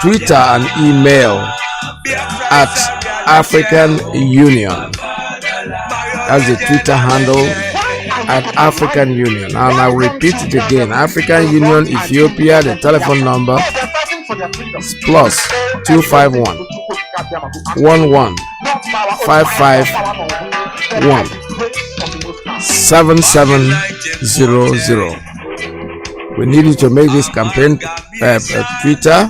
Twitter and email at African Union. That's the Twitter handle at African Union. And I'll repeat it again. African Union Ethiopia. The telephone number is plus 251 11 551 7700. We need you to make this campaign. Twitter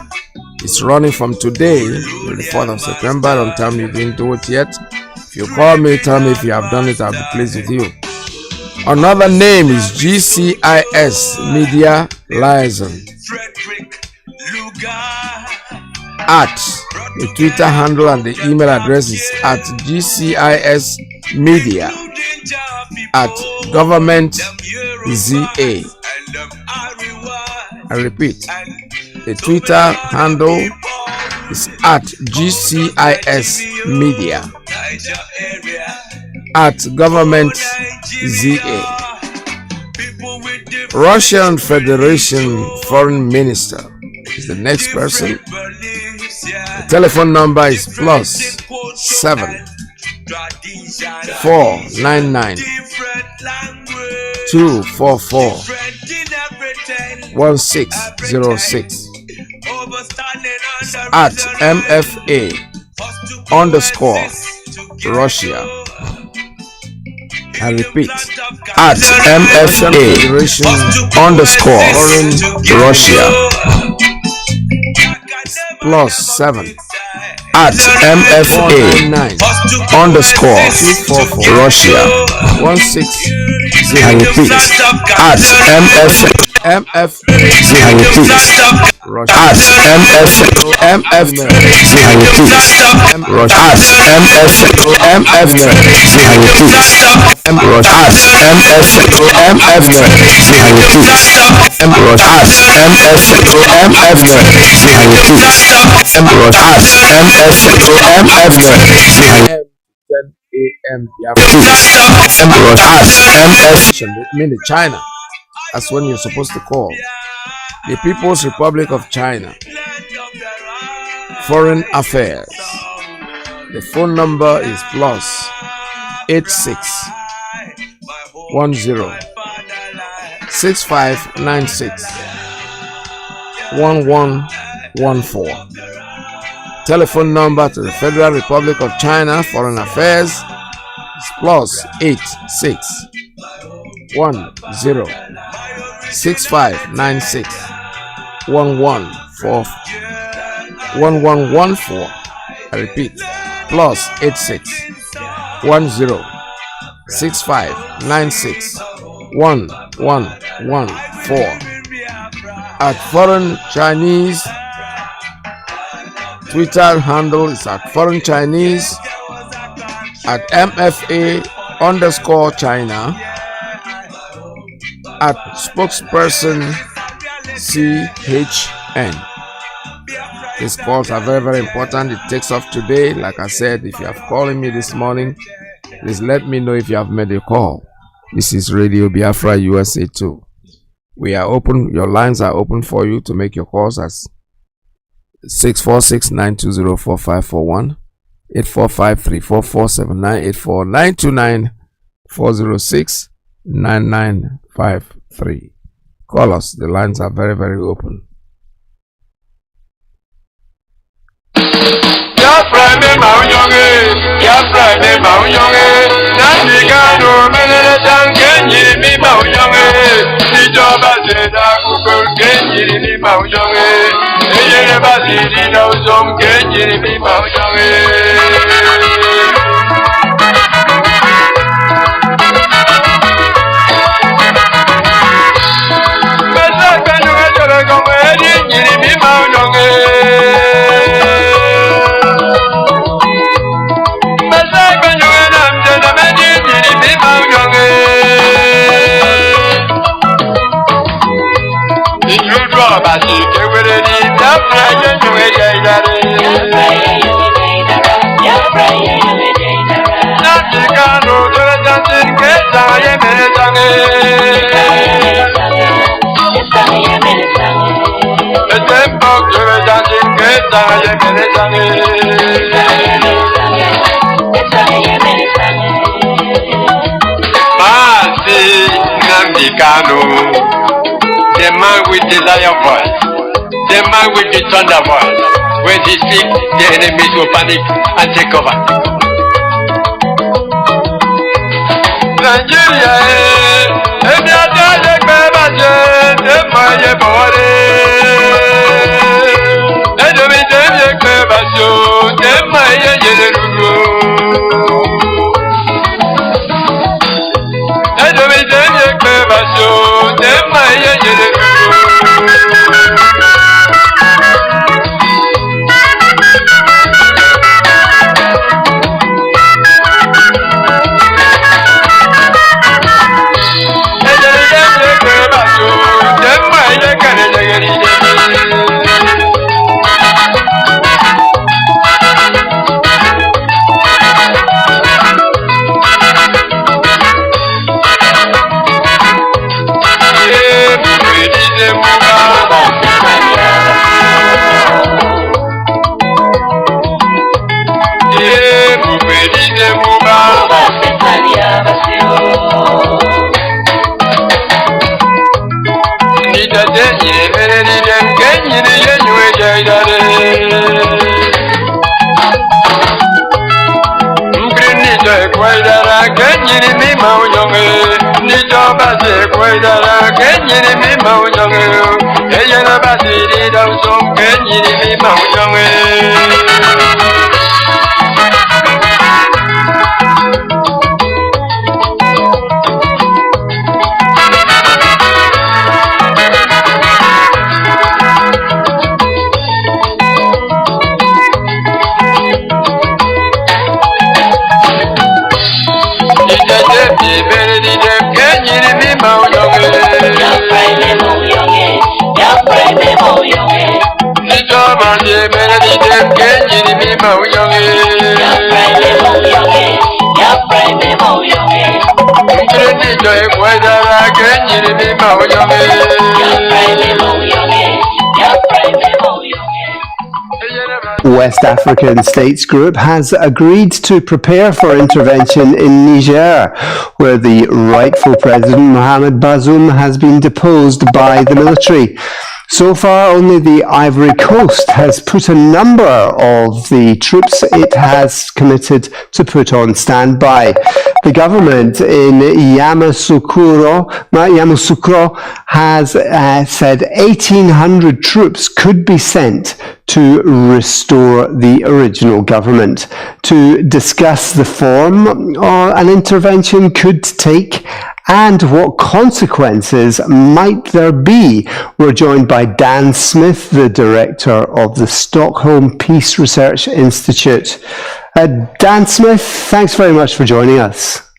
is running from today, the 4th of September. Don't tell me you didn't do it yet. If you call me, tell me if you have done it. I'll be pleased with you. Another name is GCIS Media Liaison. At the Twitter handle and the email address is at GCIS Media at Government ZA. I repeat, the Twitter handle is at GCIS Media at Government ZA. Russian Federation Foreign Minister is the next person. The telephone number is plus 7 499 244 1606 at MFA underscore Russia. I repeat, at MFA underscore Russia. Plus 7 at MFA underscore Russia 16. I repeat, at MFA Russia at MFA Russia at mean China. That's when you're supposed to call. The People's Republic of China. Foreign Affairs. The phone number is plus 86 10 6596 1114. Telephone number to the Federal Republic of China Foreign Affairs is plus 86 10 6596 1114. I repeat, plus 86 10 6596 1114. At Foreign Chinese, Twitter handle is at Foreign Chinese at MFA underscore China at spokesperson CHN. These calls are very, very important. It takes off today. Like I said, if you have calling me this morning, please let me know if you have made a call. This is Radio Biafra USA 2. We are open. Your lines are open for you to make your calls at 646-920-4541, 845-344-7984, 929-406-9953. Call us. The lines are very, very open. Nnamdi Kanu, the man with the lion voice, the man with the thunder voice. When he speaks, the enemies will panic and take over. Nigeria, any other baby, my body. And the my West African States Group has agreed to prepare for intervention in Niger, where the rightful president Mohamed Bazoum has been deposed by the military. So far, only the Ivory Coast has put a number of the troops it has committed to put on standby. The government in Yamoussoukro has said 1,800 troops could be sent to restore the original government. To discuss the form an intervention could take and what consequences might there be, we're joined by Dan Smith, the director of the Stockholm Peace Research Institute. Dan Smith, thanks very much for joining us.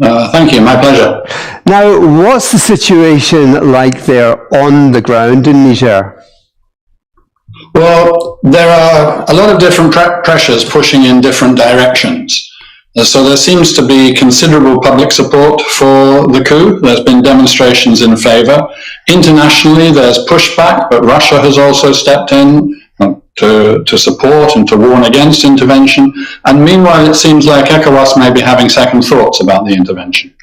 Thank you, my pleasure. Now, what's the situation like there on the ground in Niger? Well, there are a lot of different pressures pushing in different directions. So there seems to be considerable public support for the coup. There's been demonstrations in favor. Internationally, there's pushback, but Russia has also stepped in to support and to warn against intervention. And meanwhile, it seems like ECOWAS may be having second thoughts about the intervention.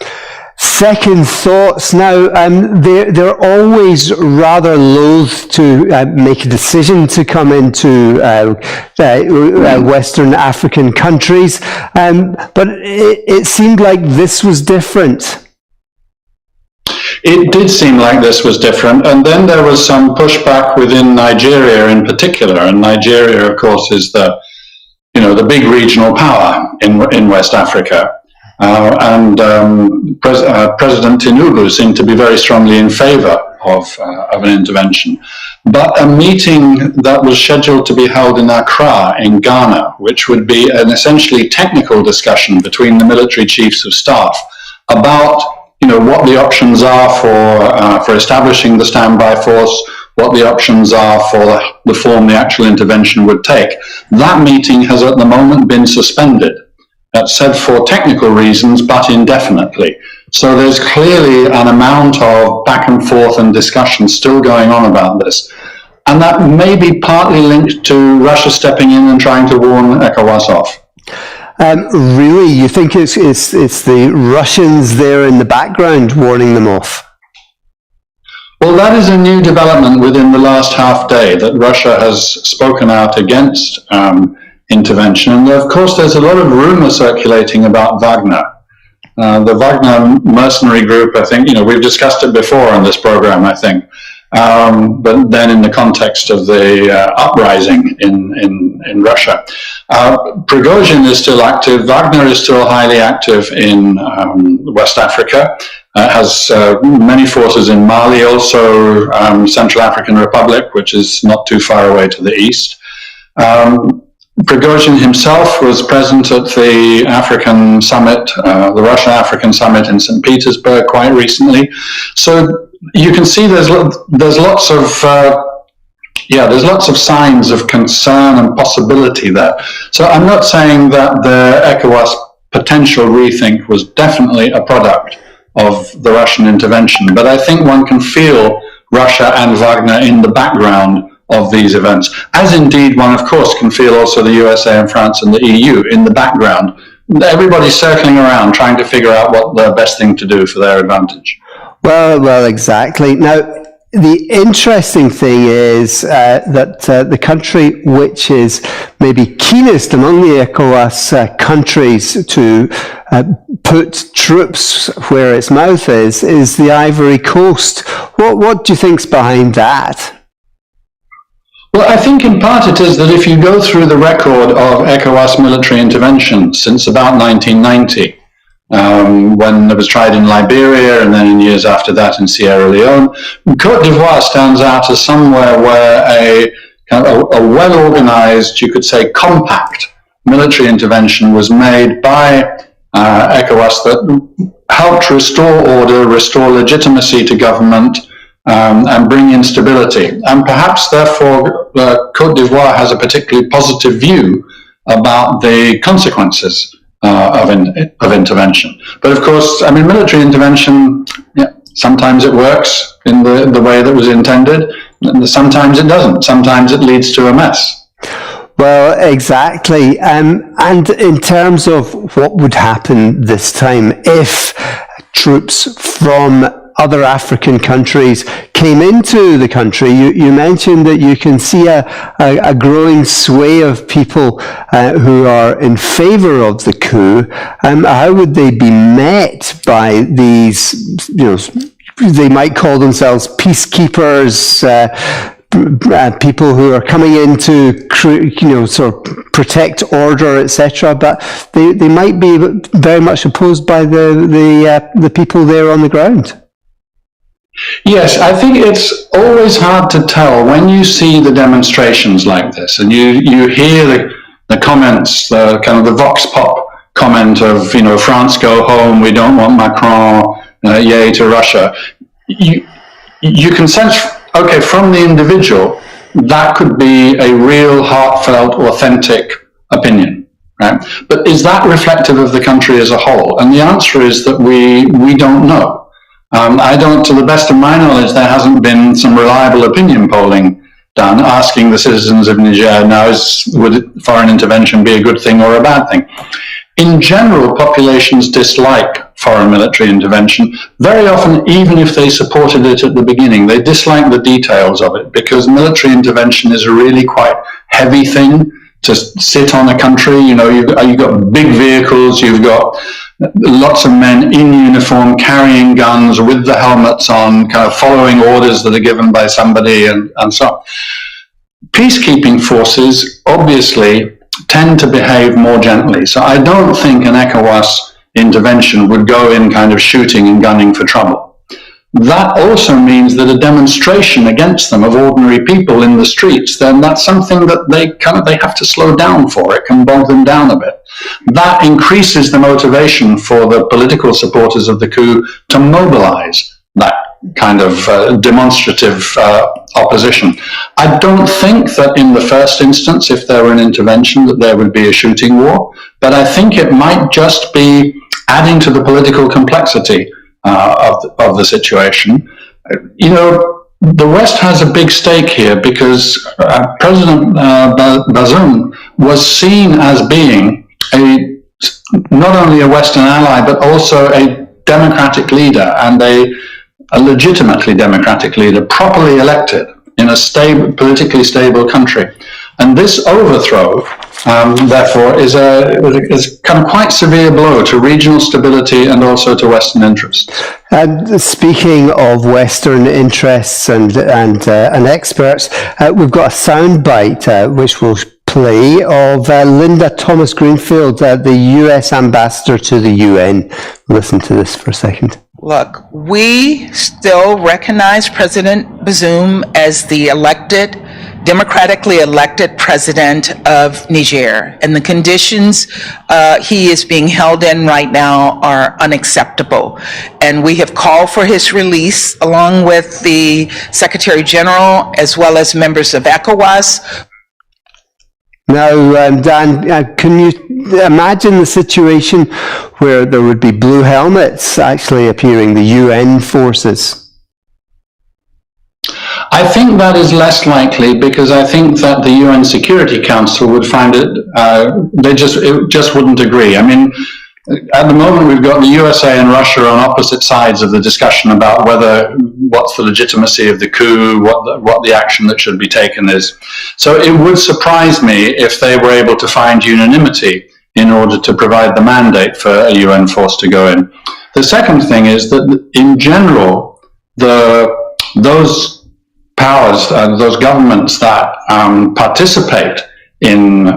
Second thoughts. Now, they're always rather loath to make a decision to come into Western African countries, but it seemed like this was different. It did seem like this was different, and then there was some pushback within Nigeria in particular, and Nigeria, of course, is the big regional power in West Africa. President Tinubu seemed to be very strongly in favor of an intervention. But a meeting that was scheduled to be held in Accra in Ghana, which would be an essentially technical discussion between the military chiefs of staff about what the options are for establishing the standby force, what the options are for the form the actual intervention would take. That meeting has at the moment been suspended. That's said for technical reasons, but indefinitely. So there's clearly an amount of back and forth and discussion still going on about this. And that may be partly linked to Russia stepping in and trying to warn ECOWAS off. Really, you think it's the Russians there in the background warning them off? Well, that is a new development within the last half day, that Russia has spoken out against intervention. And of course, there's a lot of rumor circulating about Wagner. The Wagner mercenary group, I think, we've discussed it before on this program, I think. But then in the context of the uprising in Russia. Prigozhin is still active. Wagner is still highly active in West Africa. Has many forces in Mali, also Central African Republic, which is not too far away to the east. Prigozhin himself was present at the African summit, the Russian-African summit in St. Petersburg quite recently. So you can see there's lots of signs of concern and possibility there. So I'm not saying that the ECOWAS potential rethink was definitely a product of the Russian intervention, but I think one can feel Russia and Wagner in the background of these events, as indeed one, of course, can feel also the USA and France and the EU in the background. Everybody's circling around trying to figure out what the best thing to do for their advantage. Well, exactly. Now, the interesting thing is that the country which is maybe keenest among the ECOWAS countries to put troops where its mouth is the Ivory Coast. What do you think's behind that? Well, I think in part it is that if you go through the record of ECOWAS military intervention since about 1990, when it was tried in Liberia and then in years after that in Sierra Leone, Côte d'Ivoire stands out as somewhere where a well-organized, you could say, compact military intervention was made by ECOWAS that helped restore order, restore legitimacy to government, and bring in stability. And perhaps, therefore, Côte d'Ivoire has a particularly positive view about the consequences of intervention. But of course, I mean, military intervention, sometimes it works in the way that was intended, and sometimes it doesn't. Sometimes it leads to a mess. Well, exactly. And in terms of what would happen this time if troops from other African countries came into the country, you mentioned that you can see a growing sway of people who are in favor of the coup. How would they be met by these, they might call themselves peacekeepers, people who are coming in to, sort of protect order, etc. But they might be very much opposed by the people there on the ground. Yes, I think it's always hard to tell when you see the demonstrations like this, and you hear the comments, the kind of the vox pop comment of, France go home, we don't want Macron, yay to Russia. You can sense, okay, from the individual, that could be a real heartfelt, authentic opinion, right? But is that reflective of the country as a whole? And the answer is that we don't know. To the best of my knowledge, there hasn't been some reliable opinion polling done asking the citizens of Niger, now would foreign intervention be a good thing or a bad thing? In general, populations dislike foreign military intervention. Very often, even if they supported it at the beginning, they dislike the details of it because military intervention is a really quite heavy thing to sit on a country. You've got big vehicles, you've got lots of men in uniform carrying guns with the helmets on, kind of following orders that are given by somebody and so on. Peacekeeping forces obviously tend to behave more gently. So I don't think an ECOWAS intervention would go in kind of shooting and gunning for trouble. That also means that a demonstration against them of ordinary people in the streets, then that's something that they have to slow down for. It can bog them down a bit. That increases the motivation for the political supporters of the coup to mobilize that kind of demonstrative opposition. I don't think that in the first instance, if there were an intervention, that there would be a shooting war, but I think it might just be adding to the political complexity of the situation. the West has a big stake here because President Bazoum was seen as being not only a Western ally, but also a democratic leader, and a legitimately democratic leader, properly elected in a politically stable country. And this overthrow, therefore, is kind of quite severe blow to regional stability and also to Western interests. Speaking of Western interests and experts, we've got a soundbite which we'll play of Linda Thomas Greenfield, the US ambassador to the UN. Listen to this for a second. Look, we still recognize President Bazoum as the democratically elected president of Niger, and the conditions he is being held in right now are unacceptable. And we have called for his release along with the Secretary General as well as members of ECOWAS. Now, Dan, can you imagine the situation where there would be blue helmets actually appearing, the UN forces? I think that is less likely, because I think that the UN Security Council would find it, it just wouldn't agree. I mean, at the moment we've got the USA and Russia on opposite sides of the discussion about what's the legitimacy of the coup, what the action that should be taken is. So it would surprise me if they were able to find unanimity in order to provide the mandate for a UN force to go in. The second thing is that in general, those powers, those governments that participate in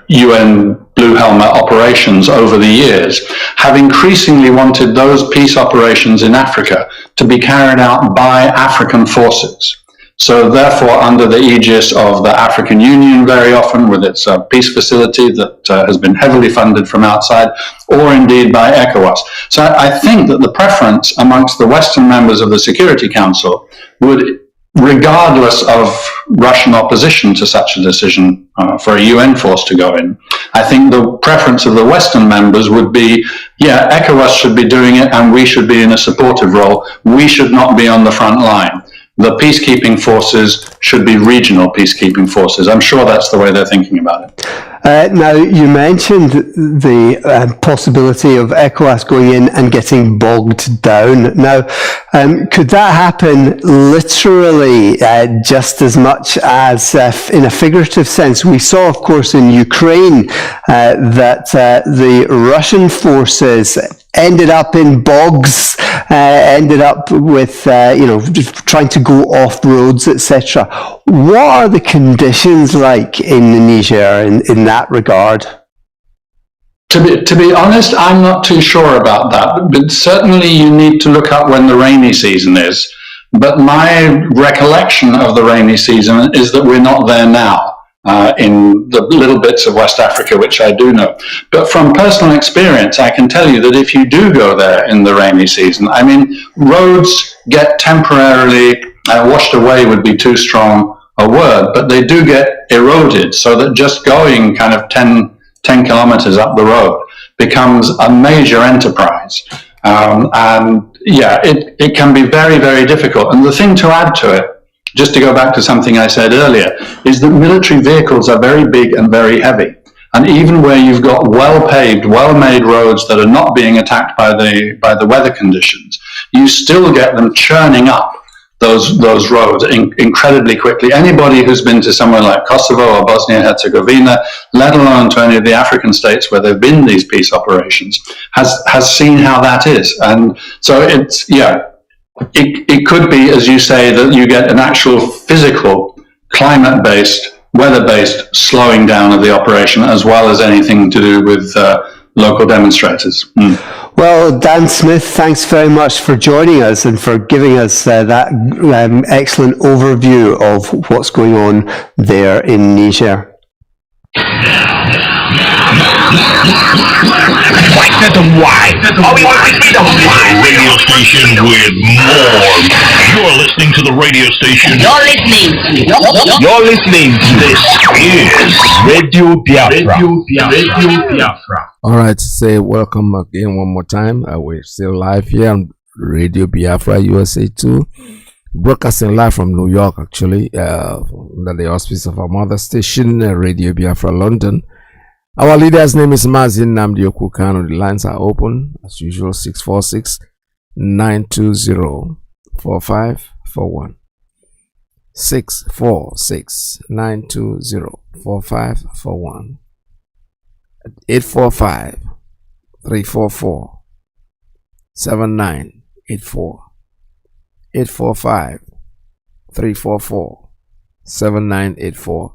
UN Blue Helmet operations over the years have increasingly wanted those peace operations in Africa to be carried out by African forces. So therefore, under the aegis of the African Union very often, with its peace facility that has been heavily funded from outside, or indeed by ECOWAS. So I think that the preference amongst the Western members of the Security Council would, regardless of Russian opposition to such a decision for a UN force to go in, I think the preference of the Western members would be, yeah, ECOWAS should be doing it and we should be in a supportive role. We should not be on the front line. The peacekeeping forces should be regional peacekeeping forces. I'm sure that's the way they're thinking about it. Now, you mentioned the possibility of ECOWAS going in and getting bogged down. Now, could that happen literally just as much as in a figurative sense? We saw, of course, in Ukraine that the Russian forces ended up in bogs, ended up with, trying to go off roads, etc. What are the conditions like in Niger in that regard? To be honest, I'm not too sure about that, but certainly you need to look up when the rainy season is. But my recollection of the rainy season is that we're not there now. In the little bits of West Africa which I do know. But from personal experience, I can tell you that if you do go there in the rainy season, I mean, roads get temporarily, washed away would be too strong a word, but they do get eroded, so that just going kind of 10 kilometers up the road becomes a major enterprise. And yeah, it can be very, very difficult. And the thing to add to it, just to go back to something I said earlier, is that military vehicles are very big and very heavy. And even where you've got well-paved, well-made roads that are not being attacked by the weather conditions, you still get them churning up those roads incredibly quickly. Anybody who's been to somewhere like Kosovo or Bosnia-Herzegovina, let alone to any of the African states where there have been these peace operations, has seen how that is. And so it's, yeah, it could be, as you say, that you get an actual physical, climate-based, weather-based slowing down of the operation, as well as anything to do with local demonstrators. Well, Dan Smith, thanks very much for joining us and for giving us that excellent overview of what's going on there in Niger. Radio station with more. You're listening to the radio station. You're listening to this is Radio Biafra. All right, say welcome again one more time. We're still live here on Radio Biafra USA 2. broadcasting live from New York, actually, under the auspice of our mother station, Radio Biafra, London. Our leader's name is Mazi Nnamdi Kanu. The lines are open, as usual, 646-920-4541. 646-920-4541. 845-344-7984. 845-344-7984.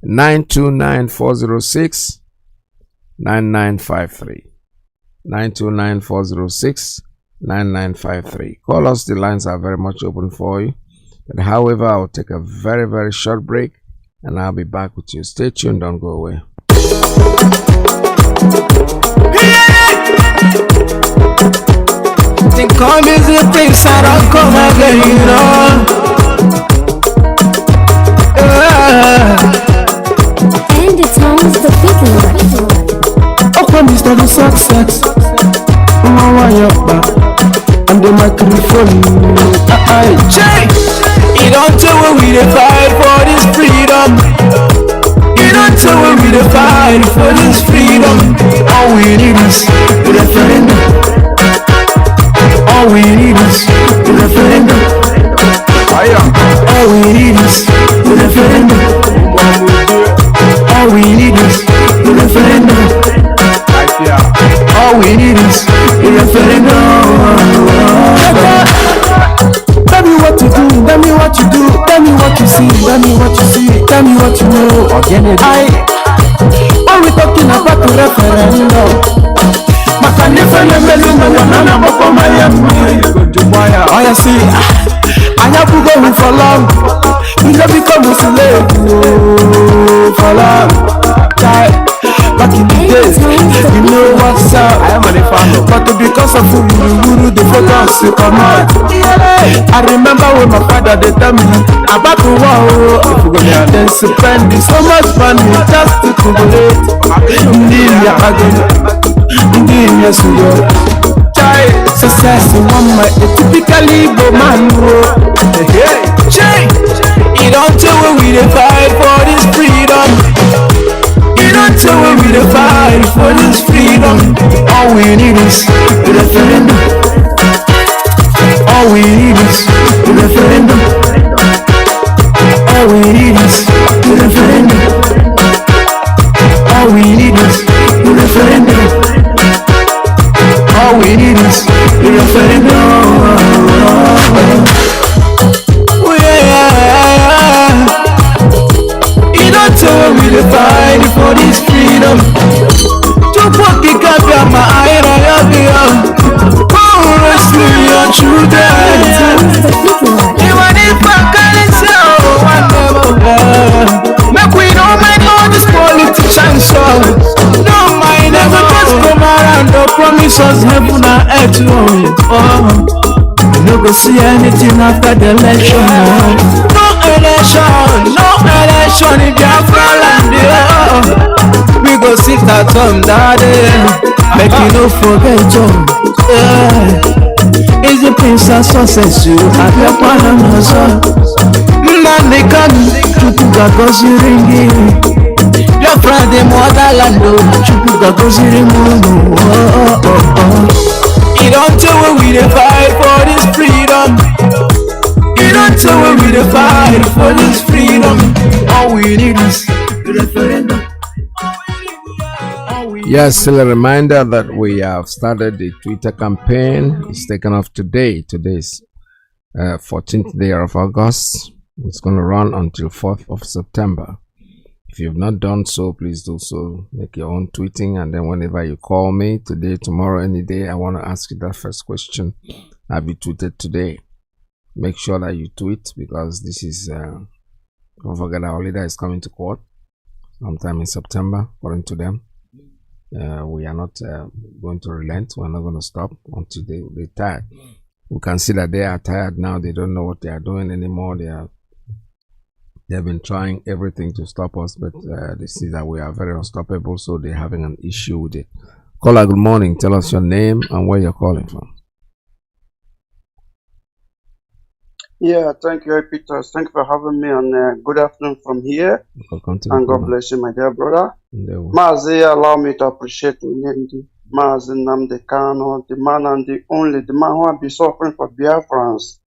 929-406 9953. 929-406-9953. Call us, the lines are very much open for you. But however, I'll take a very, very short break and I'll be back with you. Stay tuned, don't go away. Think all these things I don't come again, you know. And it's almost the figure. Oh, promise to the success. And the microphone. You don't tell when we fight for this freedom. You don't tell when we fight for this freedom. All we need is the referendum. All we need is the referendum. All we need is the referendum. All we need is the referendum. All we need is the referendum. Tell me what to do, tell me what you do, tell me what you see, tell me what you see, tell me what you know. All we talking about the referendum. Oh, you see, I have to go for long. We never become a slave for long. Back in the days, you know what's up. I am a fan, but because of who the focus to come out. I remember when my father they tell me about the war. Then spend so much money just to complete. Success in one my typically go man. You don't tell when we fight for this freedom. You don't tell when we fight for this freedom. All we need is the referendum. All we need is the referendum. All we need is the referendum. All we need is the referendum. All we need is the referendum. Oh, yeah. You don't tell when we fight for this freedom. To walk it up my eye, oh, wrestling your children. Even if I can't say, make we don't mind all these politicians, so don't mind them, just come around, don't promise us heaven and earth. No go see anything after the election. No election in Biafra land. We go sit at home that day, make you no forget. Is the prince of success you have your partner? Nnamdi Kanu, Chukwuka gozi ringi. Biafra the motherland, Chukwuka gozi ringi. You don't tell when we fight for this freedom. You don't tell when we fight for this freedom. All we need is the referendum. Yes, still a reminder that we have started the Twitter campaign. It's taken off today. Today's 14th day of August. It's going to run until 4th of September. If you've not done so, please do so. Make your own tweeting, and then whenever you call me, today, tomorrow, any day, I want to ask you that first question. Have you tweeted today? Make sure that you tweet, because this is don't forget our leader is coming to court sometime in September, according to them. We are not going to relent. We're not going to stop until they're tired. We can see that they are tired now. They don't know what they are doing anymore. They've been trying everything to stop us, but they see that we are very unstoppable, so they're having an issue with it. Caller, good morning. Tell us your name and where you're calling from. Yeah, thank you, Peter. Thank you for having me, and good afternoon from here. Welcome to the And God program. bless you, my dear brother. Ndewo. Mazi, allow me to appreciate the Mazi Nnamdi Kanu, the man and the only, the man who has been suffering for Biafrans.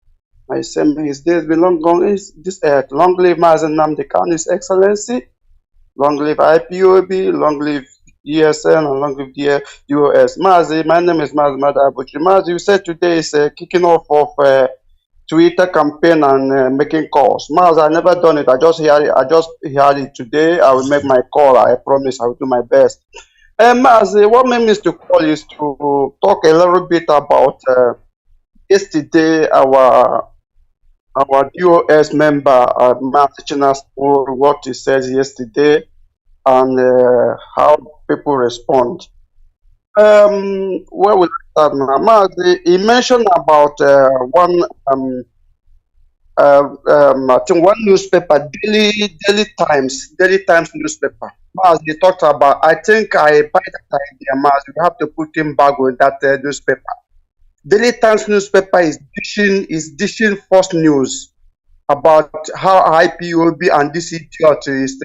I say, may his days be long gone is this earth. Long live Mazi Nnamdi Kanu, His Excellency. Long live IPOB, long live ESN, and long live DOS. Mazi, my name is Mazi Madabuchi. Mazi, you said today is kicking off of Twitter campaign and making calls. Miles, I never done it. I just heard it today. I will make my call. I promise I will do my best. Miles, what made me to call is to talk a little bit about yesterday our DOS member Martinas what he says yesterday and how people respond. Where will I start now? Miles, he mentioned about one I think one newspaper, Daily Times newspaper. Mas, they talked about. I think I buy that idea. Mas, you have to put him back with that newspaper. Daily Times newspaper is dishing false news about how IPOB and this idiot is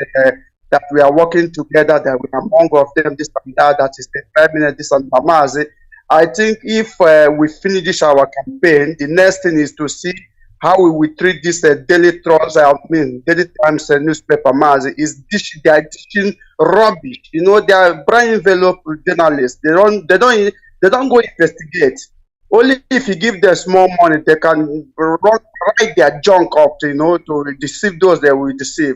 that we are working together, that we are among of them, this and that, that is the Prime Minister, this and that. Mas, I think if we finish our campaign, the next thing is to see how we will treat this Daily Times newspaper. Mas, they are dishing rubbish. You know, they are brand envelope journalists. They don't go investigate. Only if you give them small money, they can write their junk up, to deceive those they will deceive.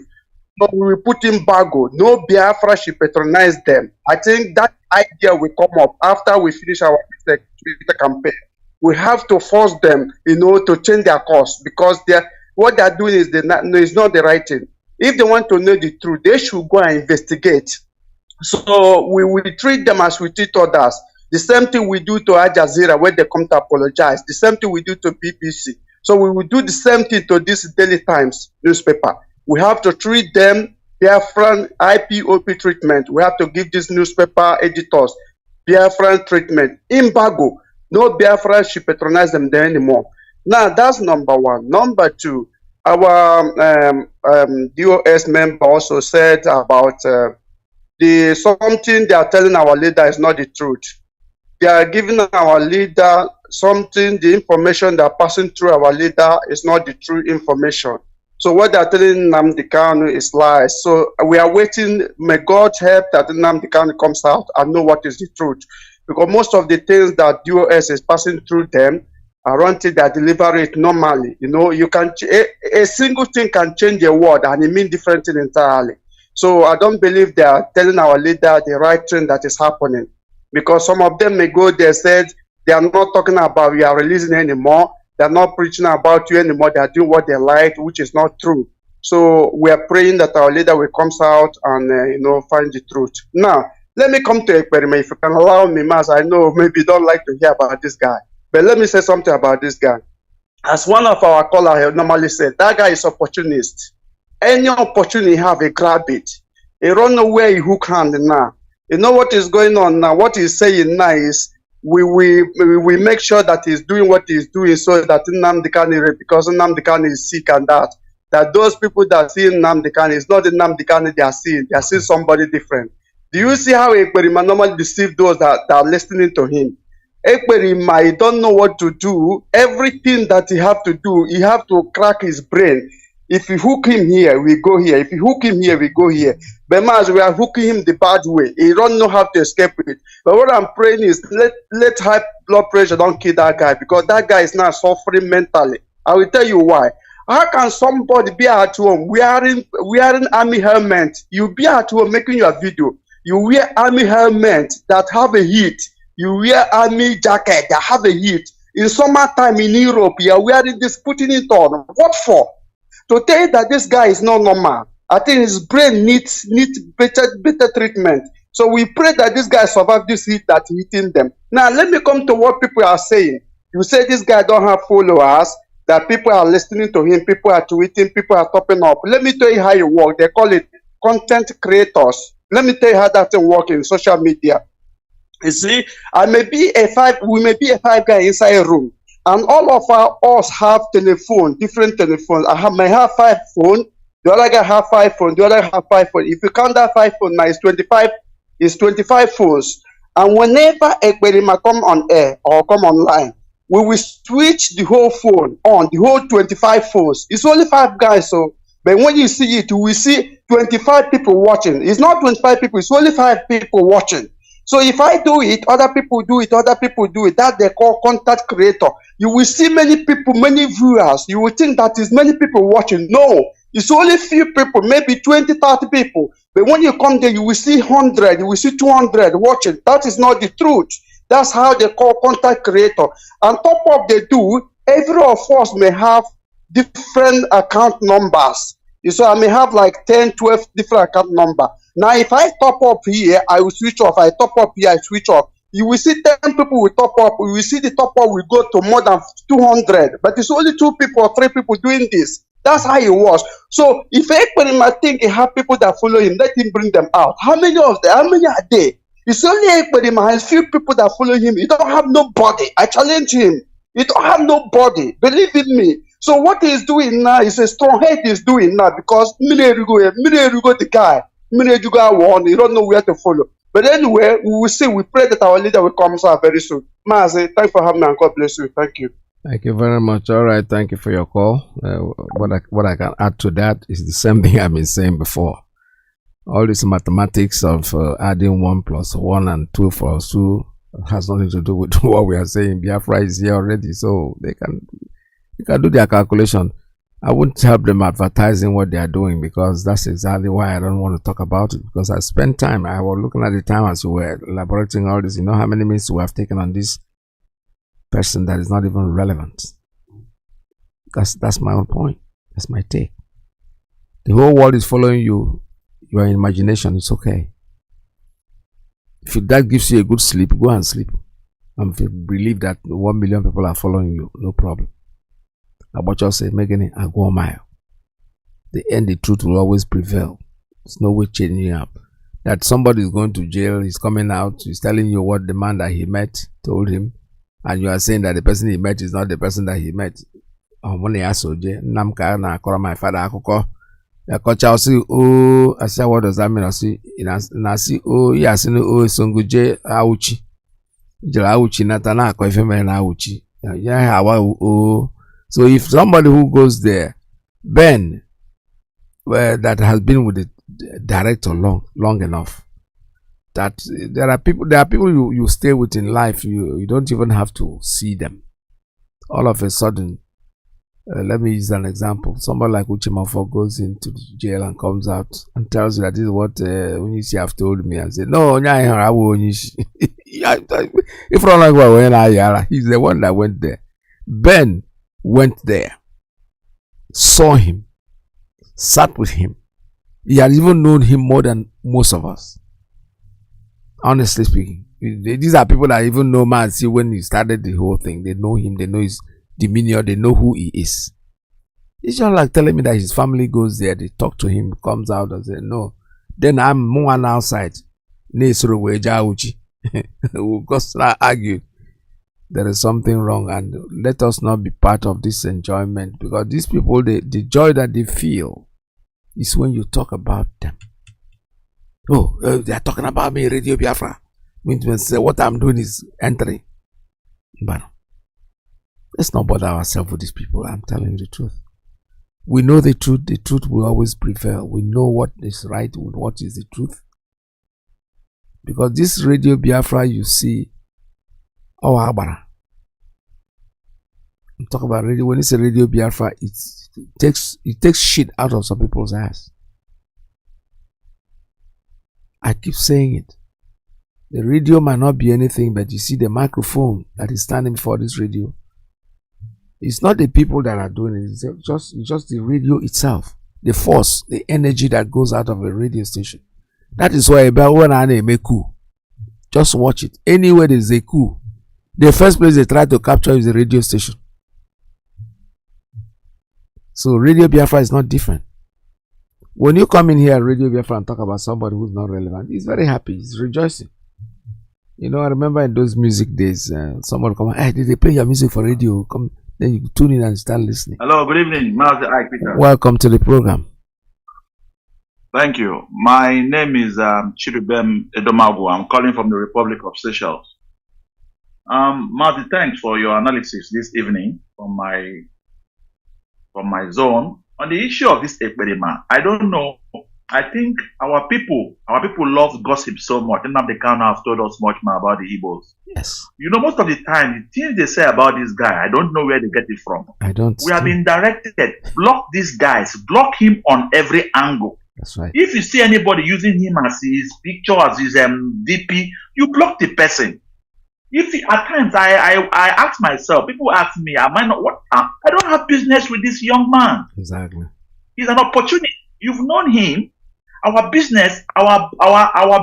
So we will put embargo. No Biafra should patronize them. I think that idea will come up after we finish our Twitter campaign. We have to force them, to change their course because what they're doing is not the right thing. If they want to know the truth, they should go and investigate. So we will treat them as we treat others. The same thing we do to Al Jazeera when they come to apologize. The same thing we do to BBC. So we will do the same thing to this Daily Times newspaper. We have to treat them Biafran IPOP treatment. We have to give these newspaper editors Biafran treatment. Embargo. No Biafra should patronize them there anymore. Now, that's number one. Number two, our DOS member also said about something they are telling our leader is not the truth. They are giving our leader something, the information they are passing through our leader is not the true information. So what they are telling Nnamdi Kanu is lies. So we are waiting. May God help that Nnamdi Kanu comes out and know what is the truth. Because most of the things that DOS is passing through them are until they deliver it normally. You can a single thing can change a word and it means different thing entirely. So I don't believe they are telling our leader the right thing that is happening. Because some of them may go there said they are not talking about we are releasing anymore. They are not preaching about you anymore. They are doing what they like, which is not true. So we are praying that our leader will come out and find the truth. Now, let me come to Ekperime. If you can allow me, Mas, I know maybe you don't like to hear about this guy. But let me say something about this guy. As one of our callers normally said, that guy is opportunist. Any opportunity he have, he grab it. He don't know where he hook hand now. You know what is going on now? What he's saying now is we make sure that he's doing what he's doing so that Nnamdi Kanu, because Nnamdi Kanu is sick and that those people that see Nnamdi Kanu is not the Nnamdi Kanu they are seeing somebody different. Do you see how Ekperima normally deceive those that are listening to him? Ekperima, he don't know what to do. Everything that he have to do, he have to crack his brain. If you hook him here, we go here. If you hook him here, we go here. But as we are hooking him the bad way, he don't know how to escape it. But what I'm praying is let high blood pressure don't kill that guy because that guy is now suffering mentally. I will tell you why. How can somebody be at home wearing army helmet? You be at home making your video. You wear army helmet that have a heat. You wear army jacket that have a heat. In summertime in Europe, you are wearing this, putting it on. What for? To tell you that this guy is not normal. I think his brain needs better treatment. So we pray that this guy survive this heat that hitting them. Now let me come to what people are saying. You say this guy don't have followers, that people are listening to him, people are tweeting, people are topping up. Let me tell you how it works. They call it content creators. Let me tell you how that thing works in social media. You see, we may be a five guy inside a room. And all of us have telephone, different telephones. may have 5 phones. The other guy have 5 phones. The other have 5 phones. If you count that 5 phones, now it's 25. It's 25 phones. And whenever Ekperima come on air or come online, we will switch the whole phone on, the whole 25 phones. It's only 5 guys, so but when you see it, you will see 25 people watching. It's not 25 people, it's only 5 people watching. So if I do it, other people do it, other people do it. That they call content creator. You will see many people, many viewers. You will think that is many people watching. No, it's only few people, maybe 20, 30 people. But when you come there, you will see 100, you will see 200 watching. That is not the truth. That's how they call content creator. On top of they do, every of us may have different account numbers. So I may have like 10, 12 different account number. Now, if I top up here, I will switch off. I top up here, I switch off. You will see 10 people will top up. You will see the top up will go to more than 200. But it's only 2 people or 3 people doing this. That's how it was. So if Ekperima think he have people that follow him, let him bring them out. How many of them? How many are there? It's only Ekperima has few people that follow him. You don't have nobody. I challenge him. You don't have nobody. Believe in me. So what he's doing now is a strong head he's doing now because Minerugo the guy. Minerugo won. You don't know where to follow. But anyway, we will see. We pray that our leader will come out very soon. Mazi, thanks for having me and God bless you. Thank you. Thank you very much. All right, thank you for your call. What I can add to that is the same thing I've been saying before. All this mathematics of adding 1 + 1 and 2 + 2 has nothing to do with what we are saying. Biafra is here already, so they can do their calculation. I wouldn't help them advertising what they are doing because that's exactly why I don't want to talk about it, because I spent time. I was looking at the time as we were elaborating all this. You know how many minutes we have taken on this person that is not even relevant. That's my own point. That's my take. The whole world is following you. Your imagination is okay. If that gives you a good sleep, go and sleep. And if you believe that 1 million people are following you, no problem. About just say, making it a go mile. The end, the truth will always prevail. There's no way changing up. That somebody is going to jail, he's coming out, he's telling you what the man that he met told him, and you are saying that the person he met is not the person that he met. When he asked Namka na akora my father akoko, kocha osi oh, I said what does that mean? Osi nasi oh, yeah, sinu oh songuje auchi. Jela auchi natana ko ifeme na auchi. Yeah, awa oh. So if somebody who goes there, Ben, that has been with the director long enough, that there are people you stay with in life, you don't even have to see them. All of a sudden, let me use an example. Somebody like Uchimafo goes into the jail and comes out and tells you that this is what Onyishi have told me, and say, no, Onyishi. If he's the one that went there. Ben went there, saw him, sat with him. He had even known him more than most of us. Honestly speaking, these are people that even know Mazi when he started the whole thing. They know him, they know his demeanor, they know who he is. It's just like telling me that his family goes there, they talk to him, comes out and say, no. Then I'm one outside. We'll go start argue. There is something wrong, and let us not be part of this enjoyment, because these people, the joy that they feel is when you talk about them. Oh, they are talking about me, Radio Biafra. Means what I'm doing is entering. But let's not bother ourselves with these people. I'm telling you the truth. We know the truth. The truth will always prevail. We know what is right and what is the truth. Because this Radio Biafra you see, oh, Abara. I'm talking about radio. When it's a Radio Biafra, it takes shit out of some people's ass. I keep saying it. The radio might not be anything, but you see the microphone that is standing for this radio. It's not the people that are doing it. It's just the radio itself. The force, the energy that goes out of a radio station. That is why when I make coup, just watch it. Anywhere there's a coup, the first place they try to capture is the radio station. So Radio Biafra is not different. When you come in here at Radio Biafra and talk about somebody who's not relevant, he's very happy. He's rejoicing. You know, I remember in those music days, someone come, hey, did they play your music for radio? Come, then you tune in and start listening. Hello, good evening, Mazi Iyke Peter. Welcome to the program. Thank you. My name is Chirubem Edomagu. I'm calling from the Republic of Seychelles. Mazi, thanks for your analysis this evening from my zone. On the issue of this Ekperima, I don't know. I think our people love gossip so much. Nnamdi Kanu have told us much more about the Igbos. Yes. You know, most of the time, the things they say about this guy, I don't know where they get it from. I don't. We have been directed, block these guys, block him on every angle. That's right. If you see anybody using him as his picture, as his DP, you block the person. If at times I ask myself, people ask me, am I not what? I don't have business with this young man. Exactly. He's an opportunity. You've known him. Our business, our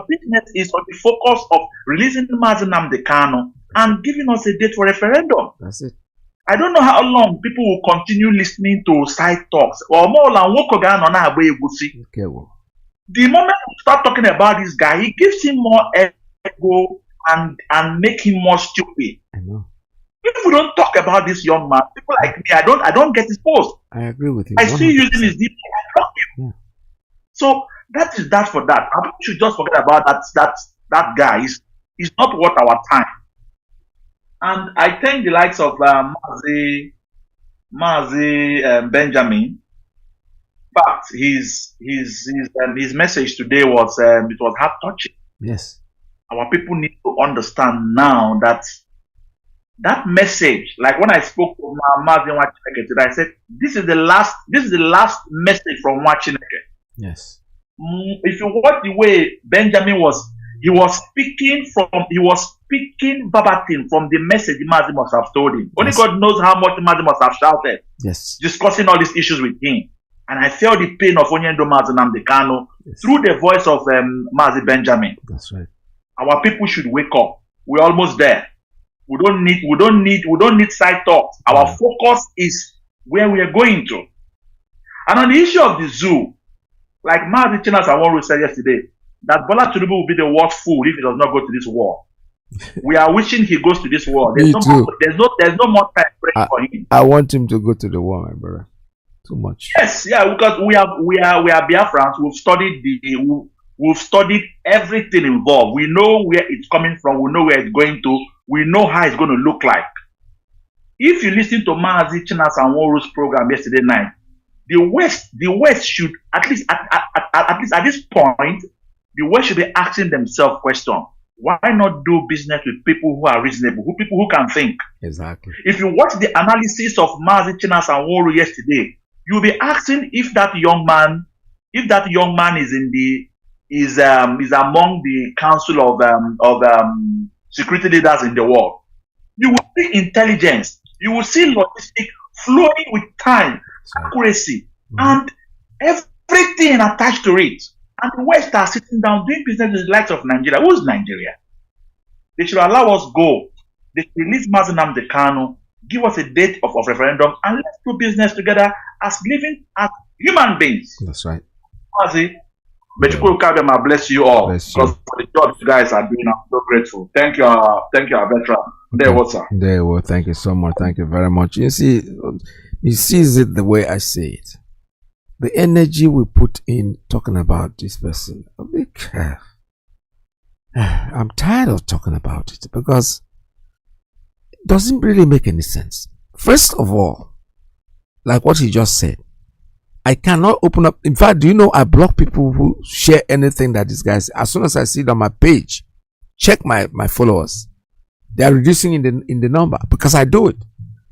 business is on the focus of releasing Mazi Nnamdi Kanu and giving us a date for referendum. That's it. I don't know how long people will continue listening to side talks. Or more than Okay, well. The moment we start talking about this guy, he gives him more ego and make him more stupid. I know. If we don't talk about this young man, people like me, I don't get his post. I agree with you. I see you using his DP. I block you. Yeah. So that is that for that. I should just forget about that guy. He's not worth our time. And I thank the likes of Mazi Benjamin. But his message today was it was heart touching. Yes. Our people need to understand now that message, like when I spoke to Mazi Iyke today, I said this is the last message from Iyke. Yes. If you watch the way Benjamin was speaking verbatim from the message Mazi must have told him. Only God knows how much Mazi must have shouted. Yes. Discussing all these issues with him. And I felt the pain of Onyendo Mazi Nnamdi Kanu through the voice of Mazi Benjamin. That's right. Our people should wake up. We're almost there. We don't need side talks. Our focus is where we are going to. And on the issue of the zoo, like Mazi Iyke said yesterday, that Bola Tinubu will be the worst fool if he does not go to this war. We are wishing he goes to this war. There's no more time praying for him. I want him to go to the war, my brother. Too much. Yes, yeah, because we are Biafrans. We've studied everything involved. We know where it's coming from. We know where it's going to. We know how it's going to look like. If you listen to Mazi Iyke program yesterday night, the West should at least at this point, the West should be asking themselves questions. Why not do business with people who are reasonable, people who can think? Exactly. If you watch the analysis of Mazi Iyke yesterday, you'll be asking if that young man is among the council of security leaders in the world. You will see intelligence. You will see logistics flowing with time, accuracy, and everything attached to it. And the West are sitting down doing business with the likes of Nigeria. Who's Nigeria? They should allow us go. They should release Mazi Nnamdi Kanu, give us a date of referendum, and let's do business together as living as human beings. That's right. Mazi, I bless you all. Because for the job you guys are doing, I'm so grateful. Thank you, our veteran. There was sir. There was. Thank you so much. Thank you very much. You see, he sees it the way I say it. The energy we put in talking about this person, I'm tired of talking about it because it doesn't really make any sense. First of all, like what he just said, I cannot open up. In fact, do you know I block people who share anything that this guy says? As soon as I see it on my page, check my followers. They are reducing in the number because I do it.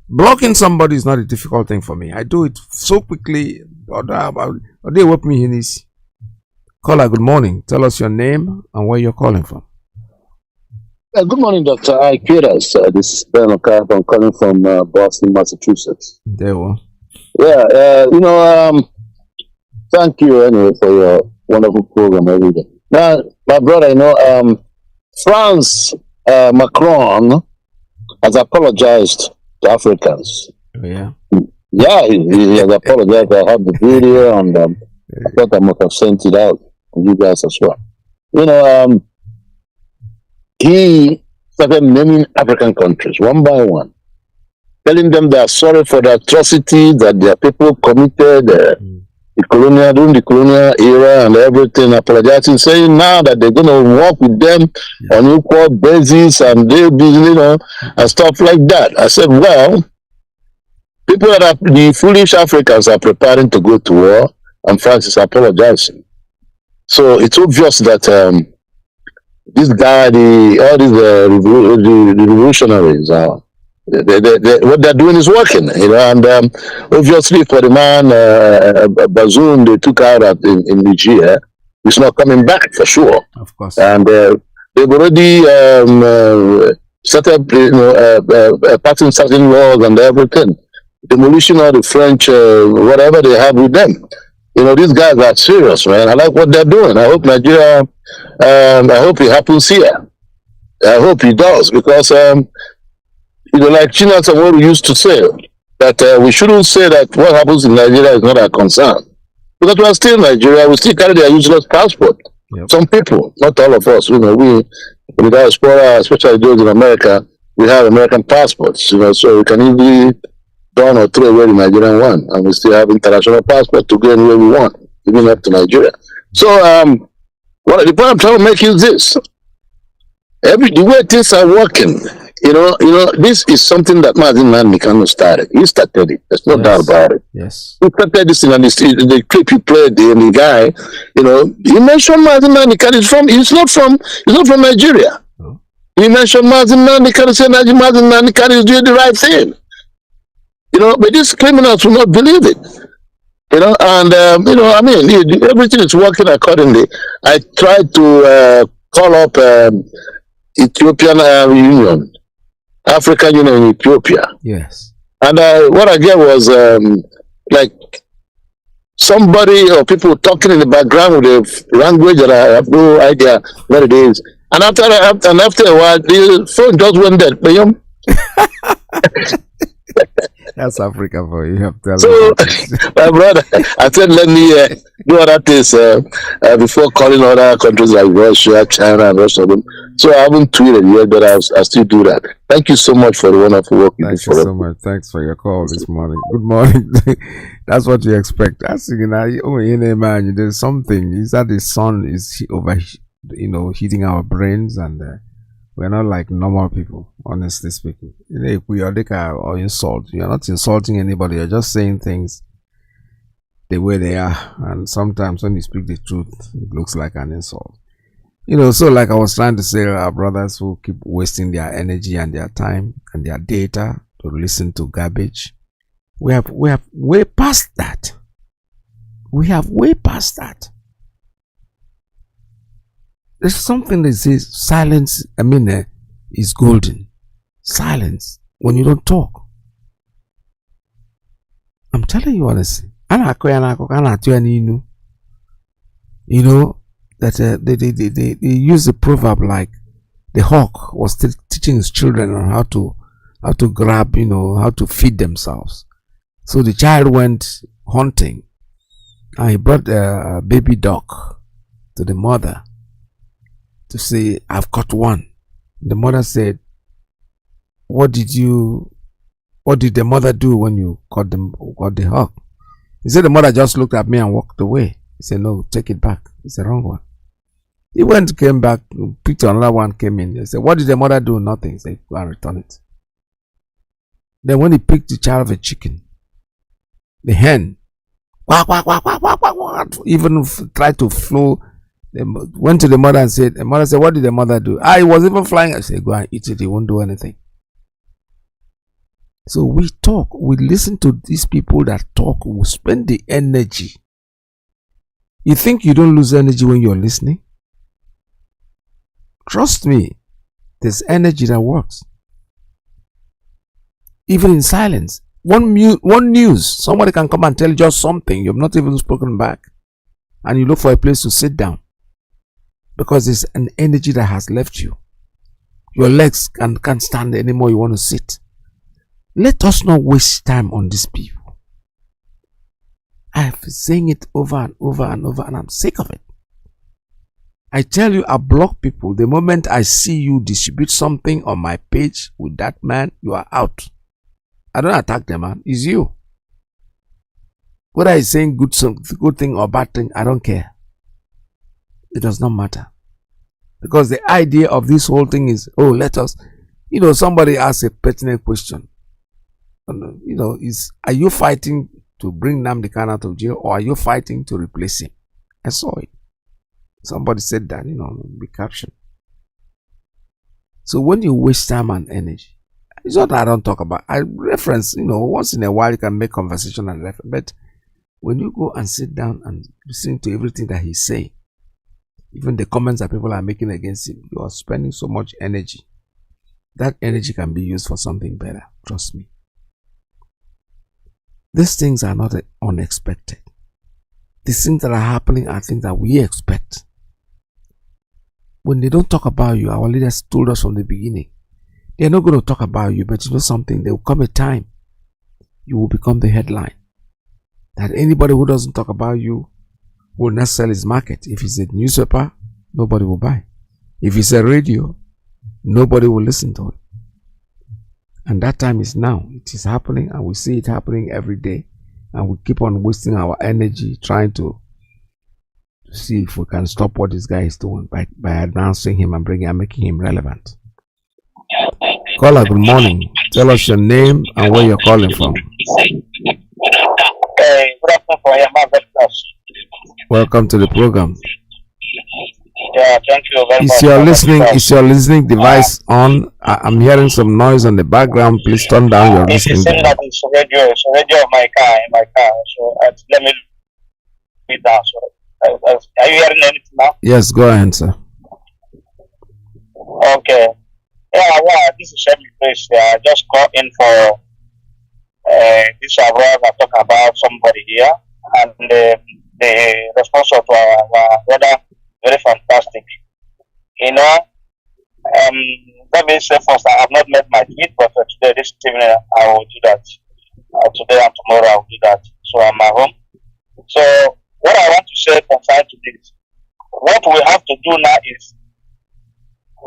Blocking somebody is not a difficult thing for me. I do it so quickly. Or they work me in this. Caller, good morning. Tell us your name and where you're calling from. Good morning, Dr. Iyke. This is Ben O'Carp. I'm calling from Boston, Massachusetts. There we Yeah, thank you anyway for your wonderful program every day. Now, my brother, France Macron has apologized to Africans. Yeah. Yeah, he has apologized. I have the video, and I thought I must have sent it out to you guys as well. he started naming African countries one by one, telling them they are sorry for the atrocity that their people committed during the colonial era and everything, apologizing, saying now that they're going to work with them on equal basis and they'll be, and stuff like that. I said, well, people that are the foolish Africans are preparing to go to war, and France is apologizing. So it's obvious that this guy, all these revolutionaries, what they're doing is working, and obviously for the man Bazoum they took out in Niger, he's not coming back for sure. Of course. And they've already started, passing certain laws and everything, demolition of the French, whatever they have with them. These guys are serious, man. I like what they're doing. I hope Nigeria, I hope it happens here. I hope it does, because like China and what we used to say, that we shouldn't say that what happens in Nigeria is not our concern. Because we are still in Nigeria, we still carry their useless passport. Yep. Some people, not all of us, we, in the diaspora, especially those in America, we have American passports, so we can easily down or throw away the Nigerian one, and we still have international passport to go anywhere we want, even up to Nigeria. So, the point I'm trying to make is this: the way things are working, this is something that Mazi Iyke started. He started it. There's no doubt about it. Yes. He started this thing, and the clip he played, the guy, he mentioned Mazi Iyke. He's not from Nigeria. Oh. He mentioned Mazi Iyke and said Mazi Iyke is doing the right thing. But these criminals will not believe it. And everything is working accordingly. I tried to call up Ethiopian Union, African Union in Ethiopia. Yes. And what I get was like somebody or people talking in the background with a language that I have no idea what it is. And after a while, the phone just went dead. That's Africa for you. Have to so, my brother, I said, let me do other things before calling other countries like Russia, China, and rest of them. So I haven't tweeted yet, but I still do that. Thank you so much for the wonderful work you do. Thank you so much. Thanks for your call this morning. Good morning. That's what you expect. There's something. Is that the sun is over, heating our brains, and we're not like normal people, honestly speaking. If we are or insult, you're not insulting anybody, you're just saying things the way they are. And sometimes when you speak the truth, it looks like an insult. So like I was trying to say, our brothers who keep wasting their energy and their time and their data to listen to garbage, we have way past that. We have way past that. There's something that says silence, is golden. Silence when you don't talk. I'm telling you honestly. That they use the proverb like the hawk was teaching his children on how to grab, how to feed themselves. So the child went hunting and he brought a baby duck to the mother to say, I've caught one. The mother said, what did the mother do when you caught the hawk? He said the mother just looked at me and walked away. He said, no, take it back. It's the wrong one. He came back, picked another one, came in. He said, what did the mother do? Nothing. He said, go and return it. Then when he picked the child of a chicken, the hen, quack, quack, quack, quack, quack, quack, quack, even tried to flow. They went to the mother and said, what did the mother do? He was even flying. I said, go and eat it. He won't do anything. So we talk, we listen to these people that talk, we spend the energy. You think you don't lose energy when you're listening? Trust me, there's energy that works. Even in silence. One news, somebody can come and tell you just something, you've not even spoken back. And you look for a place to sit down. Because it's an energy that has left you. Your legs can't stand anymore, you want to sit. Let us not waste time on these people. I've been saying it over and over and over, and I'm sick of it. I tell you, I block people. The moment I see you distribute something on my page with that man, you are out. I don't attack the man. It's you. Whether he's saying good thing or bad thing, I don't care. It does not matter. Because the idea of this whole thing is, oh, let us, somebody asks a pertinent question. Are you fighting to bring Nnamdi Kanu out of jail, or are you fighting to replace him? I saw it. Somebody said that, the caption. So when you waste time and energy, it's not that I don't talk about. I reference, once in a while you can make conversation and reference. But when you go and sit down and listen to everything that he's saying, even the comments that people are making against him, you are spending so much energy. That energy can be used for something better. Trust me. These things are not unexpected. These things that are happening are things that we expect. When they don't talk about you, our leaders told us from the beginning, they're not going to talk about you, but something, there will come a time you will become the headline. That anybody who doesn't talk about you will not sell his market. If it's a newspaper, nobody will buy. If it's a radio, nobody will listen to it. And that time is now. It is happening, and we see it happening every day. And we keep on wasting our energy trying to see if we can stop what this guy is doing by announcing him and making him relevant. Caller, good morning. Tell us your name and where you're calling from. Welcome to the program. Yeah, thank you very much. Is your listening device on? I'm hearing some noise on the background. Please turn down your listening device. That it's radio. It's a radio of my car. So let me read down. So, are you hearing anything now? Yes, go ahead, sir. Okay. Yeah, well, this is Shemi Place. I just called in for this abroad. I talk about somebody here, and the response of our brother very fantastic. Let me say first, I have not met my tweet, but today, this evening, I will do that. Today and tomorrow, I will do that. So I'm at home. So what I want to say concerning to this, what we have to do now is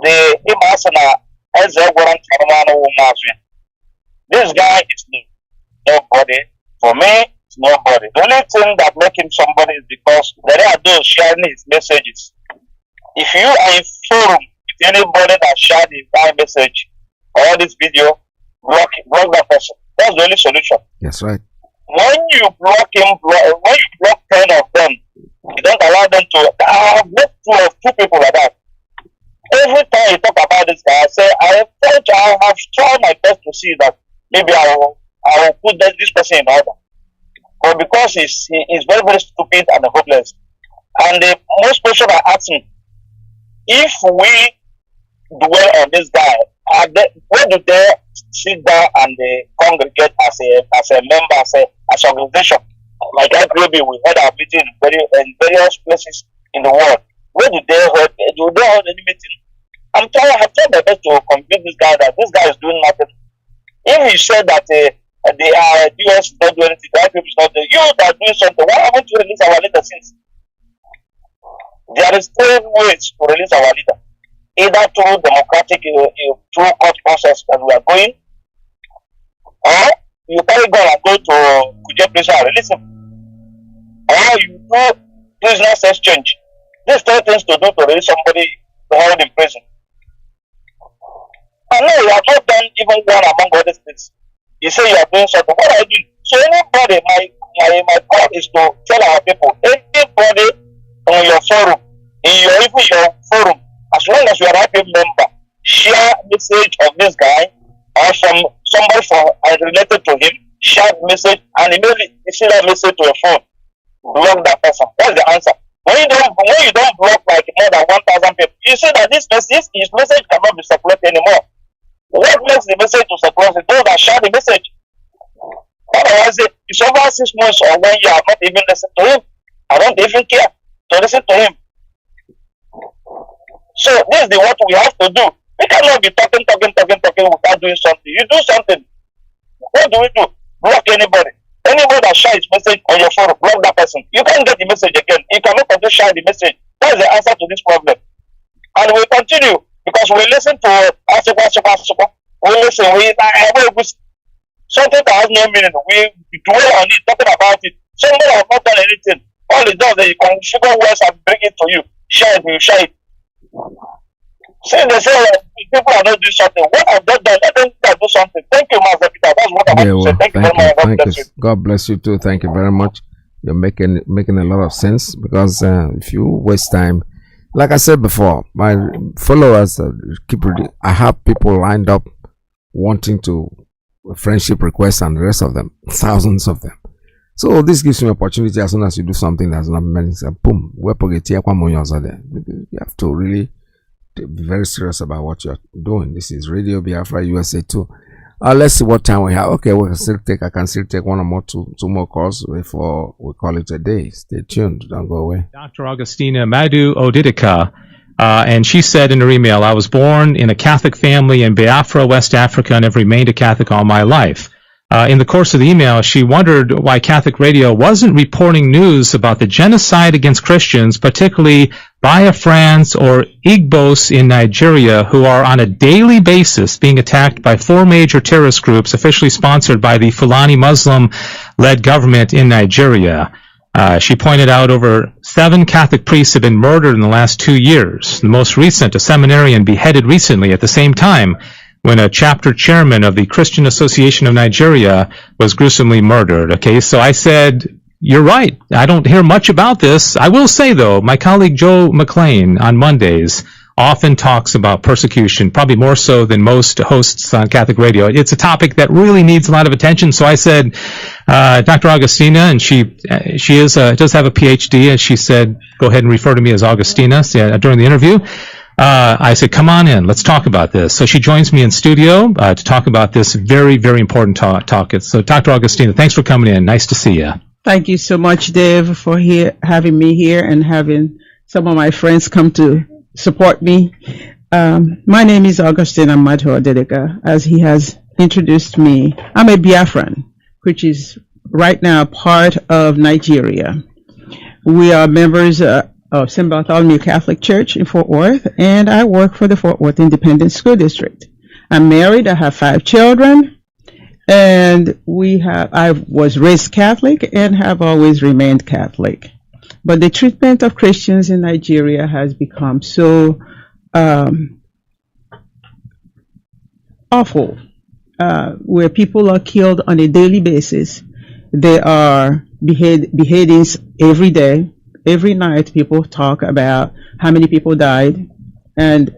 the Imasana as a warrant. This guy is nobody. For me, it's nobody. The only thing that makes him somebody is because there are those sharing his messages. If you are in forum with anybody that shared his message or this video, block that person. That's the only solution. That's right. When you block him, when you block 10 of them, you don't allow them to. I have met two people like that. Every time you talk about this guy, I say, I have tried my best to see that maybe I will put this person in order. But because he's very, very stupid and hopeless. And the most question I ask him, if we dwell on this guy, where do they sit down and they congregate as a member, as an organization? Like IPOB, we had our meeting in various places in the world. Where do they hold any meeting? I have tried my best to convince this guy that this guy is doing nothing. If he said that the US is not doing anything, the IPOB is not doing, you that are doing something, why haven't you released our leader since? There is three ways to release our leader. Either through democratic, through court process that we are going, or you carry gun and go to Kuje prison and release him, or you do prisoners exchange. These three things to do to release somebody held in prison. And no, you have not done even one among other things. You say you are doing something. What are you doing? So anybody, my call is to tell our people, anybody on your forum, even your forum, as long as you are a happy member, share message of this guy or somebody related to him, share message and immediately you see that message to your phone. Block that person. That's the answer. When you don't block like more than 1,000 people, you see that his message cannot be circulated anymore. What makes the message to circulate is those that share the message. Otherwise, it's over 6 months or 1 year, I'm not even listening to him. I don't even care to listen to him. So this is what we have to do. We cannot be talking without doing something. You do something. What do we do? Block anybody. Anybody that shares his message on your phone, block that person. You can't get the message again. You cannot just share the message. That's the answer to this problem. And we continue because we listen to we listen, something that has no meaning. We dwell on it, talking about it. Somebody has not done anything. All it does is you can sugar words and bring it to you. Share it, you share it. Since they say people are not doing something, what have they done? Let them do something. Thank you, Master Peter. That's what I want to say. Thank you very much. God bless you. God bless you too. Thank you very much. You're making a lot of sense, because if you waste time, like I said before, my followers I have people lined up wanting to friendship requests and the rest of them, thousands of them. So this gives you an opportunity. As soon as you do something that's not meant, boom, you have to really be very serious about what you're doing. This is Radio Biafra USA 2. Let's see what time we have. Okay, I can still take one or more, two more calls before we call it a day. Stay tuned. Don't go away. Dr. Augustina Madu Odidika, and she said in her email, I was born in a Catholic family in Biafra, West Africa, and have remained a Catholic all my life. In the course of the email, she wondered why Catholic radio wasn't reporting news about the genocide against Christians, particularly Biafrans or Igbos in Nigeria, who are on a daily basis being attacked by 4 major terrorist groups officially sponsored by the Fulani Muslim-led government in Nigeria. She pointed out over 7 Catholic priests have been murdered in the last 2 years. The most recent, a seminarian, beheaded recently at the same time when a chapter chairman of the Christian Association of Nigeria was gruesomely murdered. Okay, so I said, you're right. I don't hear much about this. I will say, though, my colleague Joe McLean on Mondays often talks about persecution, probably more so than most hosts on Catholic radio. It's a topic that really needs a lot of attention. So I said, Dr. Augustina, and she does have a PhD, and she said, go ahead and refer to me as Augustina during the interview. I said, come on in, let's talk about this. So she joins me in studio to talk about this very, very important topic. So Dr. Augustina, thanks for coming in. Nice to see you. Thank you so much, Dave, for having me here and having some of my friends come to support me. My name is Augustina Madu Odidika. As he has introduced me, I'm a Biafran, which is right now part of Nigeria. We are members of St. Bartholomew Catholic Church in Fort Worth, and I work for the Fort Worth Independent School District. I'm married, I have 5 children, and I was raised Catholic and have always remained Catholic. But the treatment of Christians in Nigeria has become so awful, where people are killed on a daily basis. There are beheadings every day. Every night people talk about how many people died, and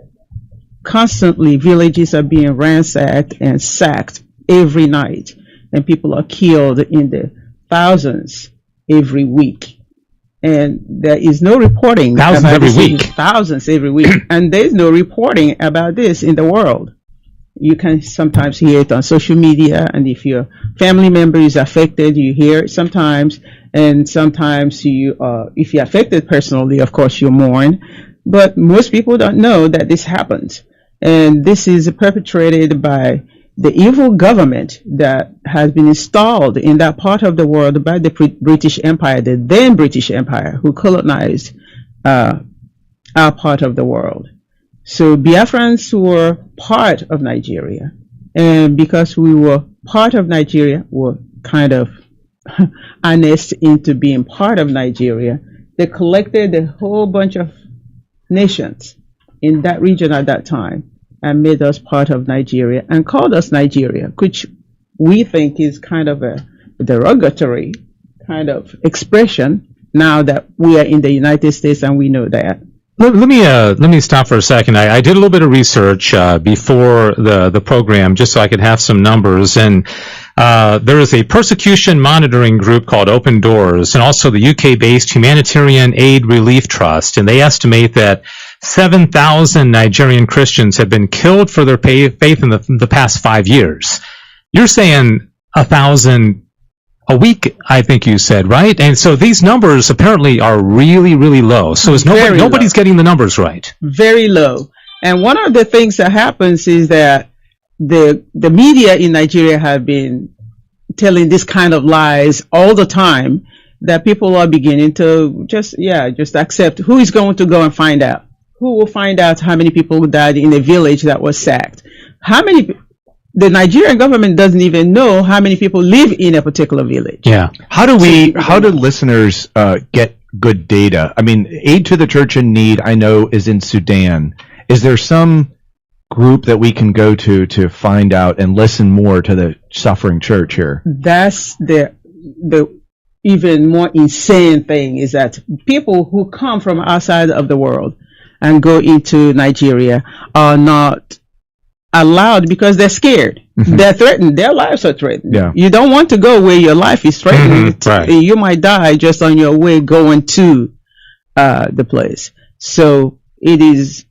constantly villages are being ransacked and sacked every night, and people are killed in the thousands every week. And there is no reporting. Thousands every week. Thousands every week. And there is no reporting about this in the world. You can sometimes hear it on social media, and if your family member is affected, you hear it sometimes. And sometimes if you're affected personally, of course, you mourn. But most people don't know that this happens. And this is perpetrated by the evil government that has been installed in that part of the world by the British Empire, the then British Empire, who colonized our part of the world. So Biafrans were part of Nigeria. And because we were part of Nigeria, were kind of annexed into being part of Nigeria, they collected a whole bunch of nations in that region at that time and made us part of Nigeria and called us Nigeria, which we think is kind of a derogatory kind of expression now that we are in the United States and we know that. Let me stop for a second. I did a little bit of research before the program just so I could have some numbers, and there is a persecution monitoring group called Open Doors, and also the UK-based Humanitarian Aid Relief Trust, and they estimate that 7,000 Nigerian Christians have been killed for their faith in the past 5 years. You're saying 1,000 a week, I think you said, right? And so these numbers apparently are really, really low. So nobody's getting the numbers right. Very low. And one of the things that happens is that the media in Nigeria have been telling this kind of lies all the time. that people are beginning to just accept. Who is going to go and find out? Who will find out how many people died in a village that was sacked? The Nigerian government doesn't even know how many people live in a particular village. Yeah. How do listeners get good data? I mean, Aid to the Church in Need, I know, is in Sudan. Is there some group that we can go to find out and listen more to the suffering church here? That's the even more insane thing, is that people who come from outside of the world and go into Nigeria are not allowed because they're scared. Mm-hmm. They're threatened. Their lives are threatened. Yeah. You don't want to go where your life is threatened. Mm-hmm. Right. You might die just on your way going to the place. So it is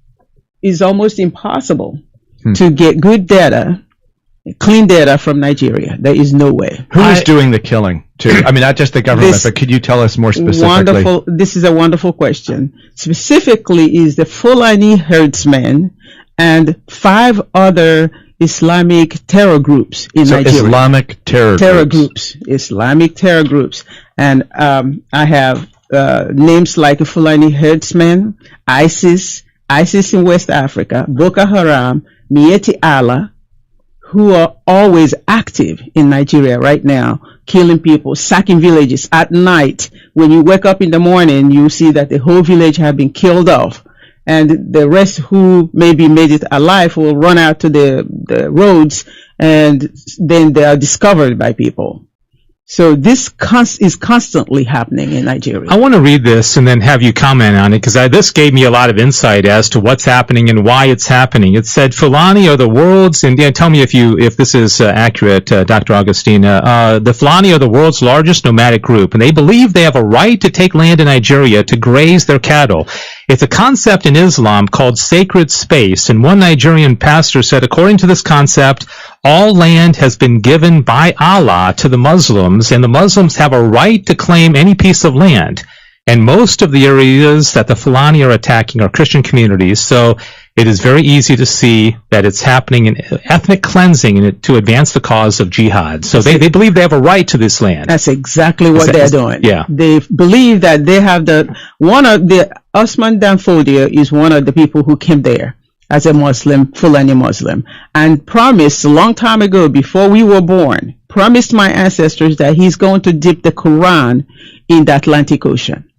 almost impossible to get good data, clean data from Nigeria. There is no way. Who is doing the killing too? I mean, not just the government, but could you tell us more specifically? This is a wonderful question. Specifically is the Fulani herdsmen and 5 other Islamic terror groups in Nigeria. Islamic terror groups. Islamic terror groups. And I have names like Fulani herdsmen, ISIS in West Africa, Boko Haram, Mieti Allah, who are always active in Nigeria right now, killing people, sacking villages at night. When you wake up in the morning, you see that the whole village has been killed off. And the rest who maybe made it alive will run out to the roads, and then they are discovered by people. So this is constantly happening in Nigeria. I want to read this and then have you comment on it, because this gave me a lot of insight as to what's happening and why it's happening. It said Fulani are the world's, and tell me if this is accurate, Dr. Augustina. The Fulani are the world's largest nomadic group, and they believe they have a right to take land in Nigeria to graze their cattle. It's a concept in Islam called sacred space, and one Nigerian pastor said, according to this concept, all land has been given by Allah to the Muslims, and the Muslims have a right to claim any piece of land. And most of the areas that the Fulani are attacking are Christian communities, so it is very easy to see that it's happening in ethnic cleansing to advance the cause of jihad. So they believe they have a right to this land. That's exactly what they're doing. Yeah. They believe that they have Osman Danfodio is one of the people who came there as a Muslim, Fulani Muslim, and promised a long time ago, before we were born, promised my ancestors that he's going to dip the Quran in the Atlantic Ocean.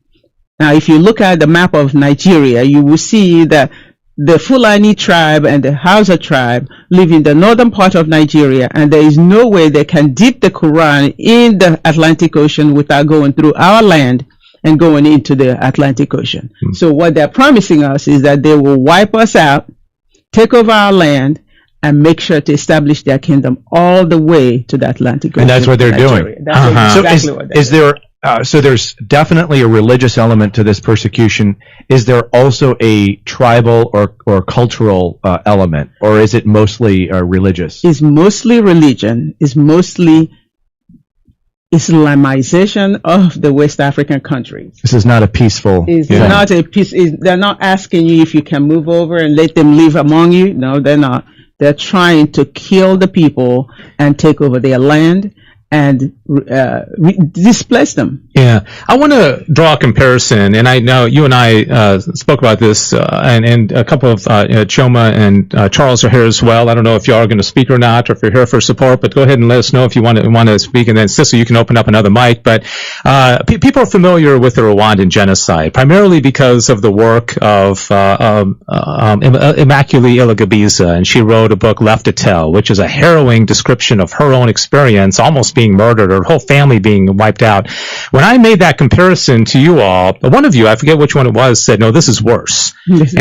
Now, if you look at the map of Nigeria, you will see that the Fulani tribe and the Hausa tribe live in the northern part of Nigeria, and there is no way they can dip the Quran in the Atlantic Ocean without going through our land and going into the Atlantic Ocean. So what they're promising us is that they will wipe us out, take over our land, and make sure to establish their kingdom all the way to the Atlantic Ocean. And that's what they're doing. That's exactly what they're doing. So there's definitely a religious element to this persecution. Is there also a tribal or cultural element, or is it mostly religious? It's mostly religion. It's mostly Islamization of the West African countries. This is not a peaceful. Not a peace. They're not asking you if you can move over and let them live among you. No, they're not. They're trying to kill the people and take over their land and displace them. Yeah, I want to draw a comparison, and I know you and I spoke about this, and a couple of Choma and Charles are here as well. I don't know if you are going to speak or not, or if you're here for support, but go ahead and let us know if you want to speak, and then Sissy, you can open up another mic. But people are familiar with the Rwandan genocide, primarily because of the work of Immaculée Iligabiza, and she wrote a book, Left to Tell, which is a harrowing description of her own experience, almost being murdered, her whole family being wiped out. When I made that comparison to you all, one of you, I forget which one it was, said, no, this is worse.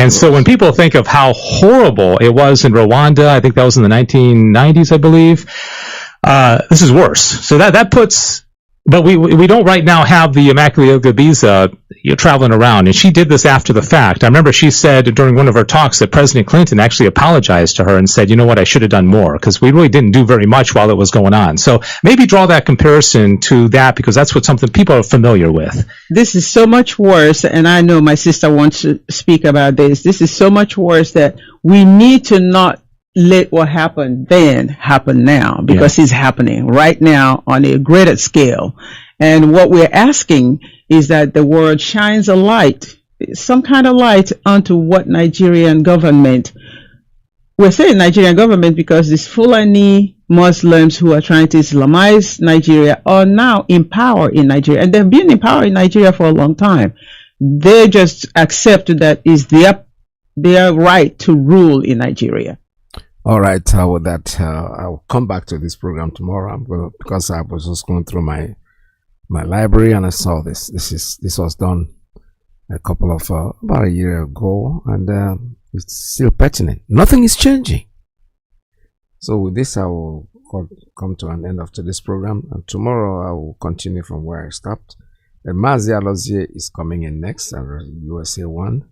So when people think of how horrible it was in Rwanda, I think that was in the 1990s, I believe, this is worse. So that puts, but we don't right now have the Immaculée Iligabiza traveling around, and she did this after the fact. I remember she said during one of her talks that President Clinton actually apologized to her and said, you know what, I should have done more, because we really didn't do very much while it was going on. So maybe draw that comparison to that, because that's something people are familiar with. This is so much worse, and I know my sister wants to speak about this. This is so much worse that we need to not let what happened then happen now, because it's happening right now on a greater scale. And what we're asking is that the world shines a light, some kind of light, onto what Nigerian government, we're saying Nigerian government because these Fulani Muslims who are trying to Islamize Nigeria are now in power in Nigeria. And they've been in power in Nigeria for a long time. They just accept that is their right to rule in Nigeria. All right, with that, I'll come back to this program tomorrow. Because I was just going through my library and I saw this. This was done a couple of about a year ago, and it's still pertinent. Nothing is changing. So with this, I will come to an end of today's program, and tomorrow I will continue from where I stopped. And Mazi Alozie is coming in next, and USA One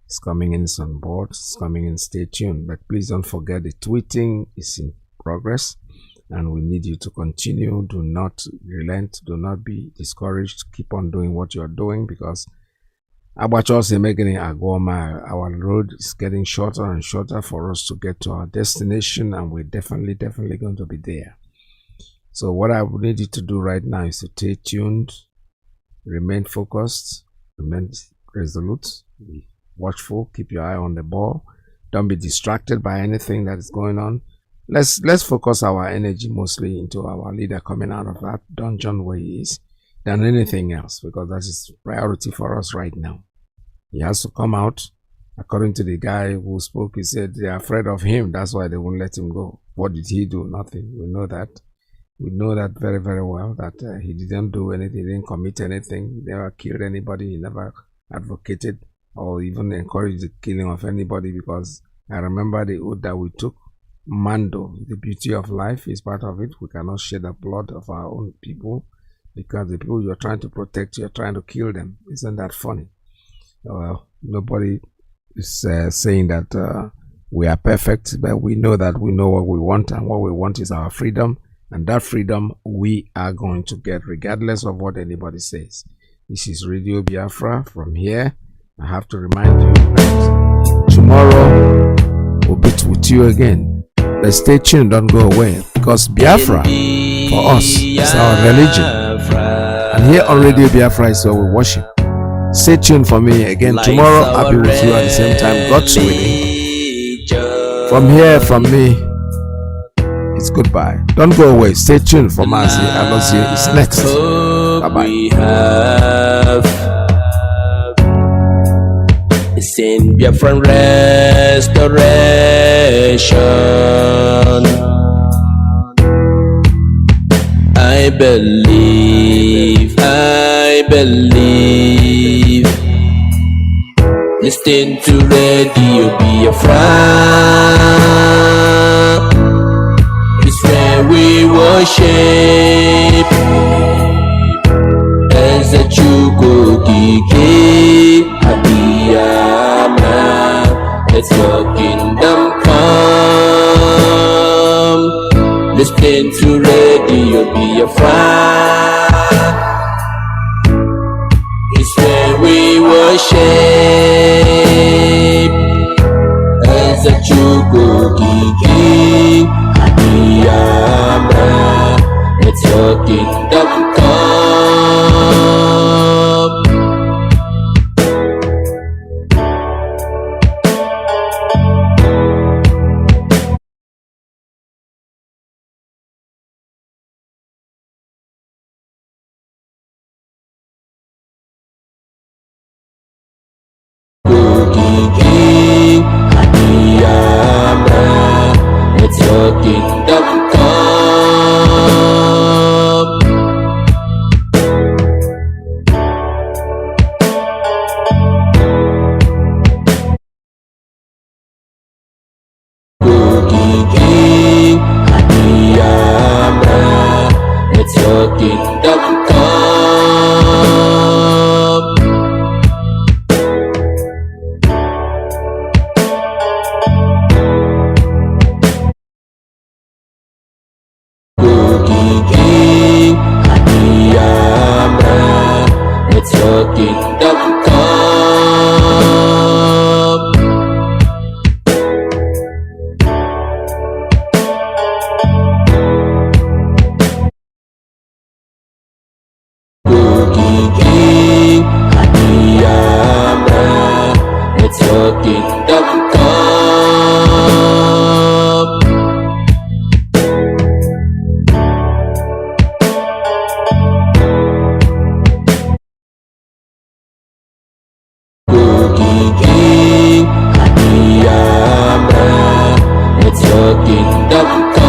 is coming in, it's on board, it's coming in. Stay tuned, but please don't forget the tweeting is in progress, and we need you to continue. Do not relent, do not be discouraged. Keep on doing what you are doing, because our road is getting shorter and shorter for us to get to our destination, and we're definitely going to be there. So what I would need you to do right now is to stay tuned, remain focused, remain resolute, be watchful, keep your eye on the ball. Don't be distracted by anything that is going on. Let's focus our energy mostly into our leader coming out of that dungeon where he is than anything else, because that is priority for us right now. He has to come out. According to the guy who spoke, he said they are afraid of him. That's why they won't let him go. What did he do? Nothing. We know that. We know that very, very well, that he didn't do anything. He didn't commit anything. He never killed anybody. He never advocated or even encouraged the killing of anybody, because I remember the oath that we took. Mando, the beauty of life is part of it. We cannot shed the blood of our own people, because the people you're trying to protect, you're trying to kill them. Isn't that funny? Nobody is saying that we are perfect, but we know that we know what we want, and what we want is our freedom, and that freedom we are going to get regardless of what anybody says. This is Radio Biafra. From here, I have to remind you that tomorrow we'll be with you again. But stay tuned, don't go away, because Biafra for us is our religion, and here on Radio Biafra is where we worship. Stay tuned for me again tomorrow. I'll be with you at the same time, God's willing. From here, from me, it's goodbye. Don't go away. Stay tuned for Mazi Alozie is next. Bye bye. It's in Biafran restoration. I believe. Listen to Radio Biafra. It's where we worship. As a Chukukike Abiyama. Let your kingdom come. Listen to Radio Biafra. It's where we worship. As a Chukukiki Abiyama. Let your kingdom come. Let your kingdom come. Let your kingdom come. Let your kingdom come. double cup. Cookie King, Biafra, it's your kingdom come.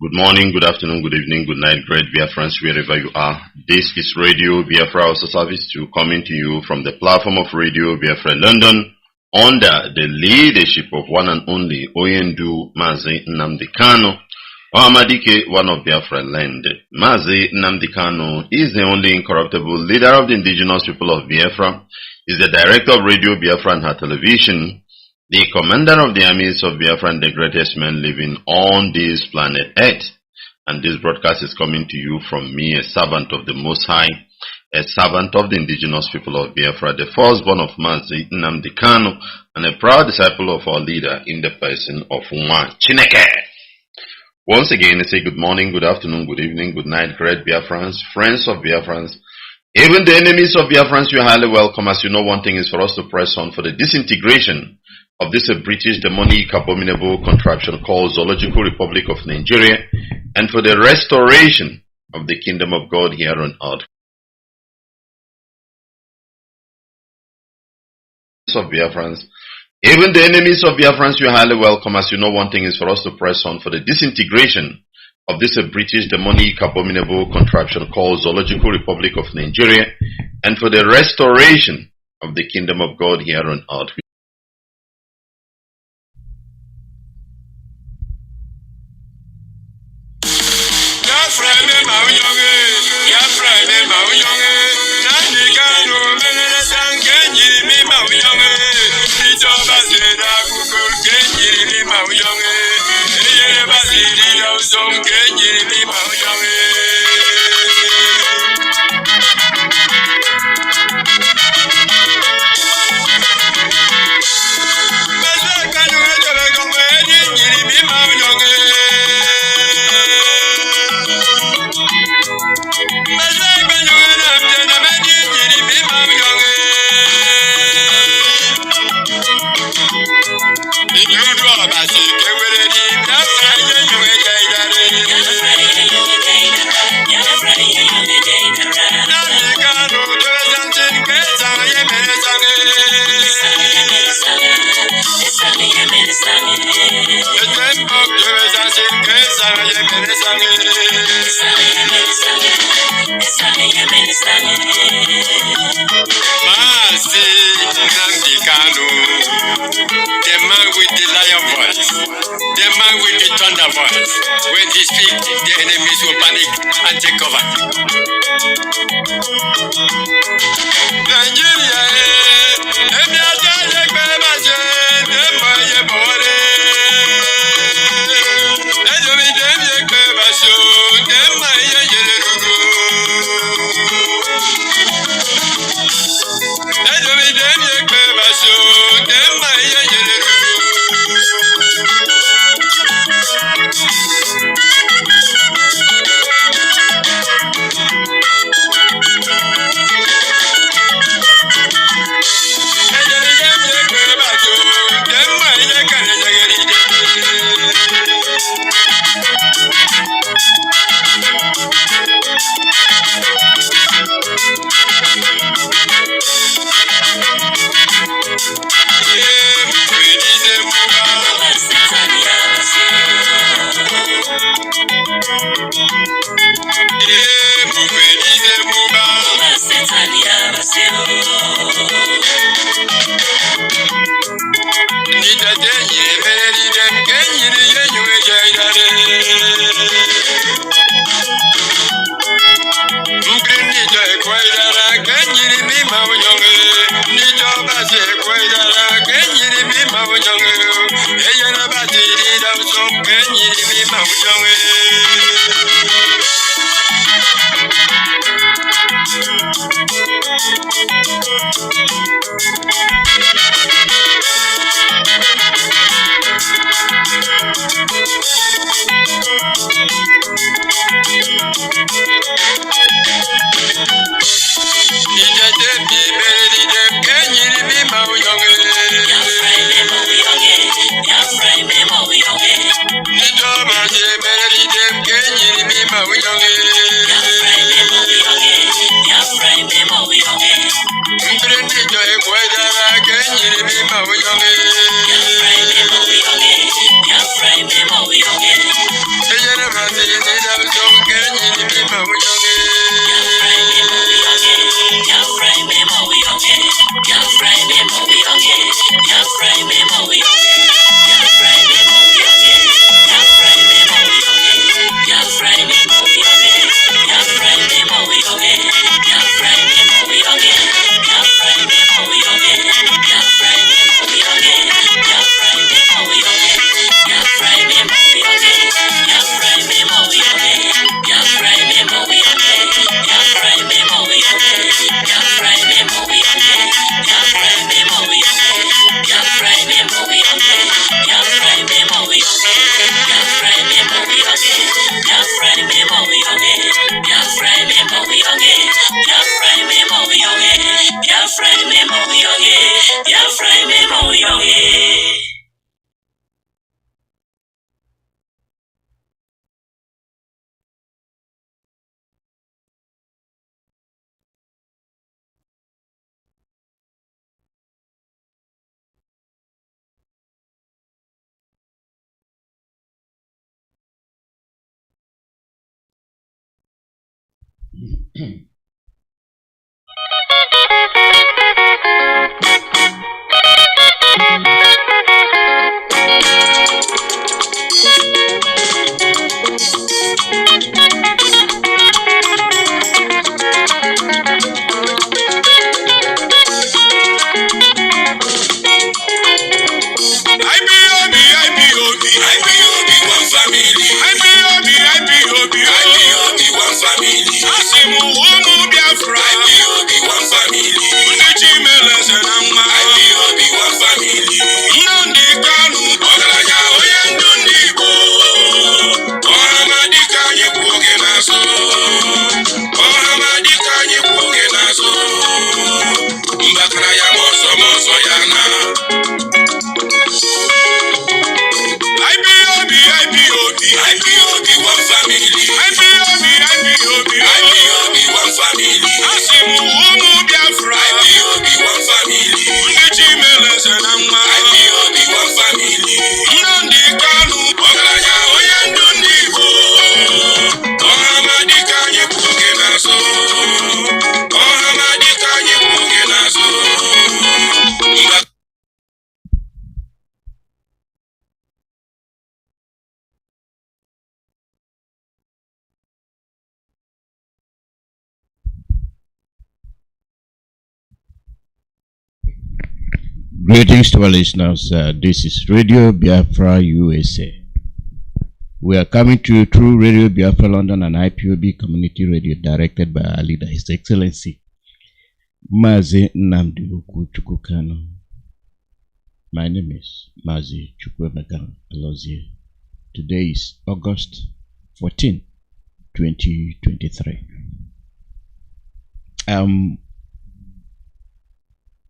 Good morning, good afternoon, good evening, good night, great Biafrans, wherever you are. This is Radio Biafra also service to coming to you from the platform of Radio Biafra London under the leadership of one and only Oyendu Mazi Nnamdi Kanu, Iyke, one of Biafra land. Mazi Nnamdi Kanu is the only incorruptible leader of the indigenous people of Biafra, is the director of Radio Biafra and her television, the commander of the armies of Biafra and the greatest man living on this planet Earth. And this broadcast is coming to you from me, a servant of the Most High, a servant of the indigenous people of Biafra, the firstborn of Mazi Nnamdi Kanu, and a proud disciple of our leader in the person of Nwa Chineke. Once again, I say good morning, good afternoon, good evening, good night, great Biafrans, friends of Biafrans, even the enemies of Biafrans. You're highly welcome. As you know, one thing is for us to press on for the disintegration of this British demonic abominable contraption called Zoological Republic of Nigeria, and for the restoration of the kingdom of God here on earth. Of Biafrans, even the enemies of Biafrans, you're highly welcome. As you know, one thing is for us to press on for the disintegration of this British demonic abominable contraption called Zoological Republic of Nigeria, and for the restoration of the kingdom of God here on earth. Mazi Nnamdi Kanu, the man with the lion voice, the man with the thunder voice. When he speaks, the enemies will panic and take cover. Nigeria, Nnamdi Kanu, ọgaranya onye ndu ndị Igbo, ọha dịka anyị kwụ oge n'azụ, ọha dịka anyị kwụ oge n'azụ, mbakara ya ma ọsọ ya na. IPOB, one family. IPOB, one family. Asimu ụmụ Biafra. IPOB, one family. Ndị Chimeleze na mma. IPOB, one family. Nnamdi Kanu, ọgaranya onye ndu ndị Igbo. Ọha dịka anyị kwụ oge n'azụ. Ọha dịka anyị kwụ oge n'azụ. Greetings to our listeners. This is Radio Biafra USA. We are coming to you through Radio Biafra London and IPOB Community Radio, directed by our leader, His Excellency Mazi Nnamdi Kanu. My name is Mazi Iyke Alozie. Today is August 14, 2023.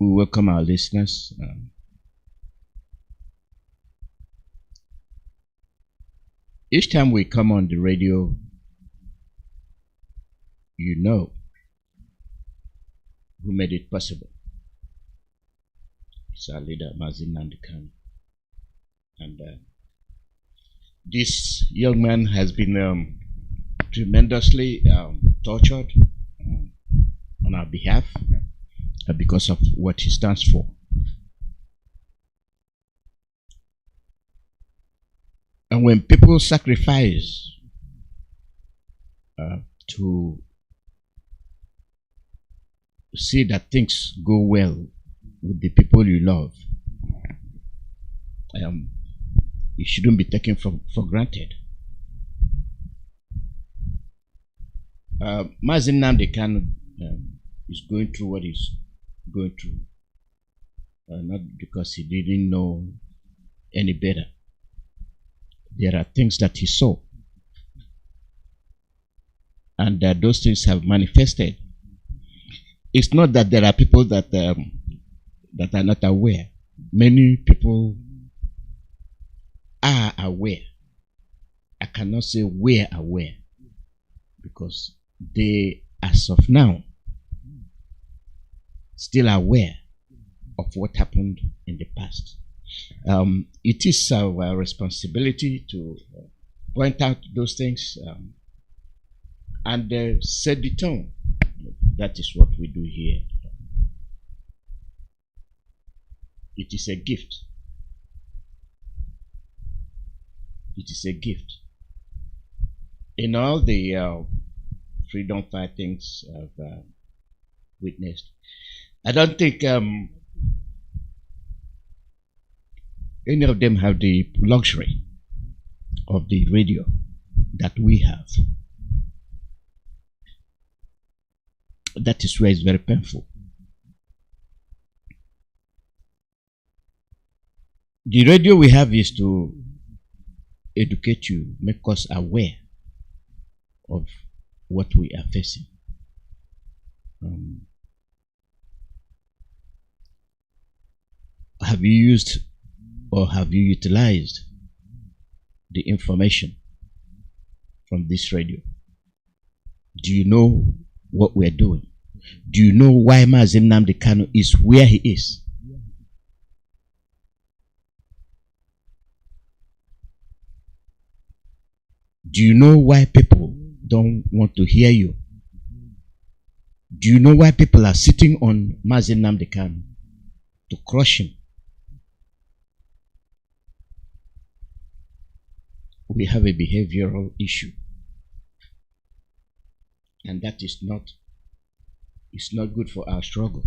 We welcome our listeners. Each time we come on the radio, you know who made it possible. It's our leader, Mazi Nnamdi Kanu. And this young man has been tremendously tortured on our behalf because of what he stands for. And when people sacrifice to see that things go well with the people you love, shouldn't be taken for granted. Mazi Nnamdi Kanu is going through what he's going through, not because he didn't know any better. There are things that he saw, and those things have manifested. It's not that there are people that that are not aware. Many people are aware. I cannot say we're aware, because they, as of now, still aware of what happened in the past. It is our responsibility to point out those things and set the tone. That is what we do here. It is a gift. It is a gift. In all the freedom fightings I've witnessed, I don't think any of them have the luxury of the radio that we have. That is where it's very painful. The radio we have is to educate you, make us aware of what we are facing. Have you used or have you utilized the information from this radio? Do you know what we're doing? Do you know why Mazi Nnamdi Kanu is where he is? Do you know why people don't want to hear you? Do you know why people are sitting on Mazi Nnamdi Kanu to crush him? We have a behavioral issue, and that is not, it's not good for our struggle.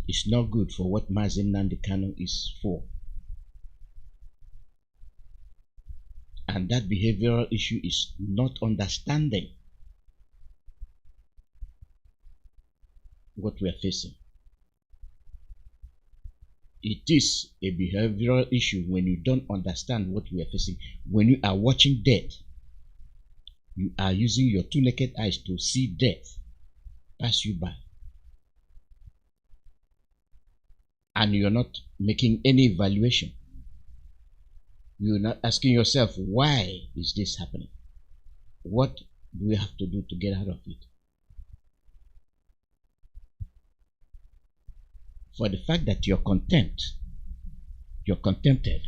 It's not good for what Mazi Nnamdi Kanu is for. And that behavioral issue is not understanding what we are facing. It is a behavioral issue when you don't understand what we are facing. When you are watching death, you are using your two naked eyes to see death pass you by, and you're not making any evaluation. You're not asking yourself, why is this happening? What do we have to do to get out of it? For the fact that you're content, you're contented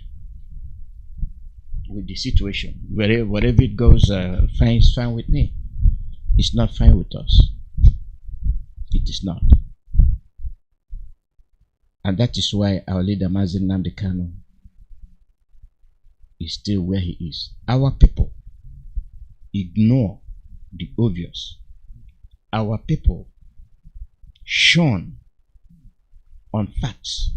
with the situation, wherever it goes, fine is fine with me. It's not fine with us. It is not. And that is why our leader Mazi Nnamdi Kanu is still where he is. Our people ignore the obvious. Our people shun on facts.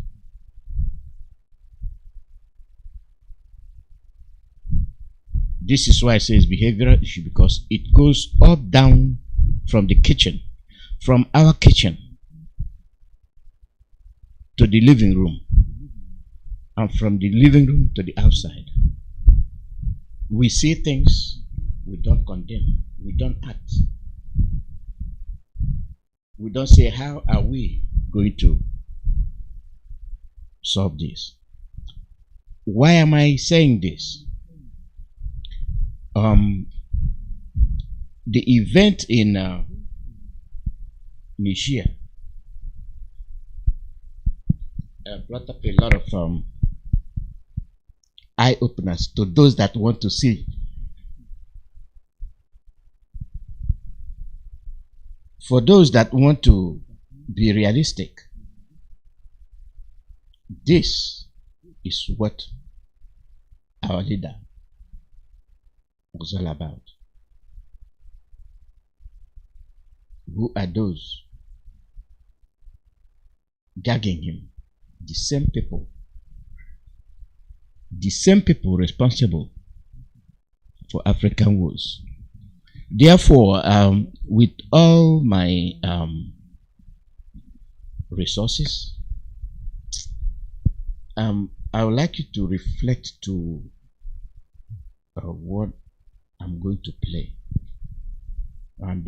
This is why I say it's behavioral issue, because it goes up down from the kitchen, from our kitchen to the living room, and from the living room to the outside. We see things, we don't condemn, we don't act. We don't say, how are we going to solve this? Why am I saying this? The event in Niger brought up a lot of eye-openers to those that want to see. For those that want to be realistic, this is what our leader was all about. Who are those gagging him? The same people the same people responsible for African wars. Therefore, with all my resources, I would like you to reflect to what I'm going to play. And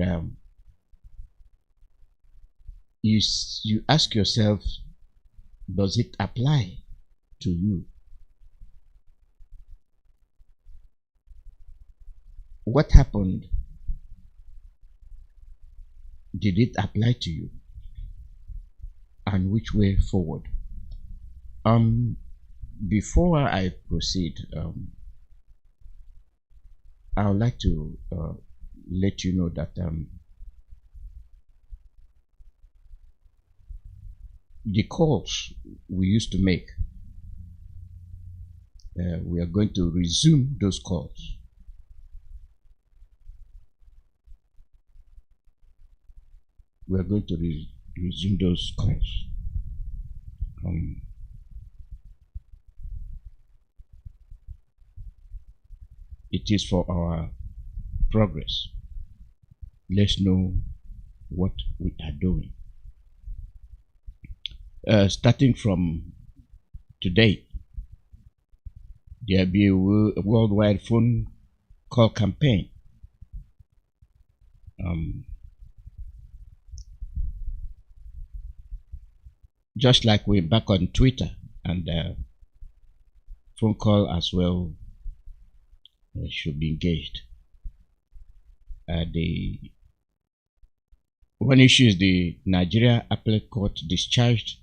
you ask yourself, does it apply to you? What happened? Did it apply to you? And which way forward? Before I proceed, I would like to let you know that the calls we used to make, we are going to resume those calls. We are going to resume those calls. It is for our progress. Let's know what we are doing. Starting from today, there will be a worldwide phone call campaign. Just like we're back on Twitter, and phone call as well should be engaged. The one issue is the Nigeria Appellate Court discharged,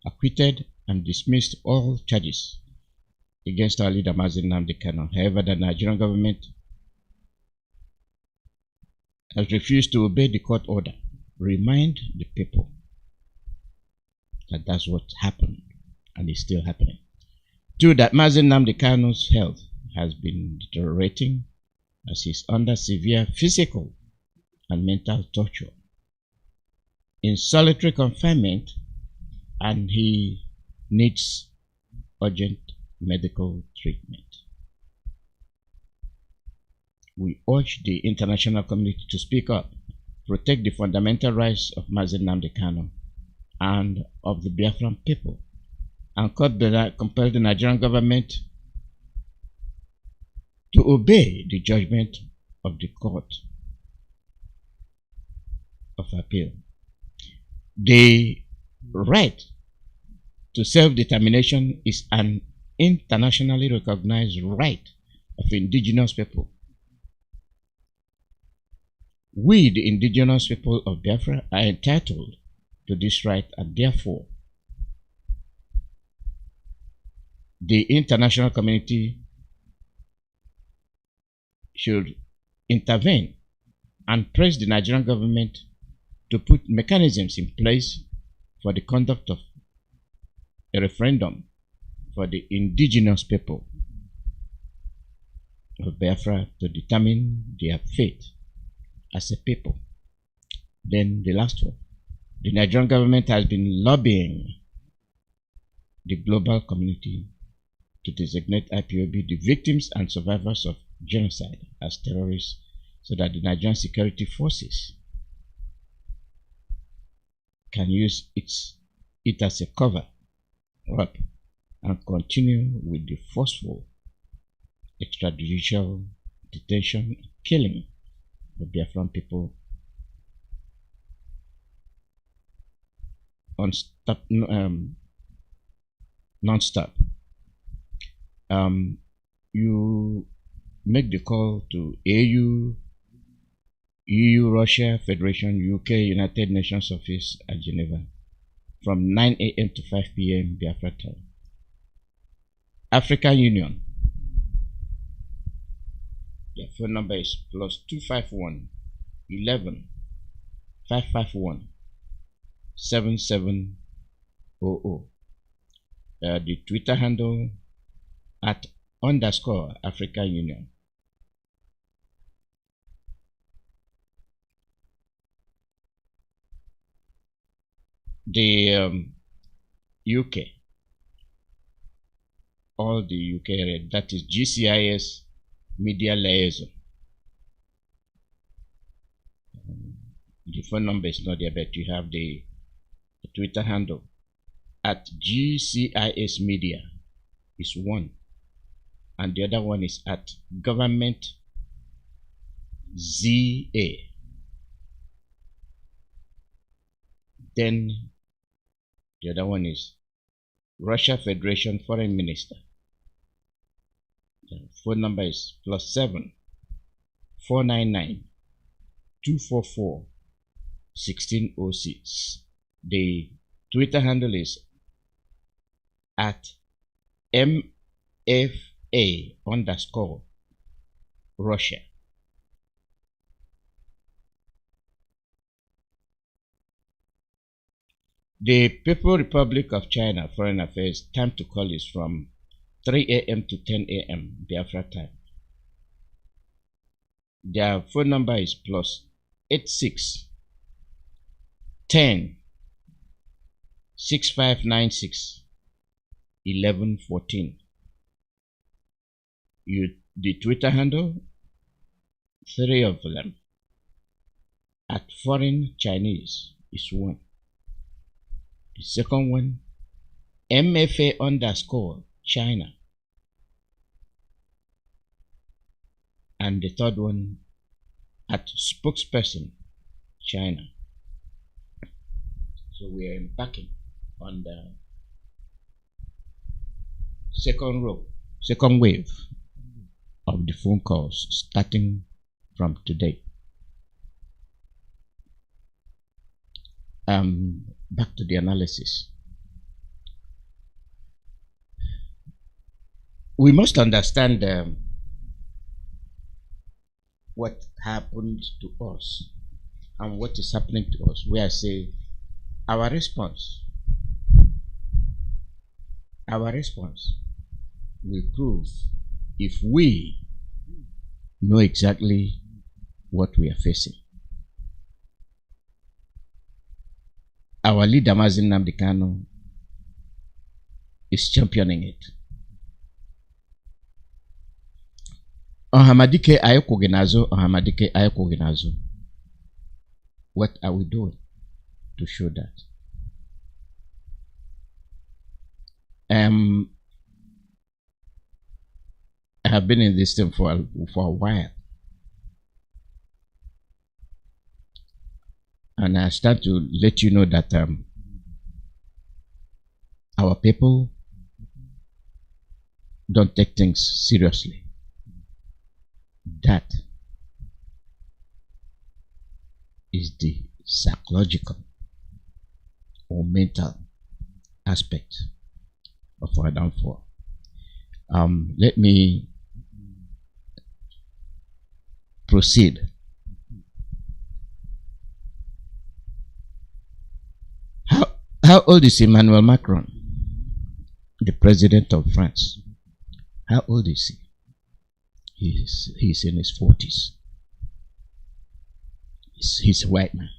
acquitted, and dismissed all charges against our leader Mazi Nnamdi. However, the Nigerian government has refused to obey the court order. Remind the people that that's what happened, and is still happening. Two, that Mazi Nnamdi's health has been deteriorating as he's under severe physical and mental torture in solitary confinement, and he needs urgent medical treatment. We urge the international community to speak up, protect the fundamental rights of Mazi Nnamdi and of the Biafran people, and compel the Nigerian government to obey the judgment of the Court of Appeal. The right to self-determination is an internationally recognized right of indigenous people. We, the indigenous people of Biafra, are entitled to this right, and therefore the international community should intervene and press the Nigerian government to put mechanisms in place for the conduct of a referendum for the indigenous people of Biafra to determine their fate as a people. Then the last one. The Nigerian government has been lobbying the global community to designate IPOB the victims and survivors of genocide as terrorists, so that the Nigerian security forces can use it as a cover up and continue with the forceful extrajudicial detention and killing of Biafran people non-stop. You make the call to AU, EU, Russia, Federation, UK, United Nations Office at Geneva from 9 a.m. to 5 p.m. Biafra time. African Union. Their phone number is +251 11 551 7700. The Twitter handle @_African Union. The UK. all the UK area. That is GCIS Media Liaison. The phone number is not there, but you have the Twitter handle at GCIS Media is one, and the other one is at Government ZA. Then the other one is Russia Federation Foreign Minister. The phone number is +7 499 244 1606. The Twitter handle is at MFA_Russia. The People Republic of China Foreign Affairs time to call is from 3 a.m. to 10 a.m. Biafra time. Their phone number is +86 10 6596 1114. The Twitter handle, 3 of them at Foreign Chinese is 1. The second one, MFA_China. And the third one at spokesperson China. So we are embarking on the second wave of the phone calls starting from today. Back to the analysis. We must understand what happened to us and what is happening to us. Where I say our response will prove if we know exactly what we are facing. Our leader Mazi Nnamdi is championing it. Ohamadike Ayokogenazo, Ohamadike Ayokogenazo. What are we doing to show that? I have been in this thing for a while. And I start to let you know that our people don't take things seriously. That is the psychological or mental aspect of our downfall. Let me proceed. How old is Emmanuel Macron, the president of France? How old is he? He's in his 40s. He's a white man.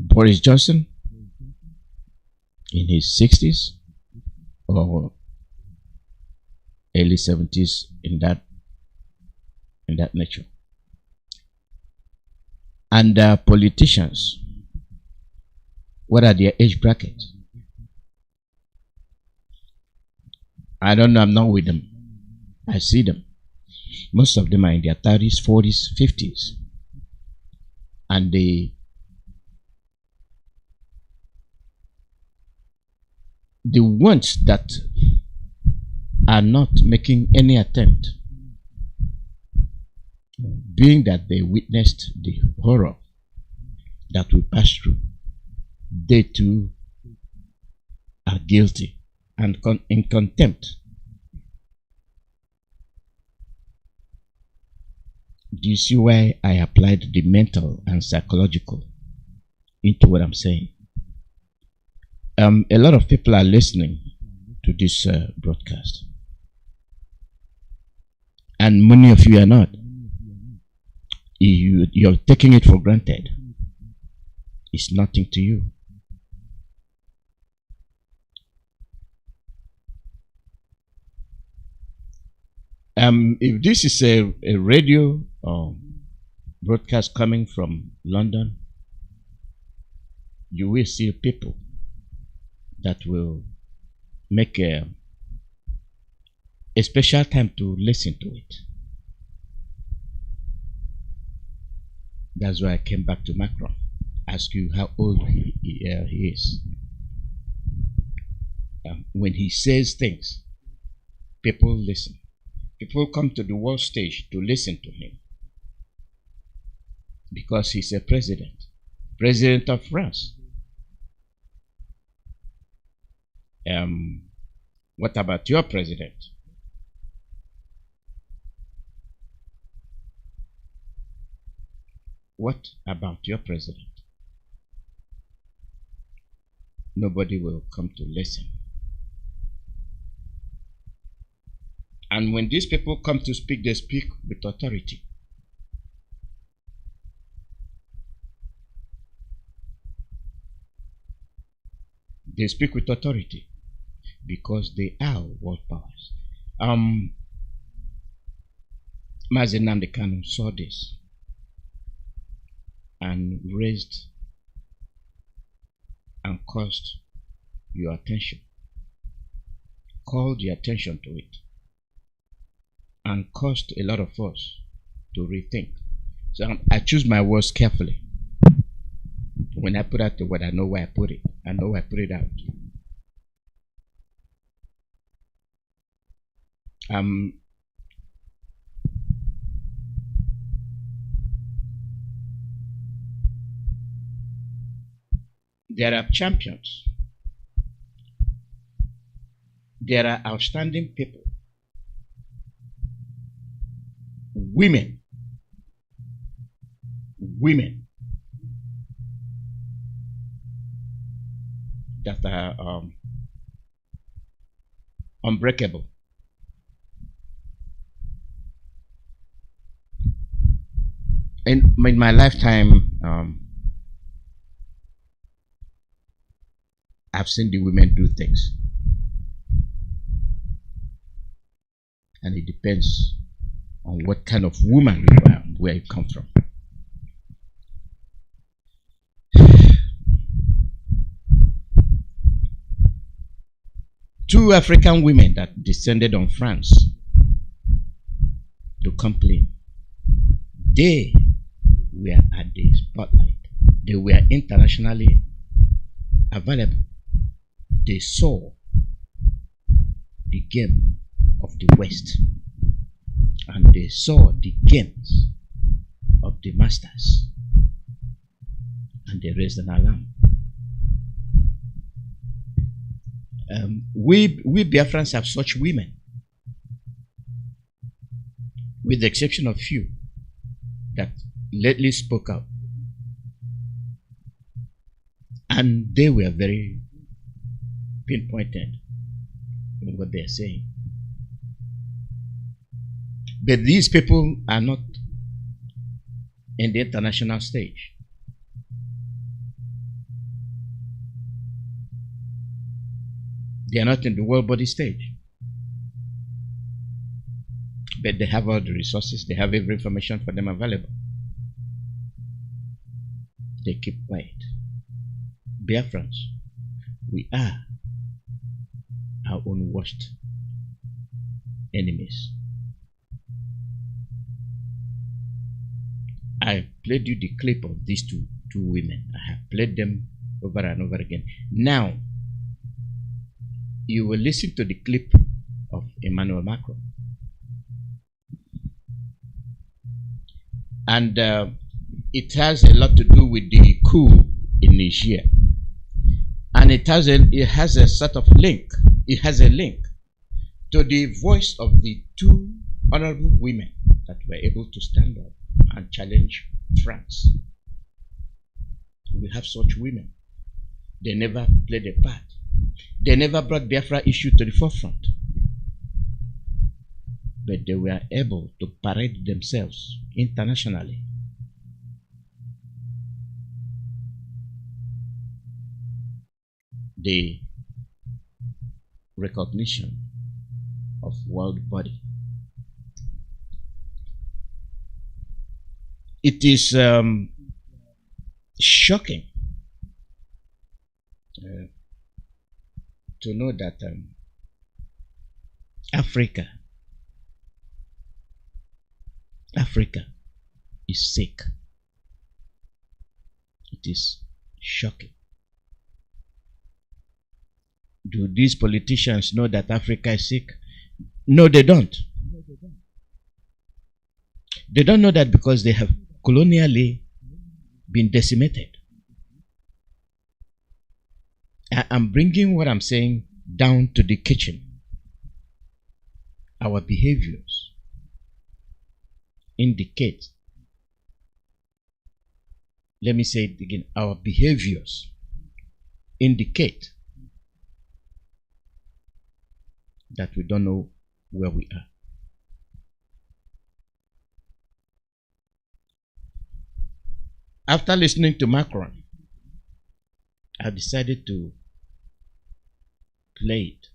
Boris Johnson in his 60s or early 70s in that nature. And politicians, what are their age brackets? I don't know, I'm not with them. I see them. Most of them are in their 30s, 40s, 50s. And the ones that are not making any attempt, being that they witnessed the horror that we passed through, they too are guilty and in contempt. Do you see why I applied the mental and psychological into what I'm saying? A lot of people are listening to this broadcast, and many of you are not. You're taking it for granted. It's nothing to you. If this is a radio broadcast coming from London, you will see people that will make a special time to listen to it. That's why I came back to Macron, ask you how old he is. When he says things, people listen. People come to the world stage to listen to him because he's a president of France. What about your president? What about your president? Nobody will come to listen. And when these people come to speak, they speak with authority. They speak with authority because they are world powers. Mazi Kanu saw this and raised and caused your attention, called your attention to it, and caused a lot of us to rethink. So I choose my words carefully. When I put out the word, I know where I put it. I know where I put it out. There are champions. There are outstanding people. Women that are unbreakable. In my lifetime, I've seen the women do things, and it depends on what kind of woman you are, where you come from. Two African women that descended on France to complain. They were at the spotlight. They were internationally available. They saw the game of the West, and they saw the games of the masters, and they raised an alarm. We Biafrans have such women, with the exception of few that lately spoke out, and they were very pinpointed in what they're saying. But these people are not in the international stage. They are not in the world body stage. But they have all the resources, they have every information for them available. They keep quiet. Biafrans, we are our own worst enemies. I played you the clip of these two women. I have played them over and over again. Now, you will listen to the clip of Emmanuel Macron. And it has a lot to do with the coup in Niger. And it has a sort of link. It has a link to the voice of the two honorable women that were able to stand up and challenge France. We have such women. They never played a part. They never brought Biafra issue to the forefront. But they were able to parade themselves internationally. The recognition of world body It is shocking to know that Africa is sick. It is shocking. Do these politicians know that Africa is sick? No, they don't. They don't know that because they have colonially been decimated. I'm bringing what I'm saying down to the kitchen. Our behaviors indicate, let me say it again, our behaviors indicate that we don't know where we are. After listening to Macron, I decided to play it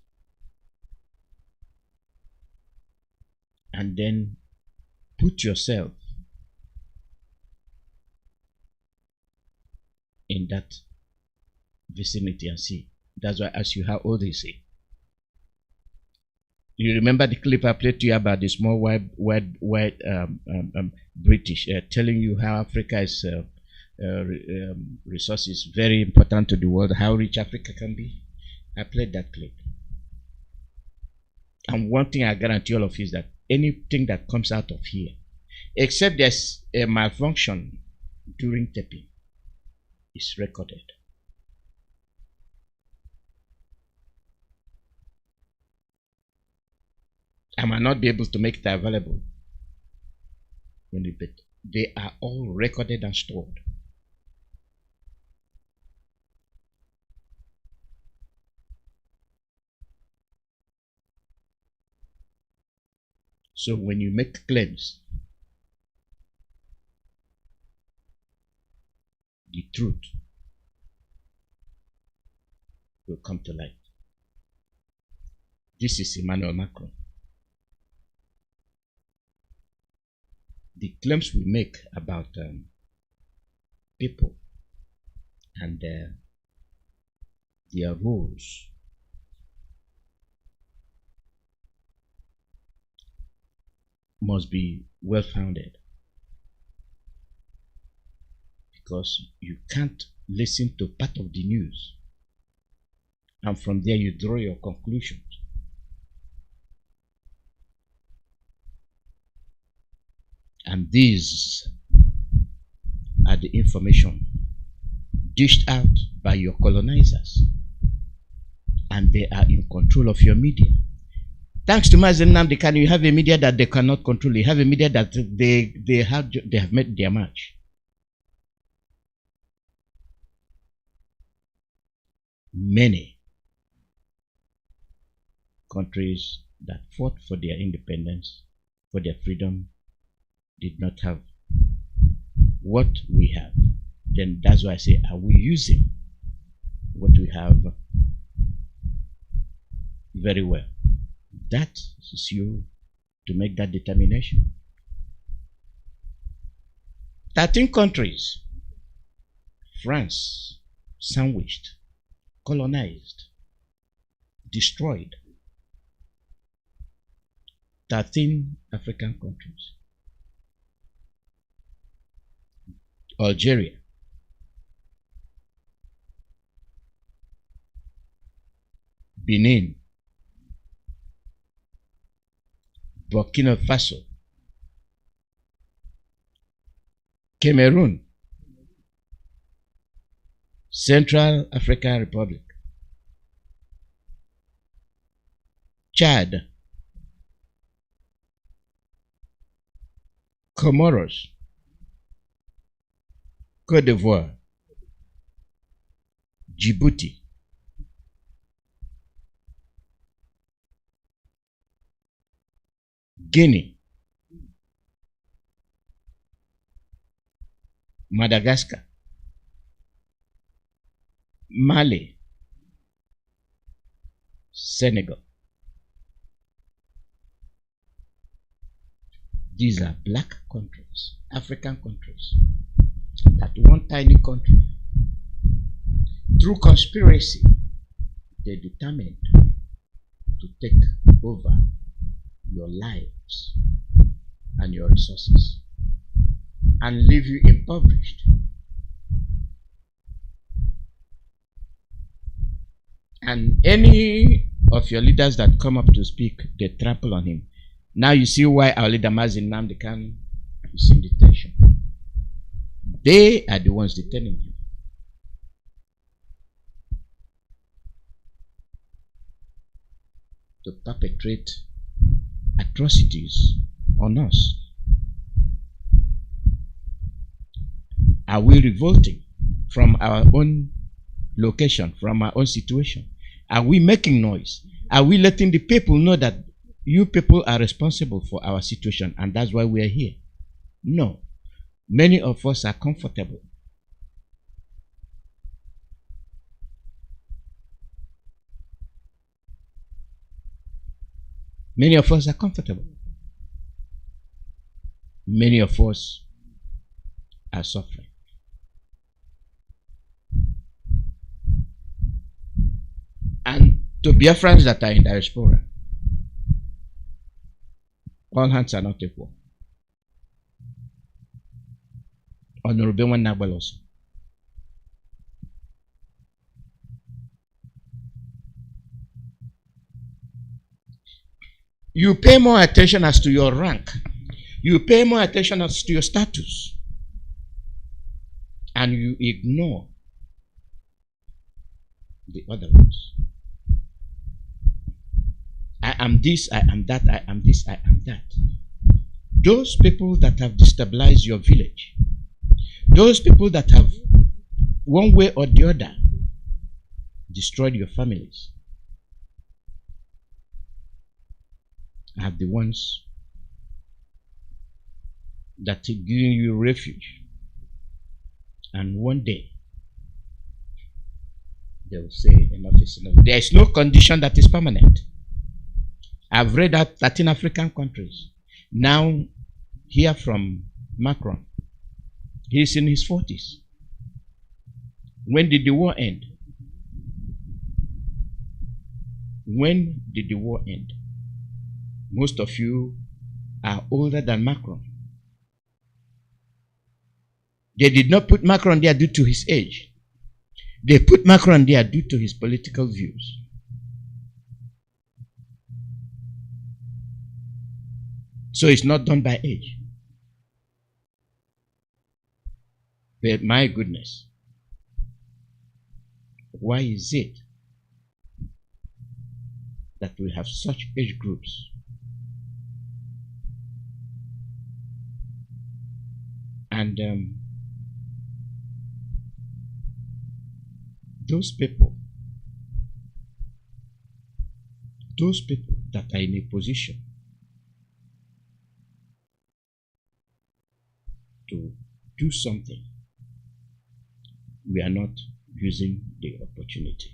and then put yourself in that vicinity and see. That's why I asked you how old is he. You remember the clip I played to you about the small white British telling you how Africa is resources very important to the world, how rich Africa can be? I played that clip. And one thing I guarantee all of you is that anything that comes out of here, except there's a malfunction during taping, is recorded. I might not be able to make it available, but they are all recorded and stored. So when you make claims, the truth will come to light. This is Emmanuel Macron. The claims we make about people and their roles must be well founded, because you can't listen to part of the news and from there you draw your conclusions. And these are the information dished out by your colonizers, and they are in control of your media. Thanks to Mazi Nnamdi Kanu, you have a media that they cannot control. You have a media that they have made their match. Many countries that fought for their independence, for their freedom, did not have what we have. Then that's why I say, are we using what we have very well? That is you to make that determination. 13 countries, France, sandwiched, colonized, destroyed. 13 African countries. Algeria, Benin, Burkina Faso, Cameroon, Central African Republic, Chad, Comoros, Côte d'Ivoire, Djibouti, Guinea, Madagascar, Mali, Senegal. These are black countries, African countries, that one tiny country, through conspiracy, they determined to take over your lives and your resources and leave you impoverished. And any of your leaders that come up to speak, they trample on him. Now you see why our leader Mazi Nnamdi Kanu is in detention. They are the ones detaining him. To perpetrate atrocities on us. Are we revolting from our own location, from our own situation? Are we making noise? Are we letting the people know that you people are responsible for our situation and that's why we are here? No. Many of us are comfortable. Many of us are comfortable. Many of us are suffering. And to Biafrans that are in diaspora, all hands are not equal. Honorable one Nabal also. You pay more attention as to your rank. You pay more attention as to your status. And you ignore the other ones. I am this, I am that, I am this, I am that. Those people that have destabilized your village, those people that have, one way or the other, destroyed your families, are the ones that are giving you refuge. And one day, they will say enough is enough. There is no condition that is permanent. I've read that Latin African countries now hear from Macron. He's in his 40s. When did the war end? When did the war end? Most of you are older than Macron. They did not put Macron there due to his age. They put Macron there due to his political views. So it's not done by age. But my goodness, why is it that we have such age groups? And those people that are in a position to do something, we are not using the opportunity.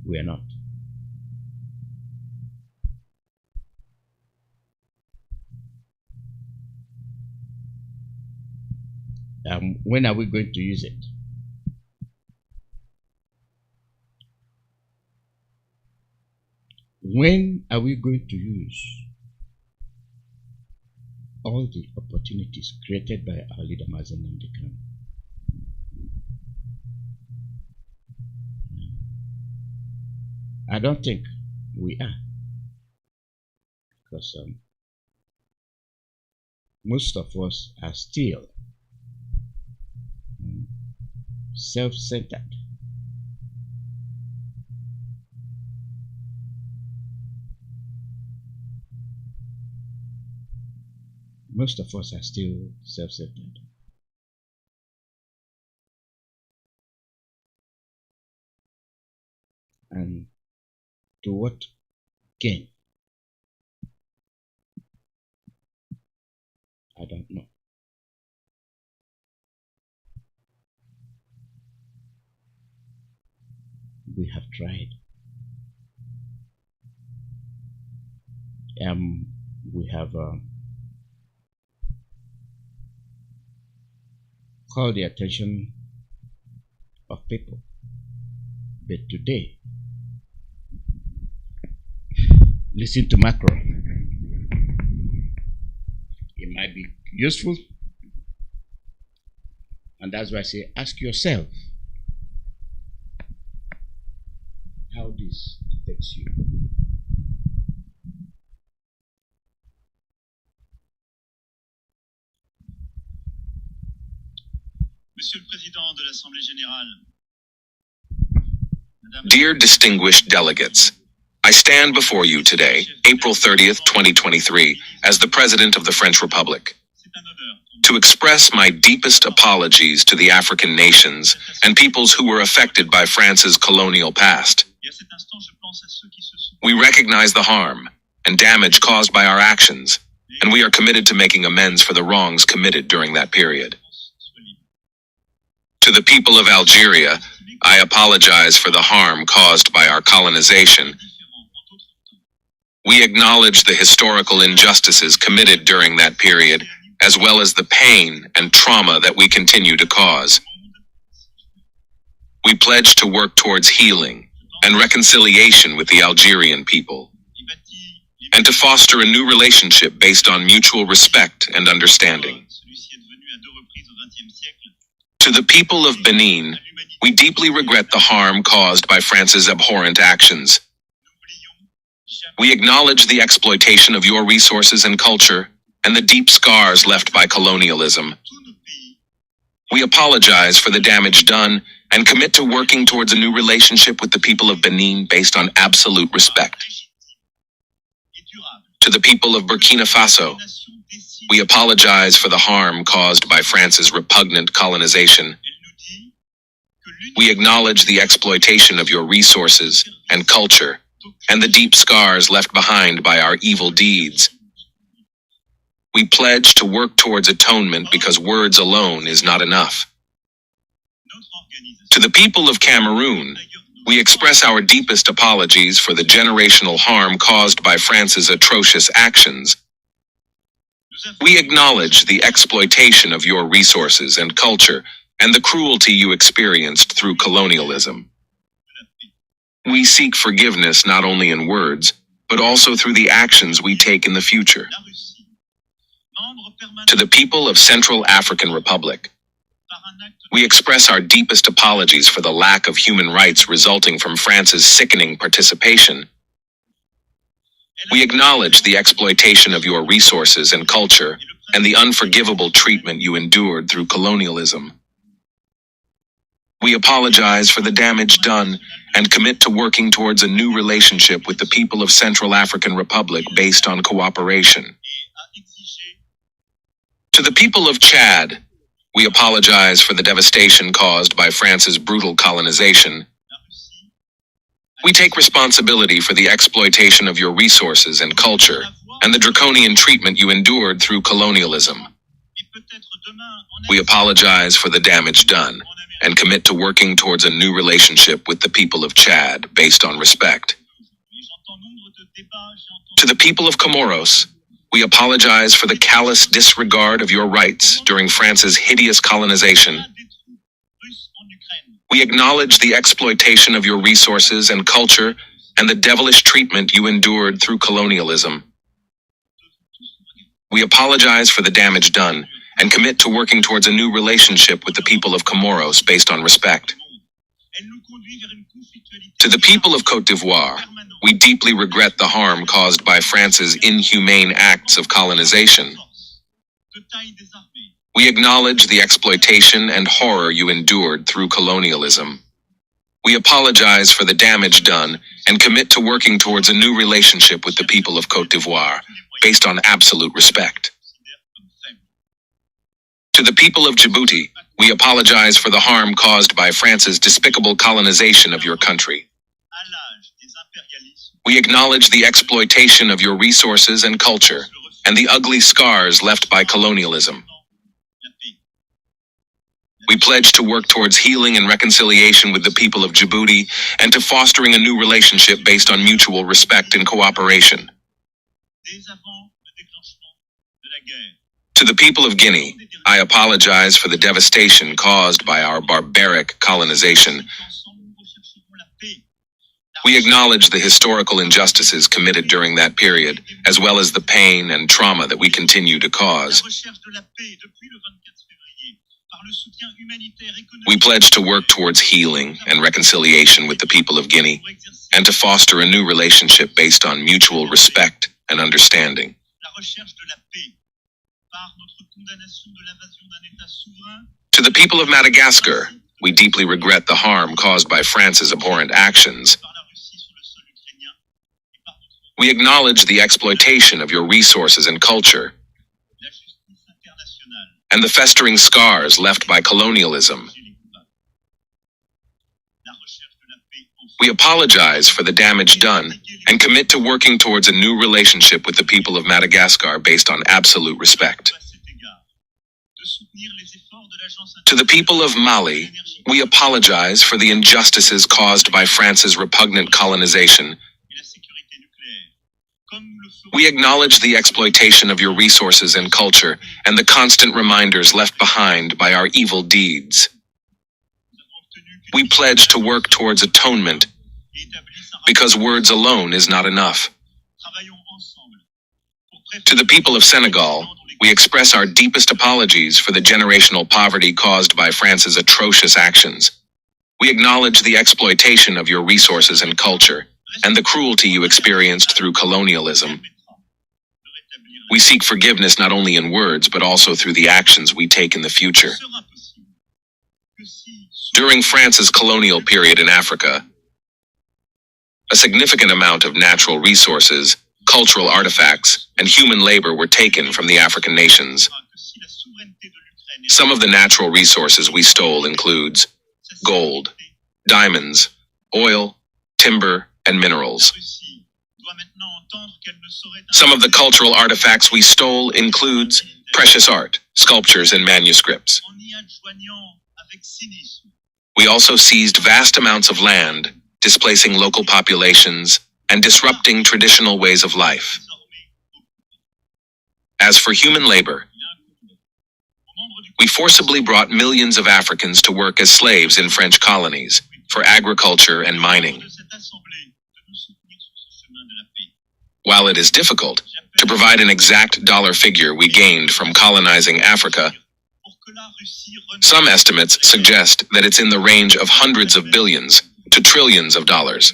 We are not. When are we going to use it? When are we going to use all the opportunities created by our leader Mazi Nnamdi Kanu? I don't think we are, because most of us are still self-centered. Most of us are still self-centered. And to what gain? I don't know. We have tried. We have called the attention of people. But today, listen to Macron. It might be useful, and that's why I say ask yourself how this affects you. Monsieur le Président de l'Assemblée Générale. Dear distinguished delegates, I stand before you today, April 30th, 2023, as the President of the French Republic, to express my deepest apologies to the African nations and peoples who were affected by France's colonial past. We recognize the harm and damage caused by our actions, and we are committed to making amends for the wrongs committed during that period. To the people of Algeria, I apologize for the harm caused by our colonization. We acknowledge the historical injustices committed during that period, as well as the pain and trauma that we continue to cause. We pledge to work towards healing and reconciliation with the Algerian people, and to foster a new relationship based on mutual respect and understanding. To the people of Benin, we deeply regret the harm caused by France's abhorrent actions. We acknowledge the exploitation of your resources and culture and the deep scars left by colonialism. We apologize for the damage done and commit to working towards a new relationship with the people of Benin based on absolute respect. To the people of Burkina Faso, we apologize for the harm caused by France's repugnant colonization. We acknowledge the exploitation of your resources and culture and the deep scars left behind by our evil deeds. We pledge to work towards atonement because words alone is not enough. To the people of Cameroon, we express our deepest apologies for the generational harm caused by France's atrocious actions. We acknowledge the exploitation of your resources and culture and the cruelty you experienced through colonialism. We seek forgiveness not only in words, but also through the actions we take in the future. To the people of Central African Republic, we express our deepest apologies for the lack of human rights resulting from France's sickening participation. We acknowledge the exploitation of your resources and culture and the unforgivable treatment you endured through colonialism. We apologize for the damage done and commit to working towards a new relationship with the people of Central African Republic based on cooperation. To the people of Chad, we apologize for the devastation caused by France's brutal colonization. We take responsibility for the exploitation of your resources and culture and the draconian treatment you endured through colonialism. We apologize for the damage done and commit to working towards a new relationship with the people of Chad based on respect. To the people of Comoros, we apologize for the callous disregard of your rights during France's hideous colonization. We acknowledge the exploitation of your resources and culture and the devilish treatment you endured through colonialism. We apologize for the damage done and commit to working towards a new relationship with the people of Comoros based on respect. To the people of Côte d'Ivoire, we deeply regret the harm caused by France's inhumane acts of colonization. We acknowledge the exploitation and horror you endured through colonialism. We apologize for the damage done and commit to working towards a new relationship with the people of Côte d'Ivoire based on absolute respect. To the people of Djibouti, we apologize for the harm caused by France's despicable colonization of your country. We acknowledge the exploitation of your resources and culture and the ugly scars left by colonialism. We pledge to work towards healing and reconciliation with the people of Djibouti and to fostering a new relationship based on mutual respect and cooperation. To the people of Guinea, I apologize for the devastation caused by our barbaric colonization. We acknowledge the historical injustices committed during that period, as well as the pain and trauma that we continue to cause. We pledge to work towards healing and reconciliation with the people of Guinea, and to foster a new relationship based on mutual respect and understanding. To the people of Madagascar, we deeply regret the harm caused by France's abhorrent actions. We acknowledge the exploitation of your resources and culture, and the festering scars left by colonialism. We apologize for the damage done and commit to working towards a new relationship with the people of Madagascar based on absolute respect. To the people of Mali, we apologize for the injustices caused by France's repugnant colonization. We acknowledge the exploitation of your resources and culture and the constant reminders left behind by our evil deeds. We pledge to work towards atonement because words alone is not enough. To the people of Senegal, we express our deepest apologies for the generational poverty caused by France's atrocious actions. We acknowledge the exploitation of your resources and culture and the cruelty you experienced through colonialism. We seek forgiveness not only in words, but also through the actions we take in the future. During France's colonial period in Africa, a significant amount of natural resources, cultural artifacts, and human labor were taken from the African nations. Some of the natural resources we stole includes gold, diamonds, oil, timber, and minerals. Some of the cultural artifacts we stole includes precious art, sculptures, and manuscripts. We also seized vast amounts of land, displacing local populations and disrupting traditional ways of life. As for human labor, we forcibly brought millions of Africans to work as slaves in French colonies for agriculture and mining. While it is difficult to provide an exact dollar figure we gained from colonizing Africa, some estimates suggest that it's in the range of hundreds of billions to trillions of dollars.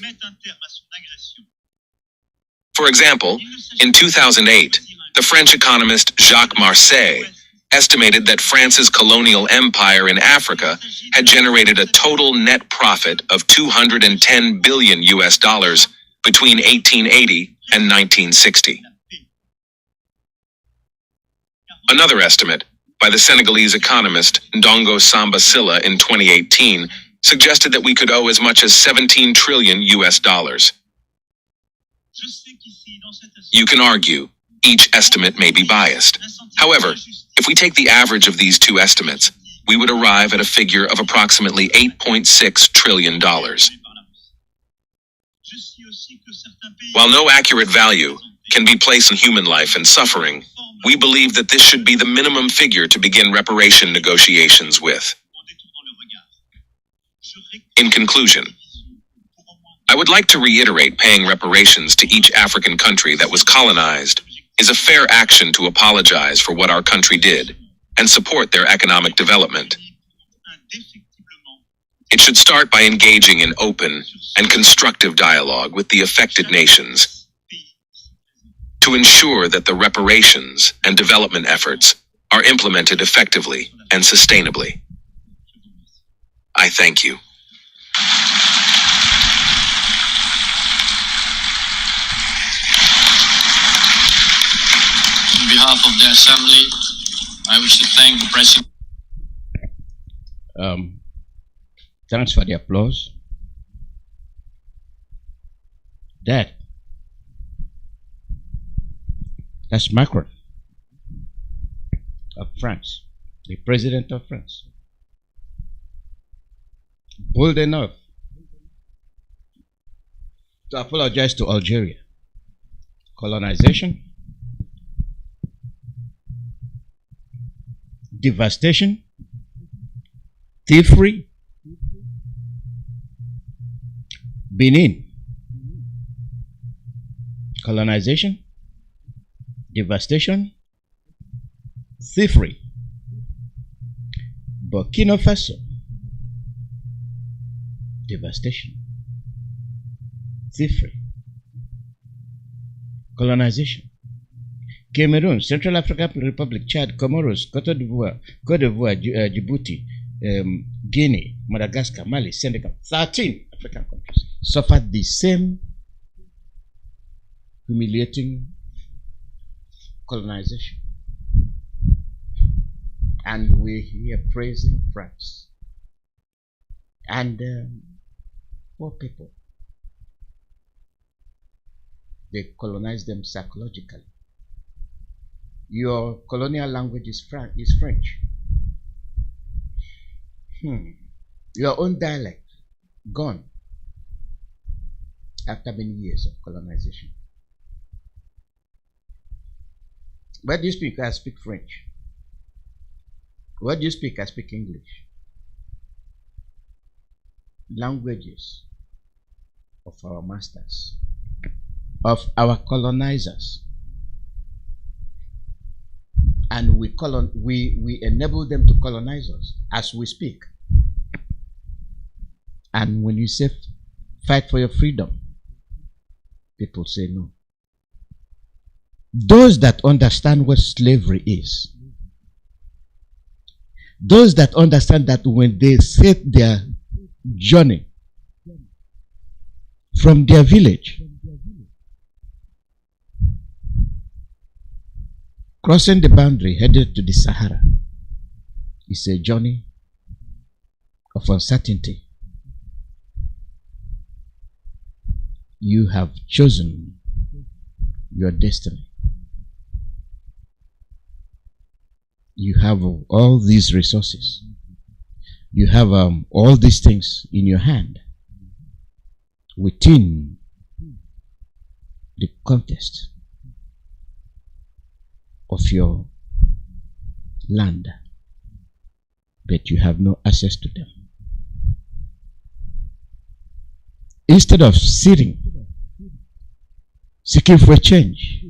For example, in 2008, the French economist Jacques Marseille estimated that France's colonial empire in Africa had generated a total net profit of $210 billion between 1880 and 1960. Another estimate by the Senegalese economist Ndongo Samba Sylla in 2018 suggested that we could owe as much as $17 trillion. You can argue each estimate may be biased. However, if we take the average of these two estimates, we would arrive at a figure of approximately $8.6 trillion. While no accurate value can be placed on human life and suffering, we believe that this should be the minimum figure to begin reparation negotiations with. In conclusion, I would like to reiterate paying reparations to each African country that was colonized is a fair action to apologize for what our country did and support their economic development. It should start by engaging in open and constructive dialogue with the affected nations to ensure that the reparations and development efforts are implemented effectively and sustainably. I thank you. On behalf of the Assembly, I wish to thank the President. Thanks for the applause. That's Macron of France, the President of France. Bold enough to apologize to Algeria. Colonization, devastation, thievery. Benin, colonization, devastation, thievery. Burkina Faso, devastation, thievery, colonization. Cameroon, Central African Republic, Chad, Comoros, Cote d'Ivoire, Djibouti, Guinea, Madagascar, Mali, Senegal, 13 African countries suffered the same humiliating colonization. And we're here praising France. And poor people, they colonized them psychologically. Your colonial language is French. Your own dialect, gone after many years of colonization. What do you speak? I speak French. What do you speak? I speak English. Languages of our masters, of our colonizers. And we enable them to colonize us as we speak. And when you say fight for your freedom, people say no. Those that understand what slavery is, those that understand that when they set their journey from their village, crossing the boundary headed to the Sahara, is a journey of uncertainty. You have chosen your destiny. You have all these resources. You have all these things in your hand within the context of your land, but you have no access to them. Instead of seeking for a change,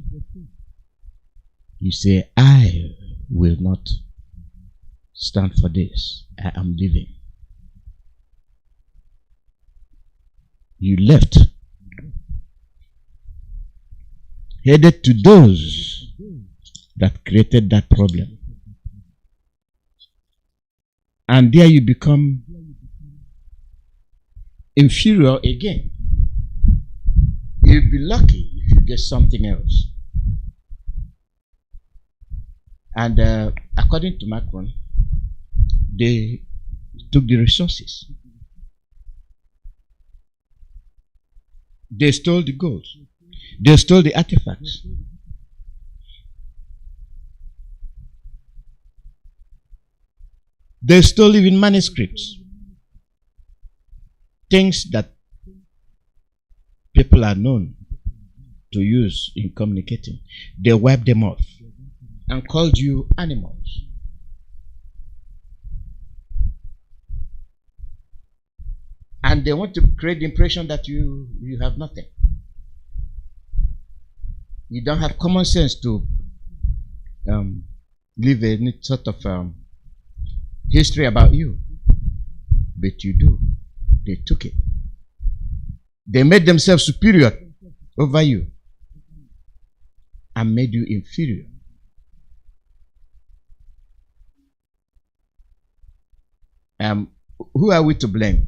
you say, I will not stand for this. I am leaving. You left, headed to those that created that problem. And there you become inferior again. You'll be lucky if you get something else. And according to Macron, they took the resources. They stole the gold. They stole the artifacts. They stole even manuscripts. Things that people are known to use in communicating. They wiped them off and called you animals. And they want to create the impression that you have nothing. You don't have common sense to live a sort of history about you. But you do. They took it. They made themselves superior over you and made you inferior. Who are we to blame?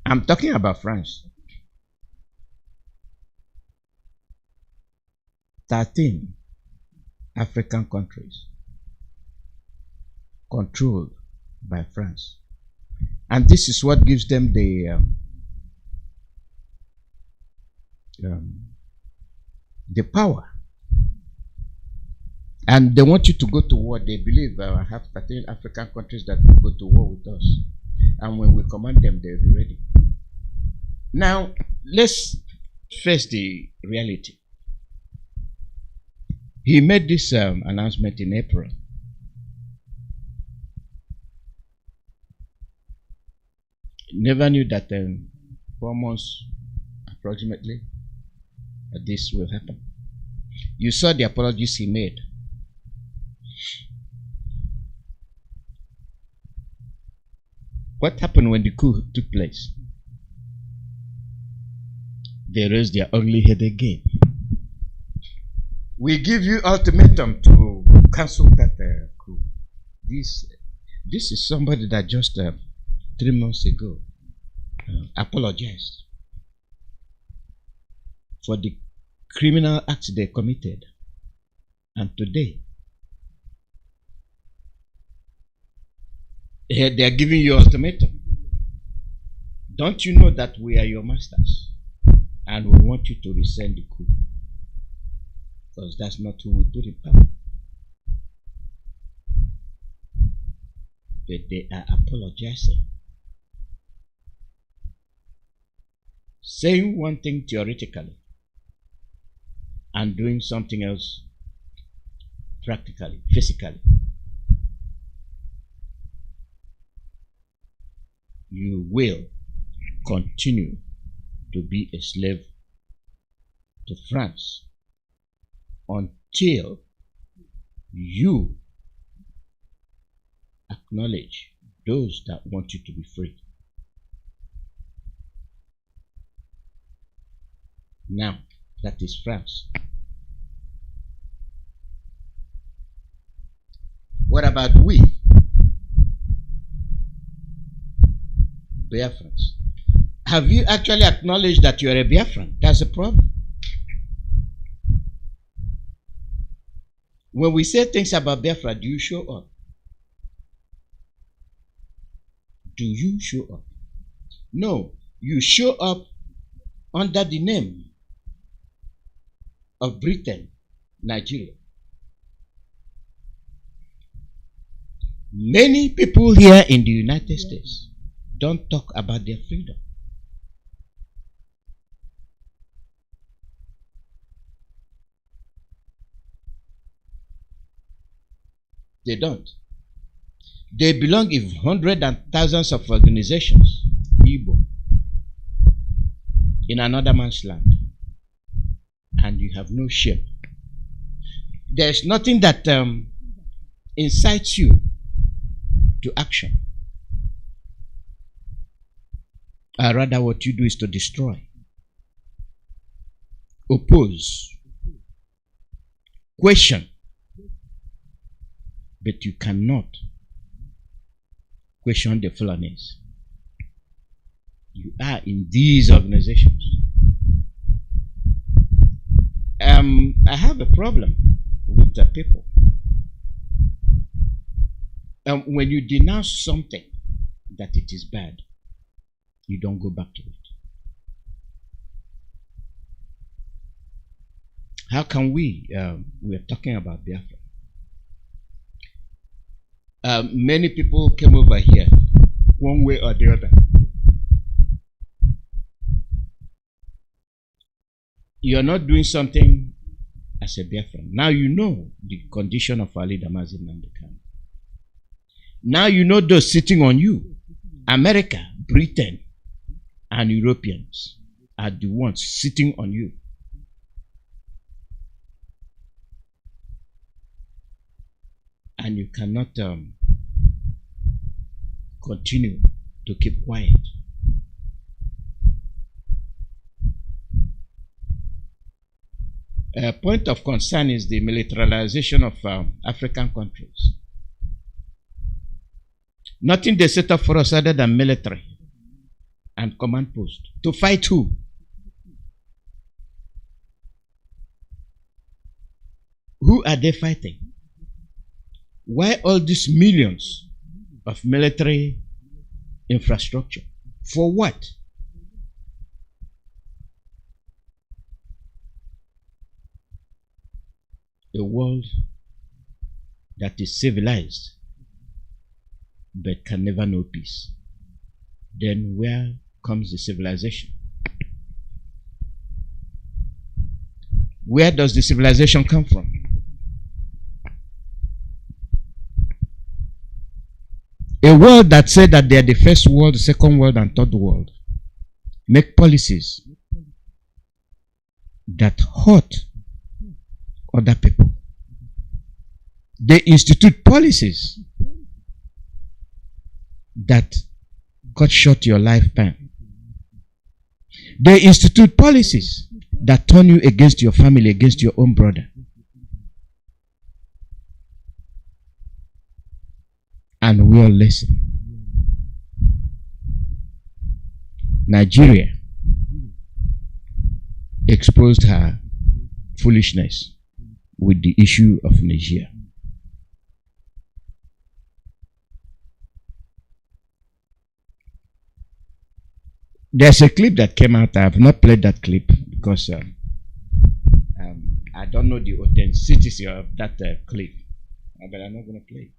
I'm talking about France. 13 African countries controlled by France. And this is what gives them the power. And they want you to go to war. They believe I have 13 African countries that will go to war with us. And when we command them, they'll be ready. Now, let's face the reality. He made this announcement in April never knew that 4 months approximately that this will happen. You saw the apologies he made. What happened when the coup took place? They raised their ugly head again. We give you ultimatum to cancel that coup. This is somebody that just 3 months ago apologized for the criminal acts they committed, and today they are giving you ultimatum. Don't you know that we are your masters and we want you to rescind the coup? Because that's not who we put in power. But they are apologizing, saying one thing theoretically and doing something else practically, physically. You will continue to be a slave to France until you acknowledge those that want you to be free. Now, that is France. What about we, Biafrans? Have you actually acknowledged that you are a Biafran? That's a problem. When we say things about Biafra, do you show up? Do you show up? No, you show up under the name of Britain, Nigeria. Many people here in the United States don't talk about their freedom. They don't. They belong in hundreds and thousands of organizations, Igbo, in another man's land, and you have no shame. There's nothing that incites you to action. Rather, what you do is to destroy, oppose, question, but you cannot question the Fulanis. You are in these organizations. I have a problem with the people. When you denounce something that it is bad, you don't go back to it. How can we are talking about Biafra. Many people came over here, one way or the other. You're not doing something as a Biafran. Now you know the condition of our leader, Mazi Nnamdi. Now you know those sitting on you. America, Britain, and Europeans are the ones sitting on you. And you cannot continue to keep quiet. A point of concern is the militarization of African countries. Nothing they set up for us other than military and command post. To fight who? Who are they fighting? Why all these millions of military infrastructure? For what? A world that is civilized but can never know peace. Then where comes the civilization? Where does the civilization come from? A world that said that they are the first world, the second world, and third world make policies that hurt other people. They institute policies that cut short your lifespan. They institute policies that turn you against your family, against your own brother. And we all listen. Nigeria exposed her foolishness with the issue of Niger. There's a clip that came out. I have not played that clip because I don't know the authenticity of that clip, but I'm not going to play it.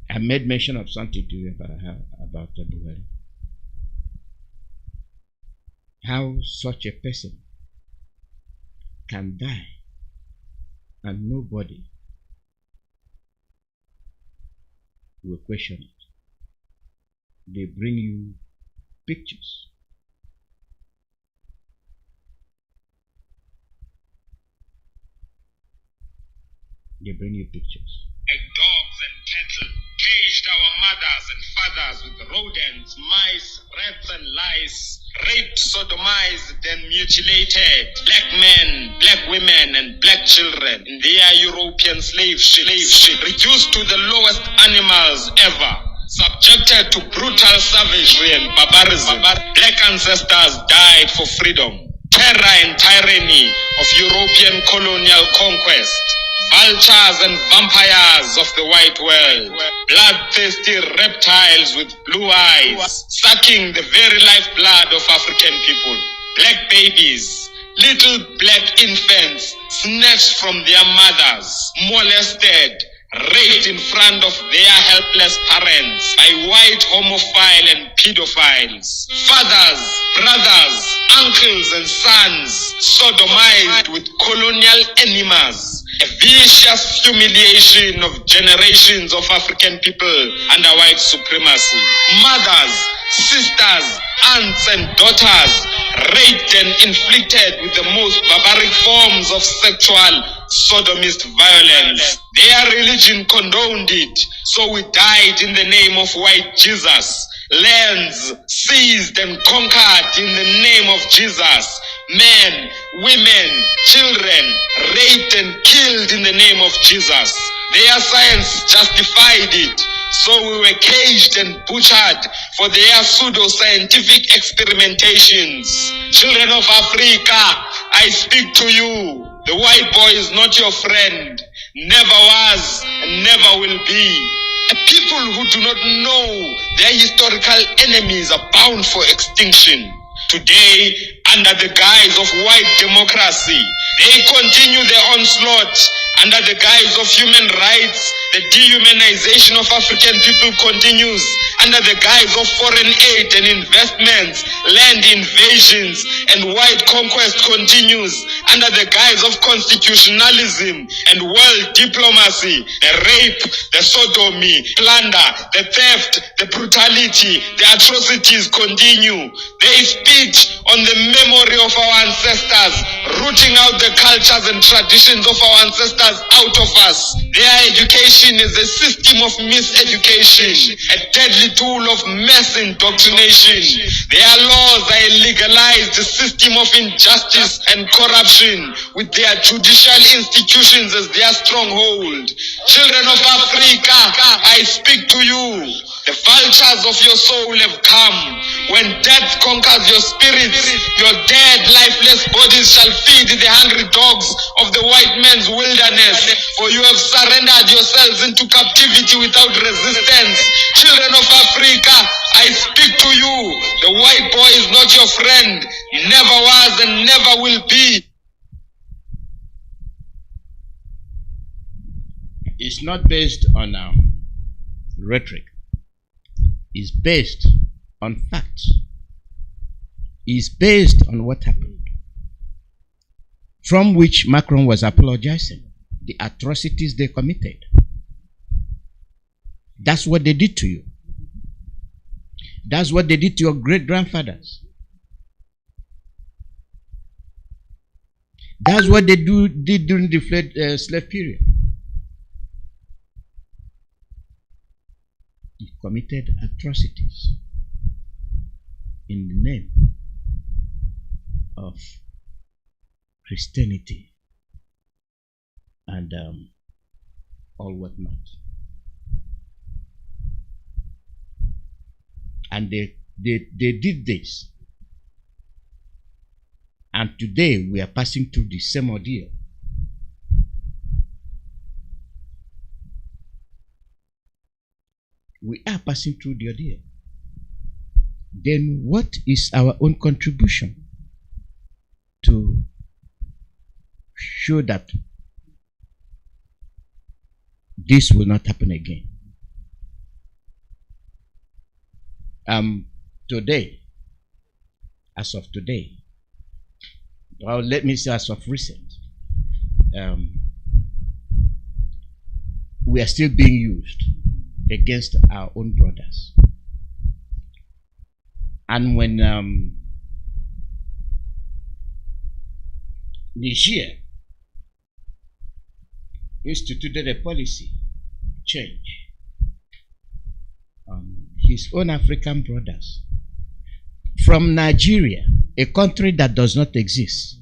I made mention of something to you about Buhari. How such a person can die and nobody will question it. They bring you pictures. They bring you pictures. Like dogs and cattle, caged our mothers and fathers with rodents, mice, rats and lice, raped, sodomized, then mutilated. Black men, black women, and black children in their European slave ships, reduced to the lowest animals ever, subjected to brutal savagery and barbarism. Black ancestors died for freedom. Terror and tyranny of European colonial conquest. Vultures and vampires of the white world, bloodthirsty reptiles with blue eyes, sucking the very lifeblood of African people. Black babies, little black infants, snatched from their mothers, molested, raped in front of their helpless parents by white homophile and pedophiles. Fathers, brothers, uncles and sons sodomized with colonial enemas. A vicious humiliation of generations of African people under white supremacy. Mothers, sisters, aunts and daughters raped and inflicted with the most barbaric forms of sexual sodomist violence. Their religion condoned it, so we died in the name of white Jesus. Lands seized and conquered in the name of Jesus. Men, women, children raped and killed in the name of Jesus. Their science justified it, so we were caged and butchered for their pseudo-scientific experimentations. Children of Africa, I speak to you. The white boy is not your friend, never was and never will be. A people who do not know their historical enemies are bound for extinction. Today, under the guise of white democracy, they continue their onslaught. Under the guise of human rights, the dehumanization of African people continues. Under the guise of foreign aid and investments, land invasions and white conquest continues. Under the guise of constitutionalism and world diplomacy, the rape, the sodomy, plunder, the theft, the brutality, the atrocities continue. They spit on the memory of our ancestors, rooting out the cultures and traditions of our ancestors out of us. Their education is a system of miseducation, a deadly tool of mass indoctrination. Their laws are a legalized system of injustice and corruption, with their judicial institutions as their stronghold. Children of Africa, I speak to you. The vultures of your soul have come. When death conquers your spirits, your dead, lifeless bodies shall feed the hungry dogs of the white man's wilderness. For you have surrendered yourselves into captivity without resistance. Children of Africa, I speak to you. The white boy is not your friend, never was and never will be. It's not based on rhetoric. It's based on facts. It's based on what happened, from which Macron was apologizing, the atrocities they committed. That's what they did to you. That's what they did to your great-grandfathers. That's what they did during the slave period. They committed atrocities in the name of Christianity and all whatnot. And they did this. And today we are passing through the same ordeal. We are passing through the ordeal. Then what is our own contribution to show that this will not happen again? Today, as of today, well, let me say as of recent, we are still being used against our own brothers. And when Niger instituted a policy change, his own African brothers from Nigeria, a country that does not exist,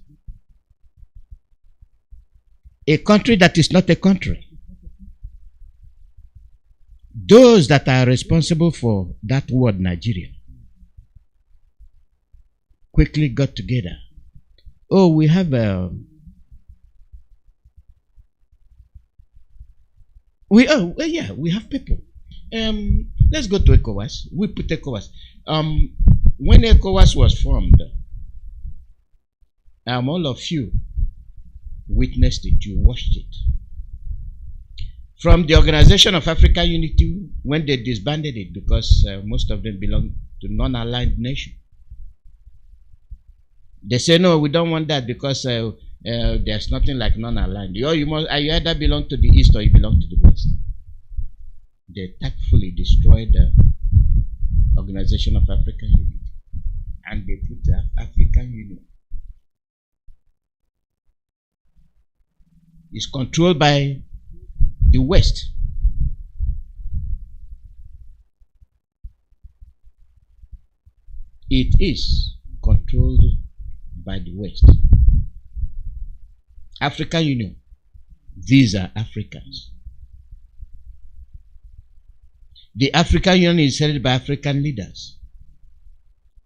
a country that is not a country, those that are responsible for that word Nigeria quickly got together. Oh, we have we have people. Let's go to ECOWAS. We put ECOWAS. When ECOWAS was formed, all of you witnessed it, you watched it. From the Organization of African Unity, when they disbanded it, because most of them belong to non-aligned nation, they say, no, we don't want that because there's nothing like non-aligned. You either belong to the East or you belong to the West. They tactfully destroyed the Organization of African Unity and they put the African Union. It's controlled by the West. It is controlled by the West. African Union, these are Africans. The African Union is headed by African leaders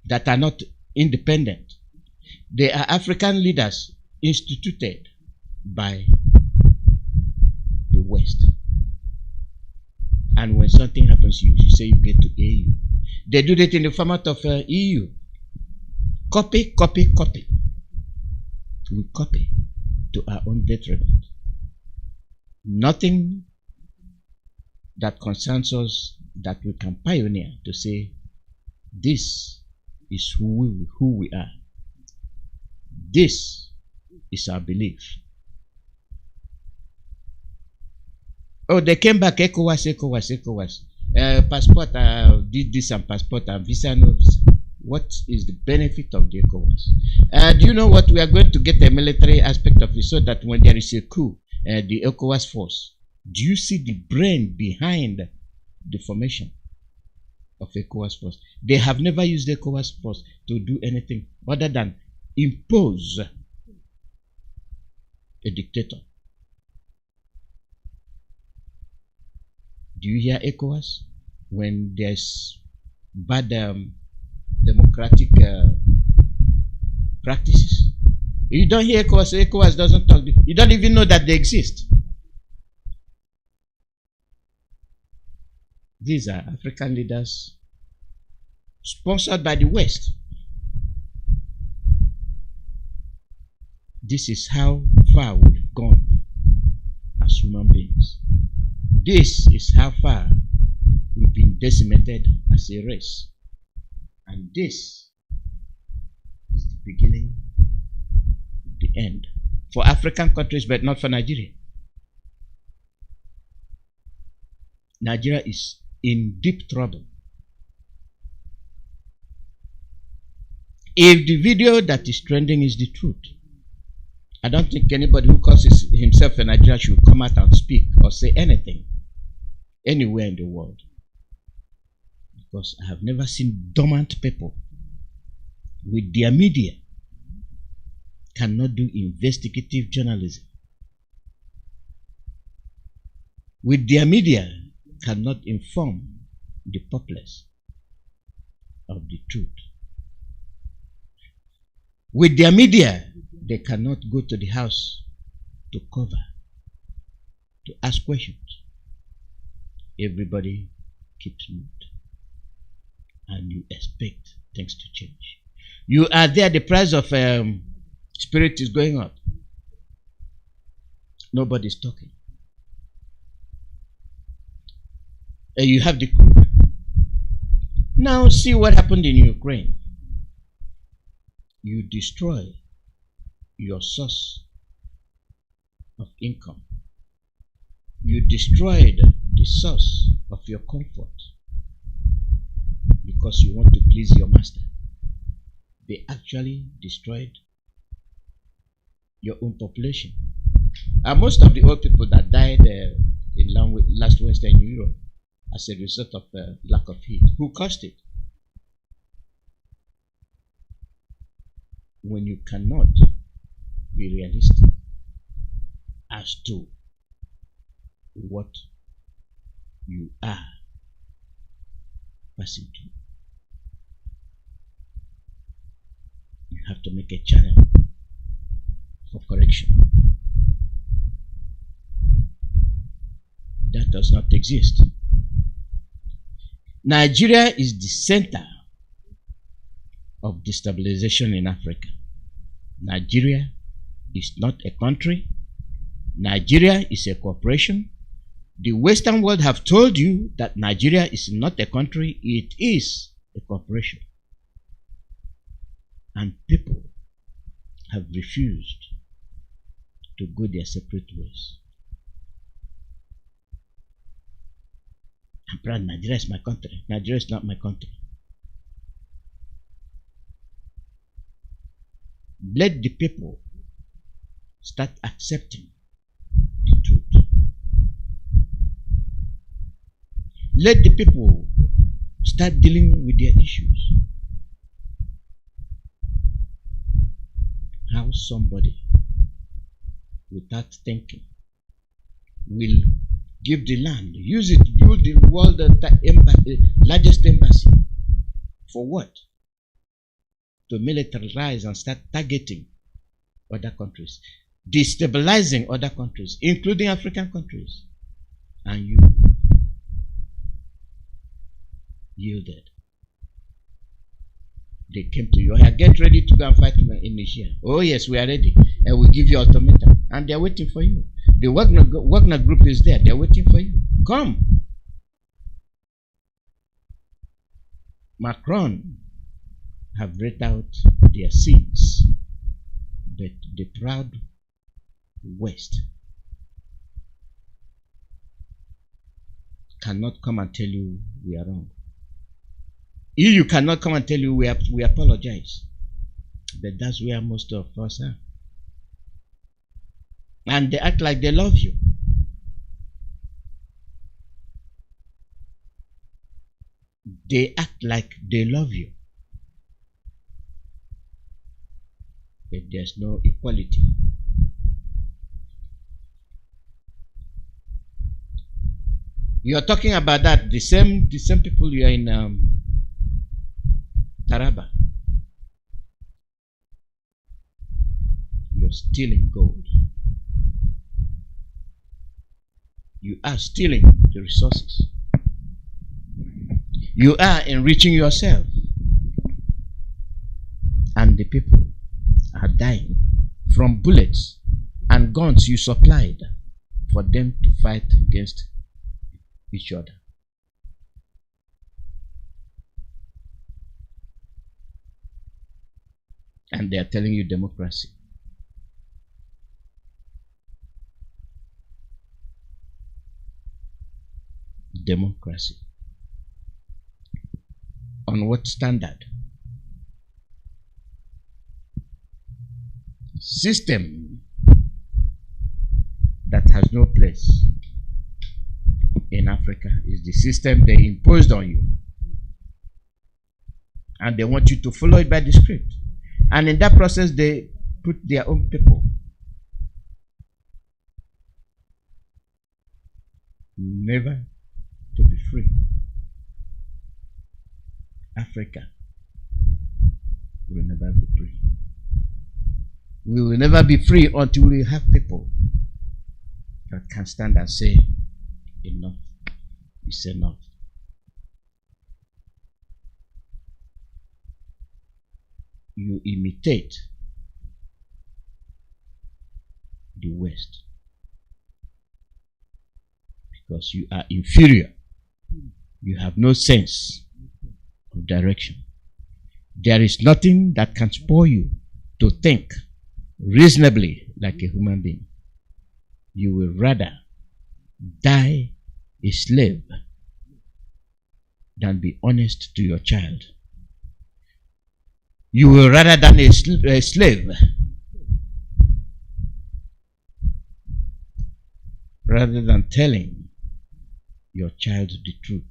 that are not independent. They are African leaders instituted by the West. And when something happens, you say you get to AU. They do that in the format of EU. Copy, copy, copy. We copy to our own detriment. Nothing that concerns us that we can pioneer to say, this is who we are. This is our belief. Oh, they came back, ECOWAS. Passport, did this and passport and visa, no visa. What is the benefit of the ECOWAS? Do you know what? We are going to get a military aspect of it so that when there is a coup, the ECOWAS force, do you see the brain behind the formation of ECOWAS force? They have never used the ECOWAS force to do anything other than impose a dictator. Do you hear ECOWAS? When there's bad democratic practices, you don't hear ECOWAS. ECOWAS doesn't talk. You don't even know that they exist. These are African leaders sponsored by the West. This is how far we've gone as human beings. This is how far we've been decimated as a race. And this is the beginning, the end. For African countries, but not for Nigeria. Nigeria is in deep trouble. If the video that is trending is the truth, I don't think anybody who calls himself a Nigerian should come out and speak or say anything anywhere in the world. Because I have never seen dormant people with their media cannot do investigative journalism. With their media cannot inform the populace of the truth. With their media, they cannot go to the house to cover, to ask questions. Everybody keeps mute. And you expect things to change. You are there, the price of spirit is going up. Nobody's talking. And you have the crude. Now see what happened in Ukraine. You destroy your source of income. You destroyed the source of your comfort because you want to please your master. They actually destroyed your own population. And most of the old people that died in last Wednesday in Europe as a result of lack of heat, who caused it? When you cannot be realistic as to what you are passing through, you have to make a channel for correction. That does not exist. Nigeria is the center of destabilization in Africa. Nigeria is not a country. Nigeria is a corporation. The Western world have told you that Nigeria is not a country, it is a corporation. And people have refused to go their separate ways. I'm proud Nigeria is my country. Nigeria is not my country. Let the people start accepting the truth. Let the people start dealing with their issues. How somebody without thinking will give the land, use it, build the world largest embassy. For what? To militarize and start targeting other countries, destabilizing other countries, including African countries. And you yielded. They came to you. Get ready to go and fight in Niger. Oh yes, we are ready. And we give you ultimatum. And they are waiting for you. The Wagner group is there. They are waiting for you. Come. Macron have read out their sins, but the proud West cannot come and tell you we are wrong. EU cannot come and tell you we apologize, but that's where most of us are. And they act like they love you. They act like they love you. But there's no equality. You are talking about that. The same people you are in Taraba. You're stealing gold. You are stealing the resources. You are enriching yourself. And the people are dying from bullets and guns you supplied for them to fight against each other. And they are telling you democracy. Democracy. On what standard? System that has no place in Africa is the system they imposed on you. And they want you to follow it by the script. And in that process, they put their own people. Never to be free. Africa will never be free. We will never be free until we have people that can stand and say, enough is enough. You imitate the West because you are inferior. You have no sense of direction. There is nothing that can spur you to think reasonably like a human being. You will rather die a slave than be honest to your child. You will rather than a slave rather than telling your child the truth.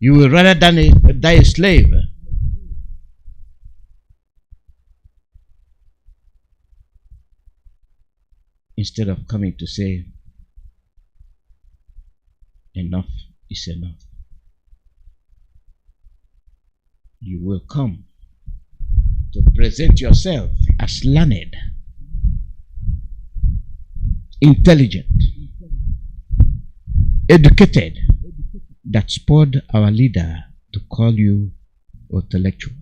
You will rather than die a slave instead of coming to say, enough is enough. You will come to present yourself as learned, intelligent, educated, that spurred our leader to call you intellectuals.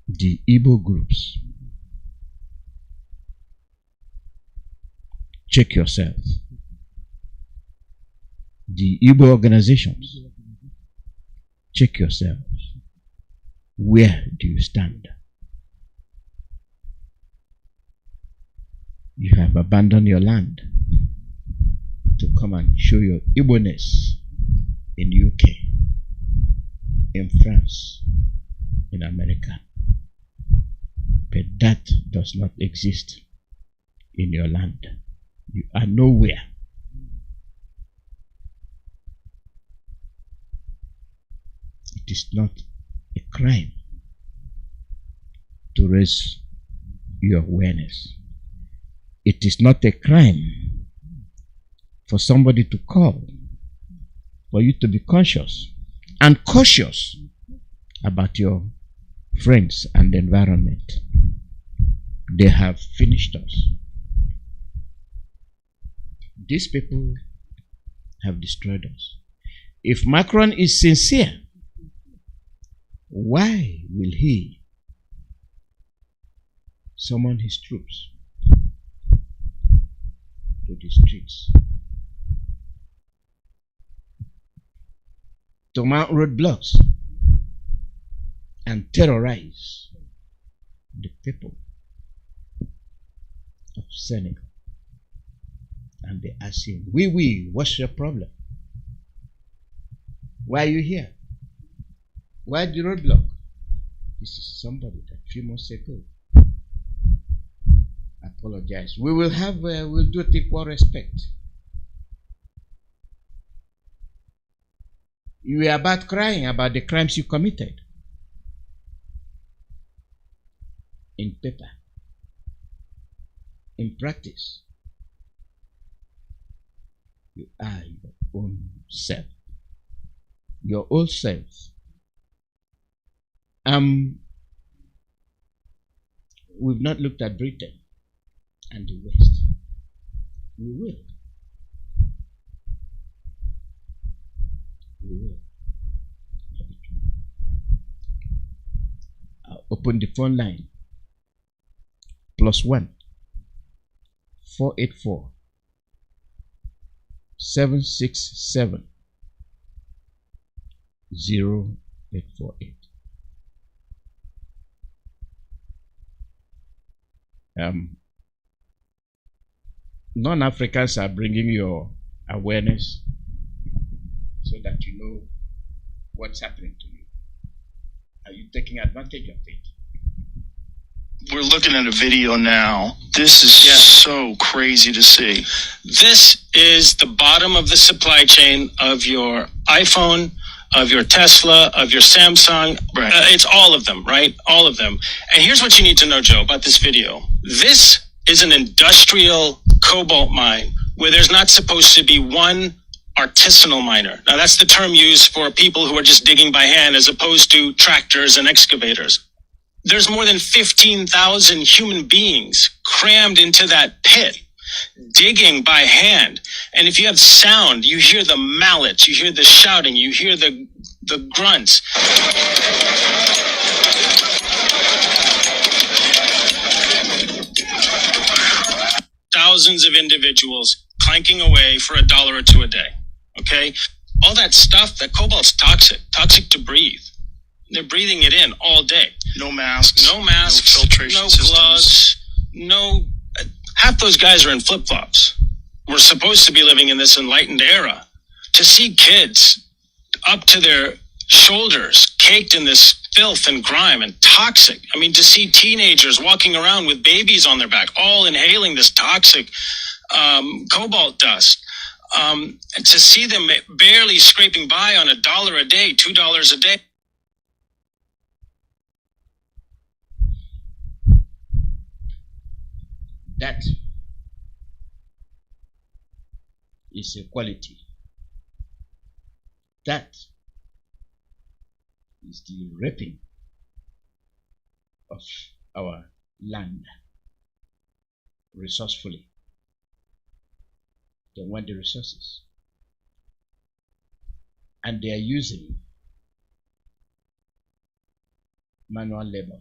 The Igbo groups, check yourself. The Igbo organizations, check yourselves. Where do you stand? You have abandoned your land to come and show your Igbo-ness in UK, in France, in America. But that does not exist in your land. You are nowhere. It is not a crime to raise your awareness. It is not a crime for somebody to call, for you to be conscious and cautious about your friends and the environment. They have finished us. These people have destroyed us. If Macron is sincere, why will he summon his troops to the streets to mount roadblocks and terrorize the people of Senegal? And they ask him, what's your problem? Why are you here? Why the roadblock? This is somebody that 3 months ago apologized. We will have, we'll do it equal respect. You were about crying about the crimes you committed. In paper, in practice, you are your own self, your old self. We've not looked at Britain and the West. We will. We will. I'll open the phone line. +1 484 767 0848. non-Africans are bringing your awareness so that you know what's happening to you. Are you taking advantage of it? We're looking at a video now. This is so crazy to see. This is the bottom of the supply chain of your iPhone, of your Tesla, of your Samsung. Right. It's all of them, right? All of them. And here's what you need to know, Joe, about this video. This is an industrial cobalt mine where there's not supposed to be one artisanal miner. Now, that's the term used for people who are just digging by hand as opposed to tractors and excavators. There's more than 15,000 human beings crammed into that pit, digging by hand. And if you have sound, you hear the mallets, you hear the shouting, you hear the grunts. Thousands of individuals clanking away for $1 or $2 a day. Okay? All that stuff, that cobalt's toxic to breathe. They're breathing it in all day. No masks. No filtration no gloves. No. Half those guys are in flip-flops. We're supposed to be living in this enlightened era. To see kids up to their shoulders caked in this filth and grime and toxic. I mean, to see teenagers walking around with babies on their back, all inhaling this toxic cobalt dust. And to see them barely scraping by on $1 a day, $2 a day. That is equality. That is the raping of our land resourcefully. They want the resources. And they are using manual labor.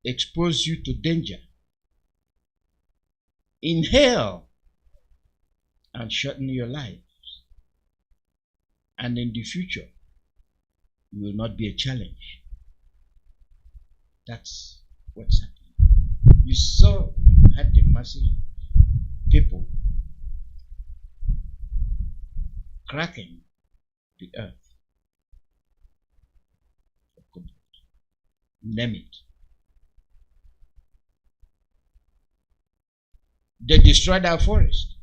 Expose you to danger. Inhale and shorten your lives. And in the future, you will not be a challenge. That's what's happening. You saw, you had the massive people cracking the earth. Name it. They destroyed our forest.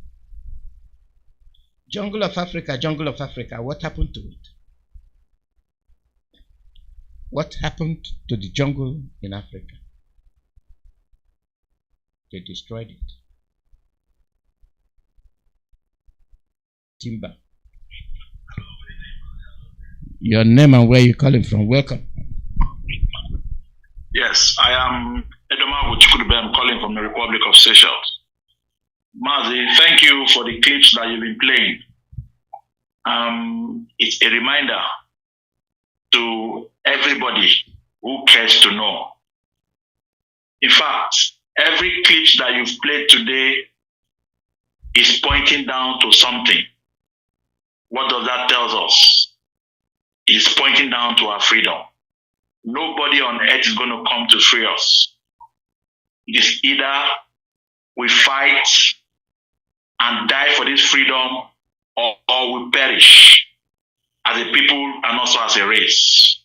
Jungle of Africa, what happened to it? What happened to the jungle in Africa? They destroyed it. Timber. Your name and where you calling from? Welcome. Yes, I am Edomagu Chukwudube. I'm calling from the Republic of Seychelles. Mazi, thank you for the clips that you've been playing. It's a reminder to everybody who cares to know. In fact, every clip that you've played today is pointing down to something. What does that tell us? It's pointing down to our freedom. Nobody on earth is going to come to free us. It is either we fight and die for this freedom, or we perish as a people and also as a race.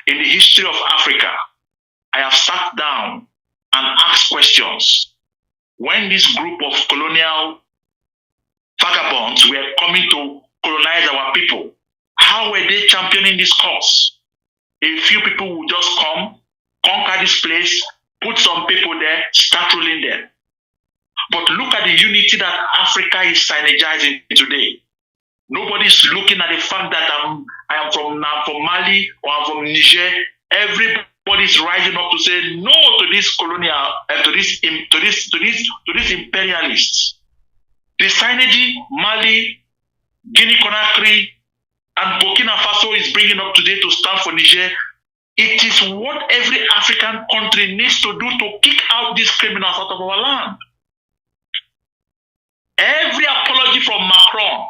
In the history of Africa, I have sat down and asked questions. When this group of colonial vagabonds were coming to colonize our people, how were they championing this cause? A few people would just come, conquer this place, put some people there, start ruling them. But look at the unity that Africa is synergizing today. Nobody's looking at the fact that I am from Mali or I'm from Niger. Everybody's rising up to say no to this colonial, to these imperialists. The synergy Mali, Guinea-Conakry, and Burkina Faso is bringing up today to stand for Niger. It is what every African country needs to do to kick out these criminals out of our land. Every apology from Macron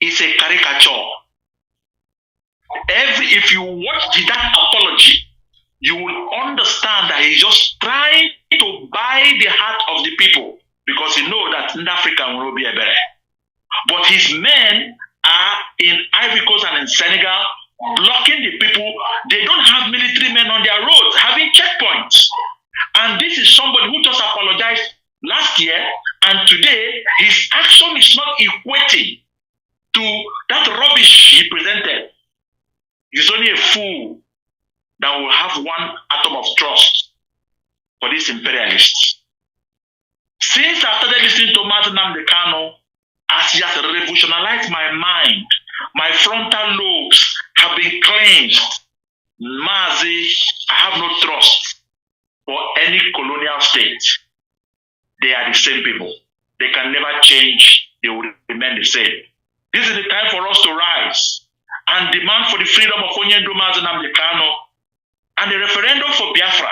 is a caricature. If you watch that apology, you will understand that he's just trying to buy the heart of the people because he knows that in Africa will be a better. But his men are in Ivory Coast and in Senegal blocking the people. They don't have military men on their roads having checkpoints. And this is somebody who just apologized last year, and today his action is not equating to that rubbish he presented. He's only a fool that will have one atom of trust for these imperialists. Since I started listening to Nnamdi Kanu, as he has revolutionized my mind, my frontal lobes have been cleansed. Mazi, I have no trust for any colonial state. They are the same people. They can never change. They will remain the same. This is the time for us to rise and demand for the freedom of Onyendu Mazi Nnamdi Kanu and the referendum for Biafra.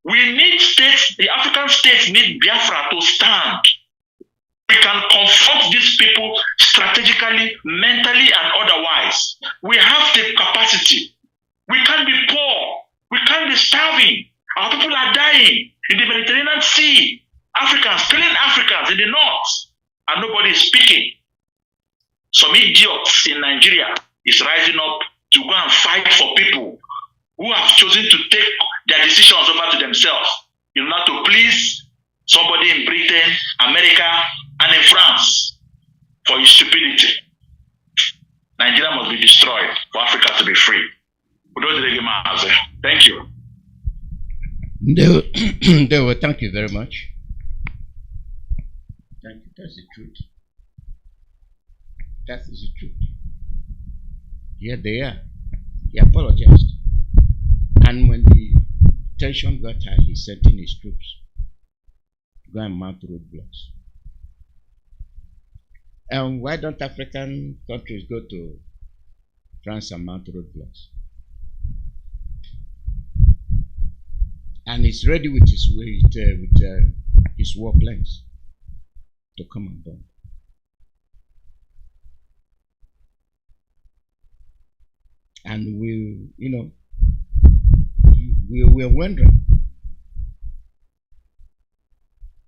We need states, the African states need Biafra to stand. We can confront these people strategically, mentally, and otherwise. We have the capacity. We can't be poor. We can't be starving. Our people are dying in the Mediterranean Sea. Africans, killing Africans in the north, and nobody is speaking. Some idiots in Nigeria is rising up to go and fight for people who have chosen to take their decisions over to themselves in order to please somebody in Britain, America, and in France for his stupidity. Nigeria must be destroyed for Africa to be free. Thank you. Thank you very much. Thank you. That's the truth. That is the truth. Here they are. He apologized. And when the tension got high, he sent in his troops to go and mount roadblocks. And why don't African countries go to France and mount roadblocks? And he's ready with his his warplanes to come and bomb. And we're wondering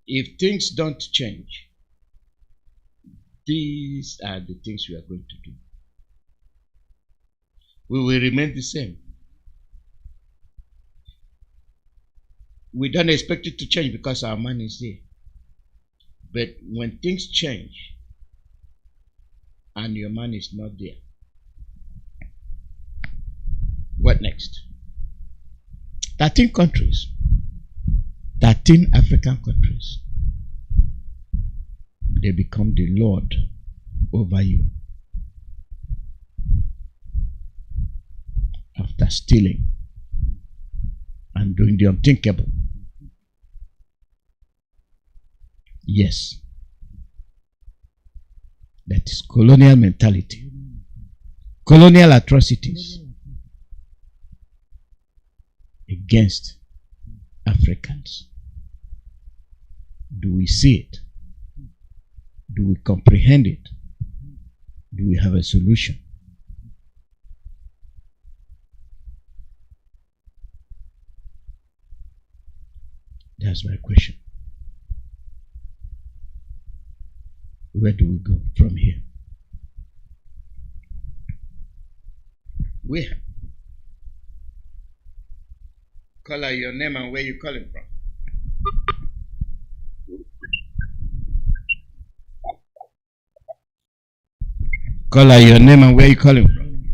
if things don't change. These are the things we are going to do. We will remain the same. We don't expect it to change because our man is there. But when things change and your man is not there, what next? 13 countries, 13 African countries, they become the Lord over you after stealing and doing the unthinkable. Yes, that is colonial mentality, colonial atrocities against Africans. Do we see it? Do we comprehend it? Do we have a solution? That's my question. Where do we go from here? Where? Call out your name and where you calling from. Call out your name and where you calling from.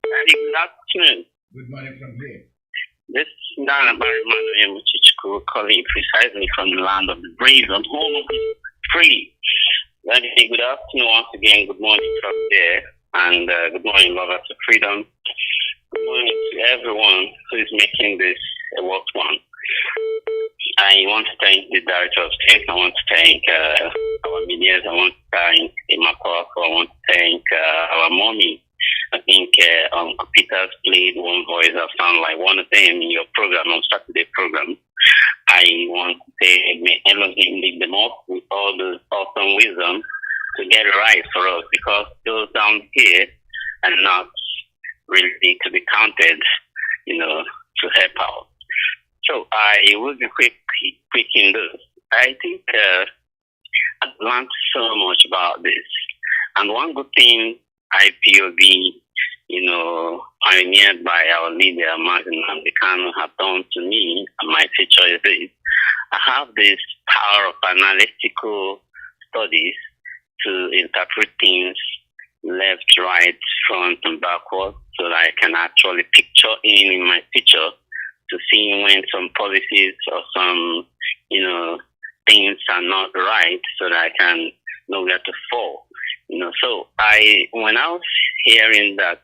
Good afternoon. Good morning from here. This is Nnamdi calling precisely from the land of the brave and home of the free. Good afternoon once again. Good morning from there, and good morning, lovers of freedom. Good morning to everyone who is making this a work one. I want to thank the Director of State. I want to thank our medias. I want to thank Imako. I want to thank our mommy. I think Uncle Peter's played one voice that sounded like one of them in your program, on Saturday program. I want to say, may Elohim lead them up with all the awesome wisdom to get it right for us, because those down here are not really to be counted, to help out. So I will be quick in this. I think I've learned so much about this. And one good thing IPOB, pioneered by our leader, Mazi Nnamdi Kanu, have done to me and my future is this. I have this power of analytical studies to interpret things left, right, front, and backward, so that I can actually picture in my picture to see when some policies or some, things are not right, so that I can know where to fall. So when I was hearing that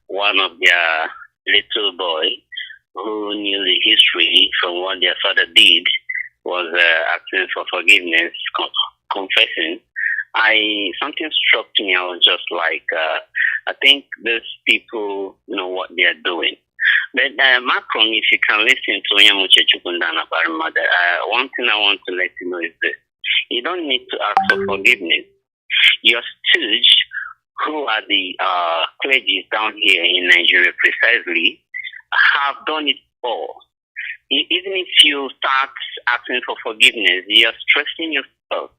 one of their little boy who knew the history from what their father did was asking for forgiveness, confessing, something struck me. I was just like, I think these people know what they are doing. But Macron, if you can listen to Yamuche Chukundana Barimada, one thing I want to let you know is this. You don't need to ask for forgiveness. Your stooge, who are the clergy down here in Nigeria precisely, have done it all. Even if you start asking for forgiveness, you're stressing yourself.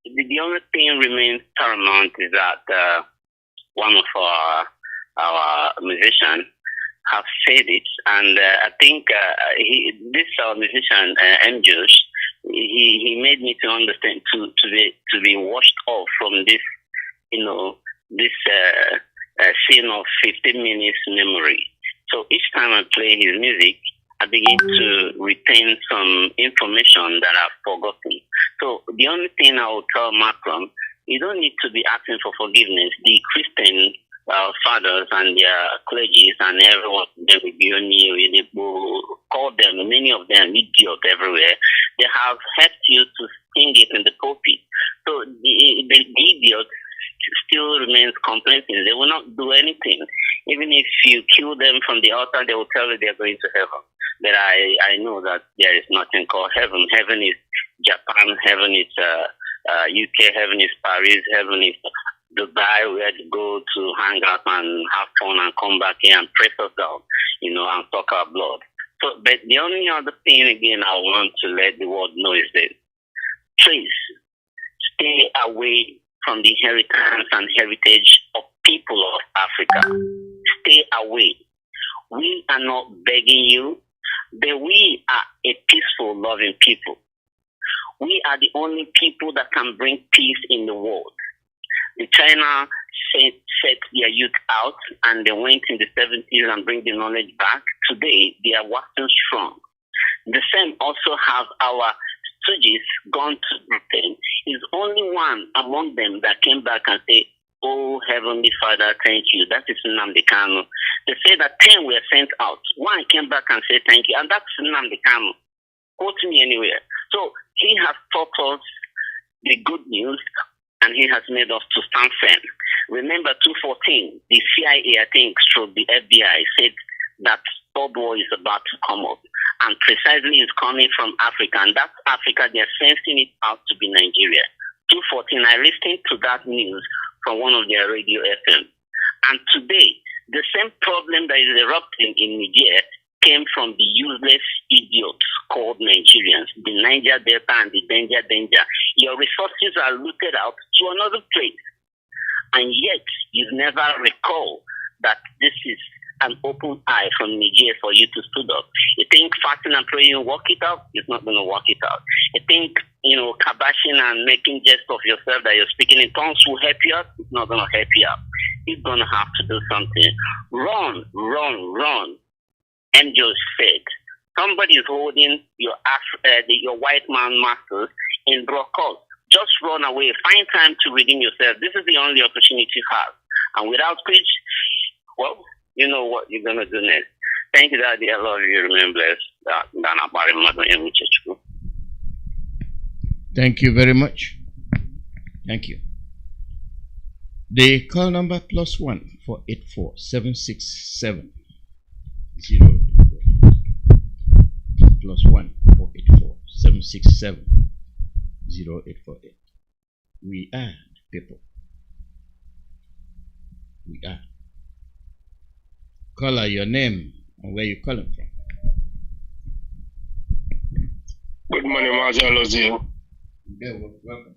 The only thing remains paramount is that one of our musicians have said it, and I think this musician, M. Josh, he made me to understand to be washed off from this, this scene of 15 minutes memory. So each time I play his music, I begin to retain some information that I've forgotten. So the only thing I will tell Macron, you don't need to be asking for forgiveness. The Christian fathers and their clergies and everyone, they will call them, many of them idiots everywhere. They have helped you to sing it in the pulpit. So the idiot still remains complacent. They will not do anything. Even if you kill them from the altar, they will tell you they are going to heaven. But I know that there is nothing called heaven. Heaven is Japan. Heaven is UK. Heaven is Paris. Heaven is Dubai, where to go to hang out and have fun and come back here and press us down, and suck our blood. So, but the only other thing again I want to let the world know is that please stay away from the inheritance and heritage of people of Africa. Stay away. We are not begging you, but we are a peaceful, loving people. We are the only people that can bring peace in the world. The China set their youth out and they went in the 70s and bring the knowledge back. Today, they are working strong. The same also have our stooges gone to Britain. Is only one among them that came back and said, "Oh, Heavenly Father, thank you." That is Nnamdi Kanu. They say that 10 were sent out. One came back and said thank you, and that's Nnamdi Kanu. Quote me anywhere. So he has taught us the good news, and he has made us to stand firm. Remember 2014, the CIA, I think, stroke the FBI, said that third war is about to come up. And precisely is coming from Africa. And that's Africa, they're sensing it out to be Nigeria. 2014, I listened to that news from one of their radio FM. And today, the same problem that is erupting in Niger came from the useless idiots called Nigerians, the Niger Delta and the danger. Your resources are looted out to another place. And yet, you never recall that this is an open eye from Niger for you to stood up. You think fasting and praying work it out? It's not going to work it out. You think, kabashing and making jest of yourself that you're speaking in tongues will help you out? It's not going to help you out. You're going to have to do something. Run. And just said, somebody is holding your white man masters in broadcast. Just run away. Find time to redeem yourself. This is the only opportunity you have. And without which, well, you know what you're going to do next. Thank you, Daddy. I love you. Remember, thank you very much. Thank you. The call number +1 484 767 0 +1 484 767 0848. We are the people. We are. Caller, your name and where you calling from. Good morning, Mazi Alozie. Welcome.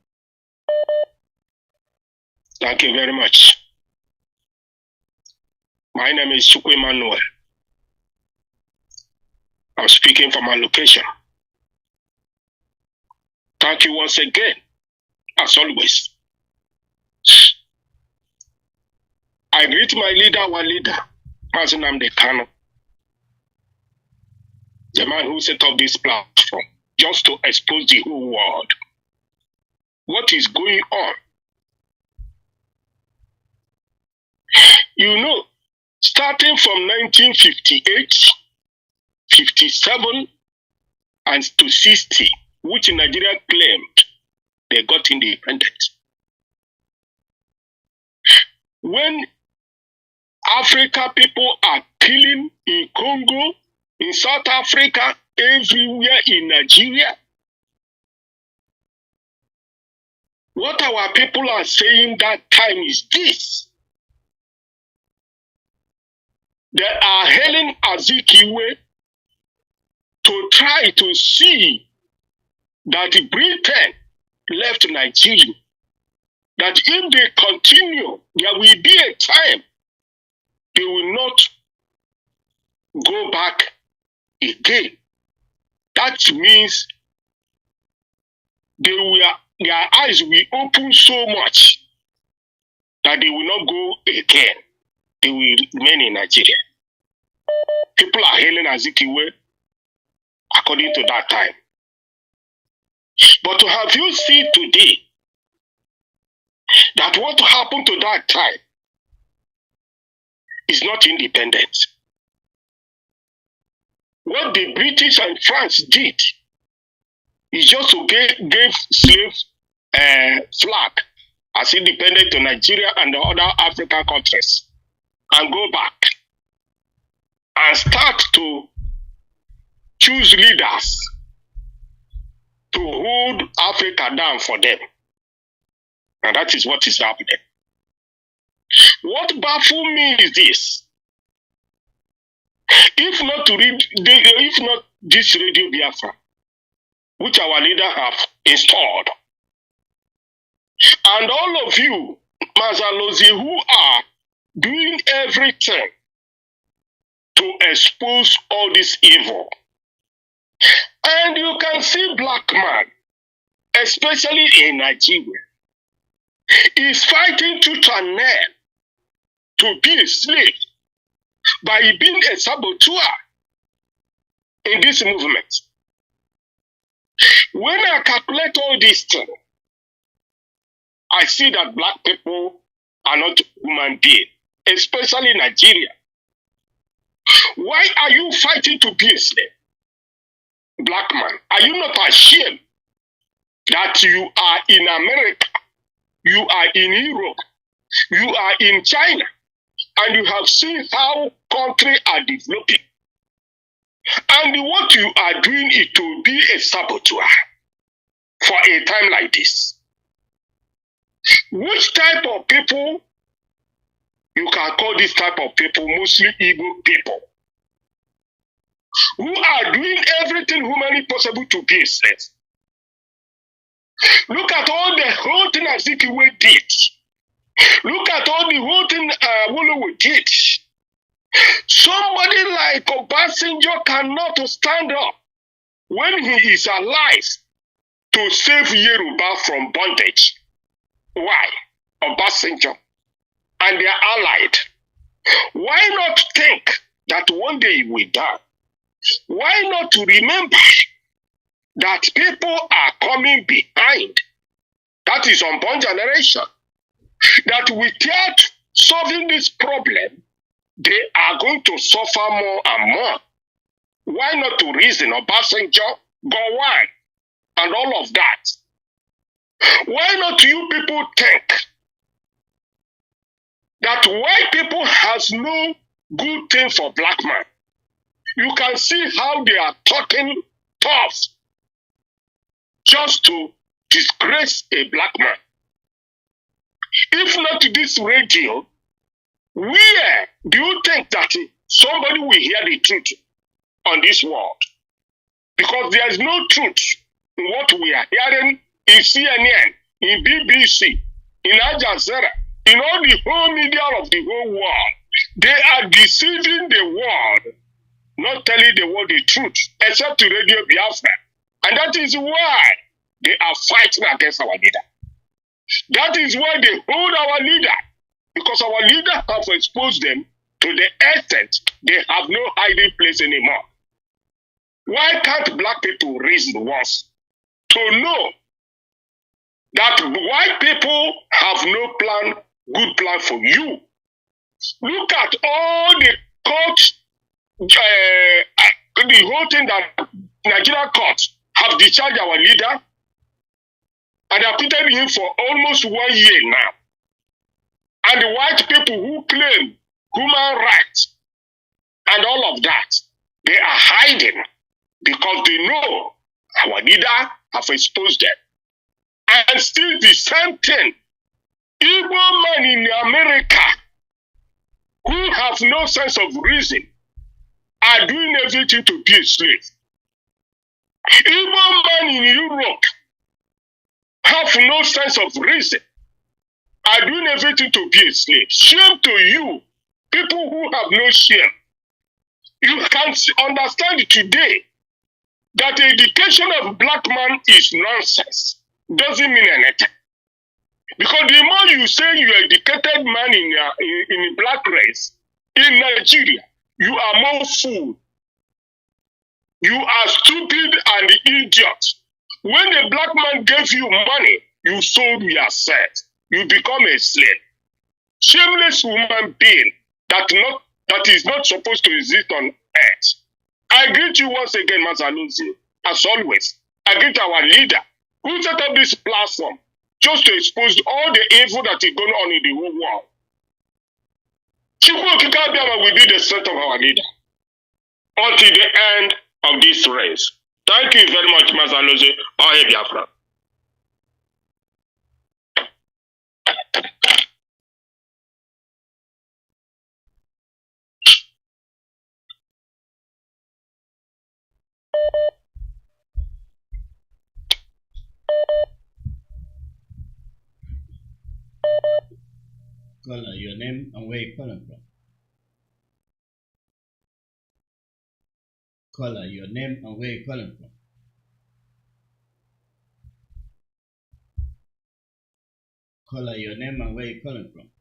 Thank you very much. My name is Chukwu Emmanuel. I'm speaking from my location. Thank you once again, as always. I greet my leader, our leader, Mazi Nnamdi Kanu, the man who set up this platform just to expose the whole world. What is going on? You know, starting from 1958, 57, and to 60, which Nigeria claimed they got independent. When Africa people are killing in Congo, in South Africa, everywhere in Nigeria, what our people are saying that time is this. They are hailing Azikiwe to try to see that Britain left Nigeria. That if they continue, there will be a time they will not go back again. That means their eyes will open so much that they will not go again. They will remain in Nigeria. People are hailing Azikiwe according to that time. But have you seen today that what happened to that time is not independent? What the British and France did is just to give slaves flag as independent to Nigeria and the other African countries and go back and start to choose leaders to hold Africa down for them. And that is what is happening. What baffles me is this. If not this Radio Biafra, which our leader have installed, and all of you, Mazi Alozie, who are doing everything to expose all this evil. And you can see black man, especially in Nigeria, is fighting tooth and nail to be a slave by being a saboteur in this movement. When I calculate all these things, I see that black people are not human beings, especially Nigeria. Why are you fighting to be a slave? Black man, are you not ashamed that you are in America, you are in Europe, you are in China, and you have seen how countries are developing? And what you are doing is to be a saboteur for a time like this. Which type of people you can call this type of people? Mostly Igbo people who are doing everything humanly possible to be a slave. Look at all the whole thing Azikiwe did. Look at all the whole thing Wolowo did. Somebody like Obasanjo cannot stand up when he is alive to save Yoruba from bondage. Why? Obasanjo and their allied. Why not think that one day he will die? Why not to remember that people are coming behind? That is unborn generation. That without solving this problem, they are going to suffer more and more. Why not to reason Obasanjo, Gowon, and all of that? Why not you people think that white people has no good thing for black man? You can see how they are talking tough just to disgrace a black man. If not this radio, where do you think that somebody will hear the truth on this world? Because there is no truth what we are hearing in CNN, in BBC, in Al Jazeera, in all the whole media of the whole world. They are deceiving the world, not telling the world the truth, except to Radio Biafra. And that is why they are fighting against our leader. That is why they hold our leader, because our leader have exposed them to the extent they have no hiding place anymore. Why can't black people reason once to know that white people have no plan, good plan for you? Look at all the courts, the whole thing that Nigerian courts have discharged our leader, and have put him for almost 1 year now. And the white people who claim human rights and all of that, they are hiding because they know our leader have exposed them. And still the same thing. Igbo men in America who have no sense of reason are doing everything to be a slave. Igbo men in Europe have no sense of reason, are doing everything to be a slave. Shame to you, people who have no shame. You can understand today that the education of black man is nonsense. Doesn't mean anything. Because the more you say you are educated man in the black race, in Nigeria, you are more fool. You are stupid and idiot. When a black man gave you money, you sold yourself. You become a slave. Shameless human being that is not supposed to exist on earth. I greet you once again, Mazi Alozie, as always. I greet our leader who set up this platform just to expose all the evil that is going on in the whole world. Chukwu Okike Abiama will be the strength of our leader until the end of this race. Thank you very much, Mazi Alozie. Oye Biafra. Caller, your name and where you calling from? Caller, your name and where you calling from? Caller, your name and where you calling from?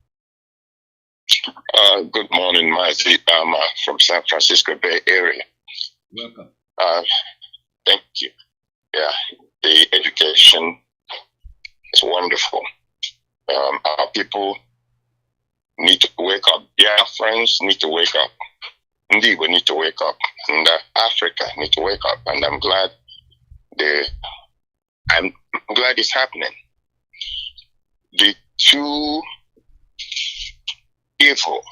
Good morning, Mazi. I'm from San Francisco Bay Area. Welcome. Thank you. Yeah, the education is wonderful. Our people need to wake up. Biafrans need to wake up. Indeed, we need to wake up. And Africa need to wake up. And I'm glad it's happening. The two evil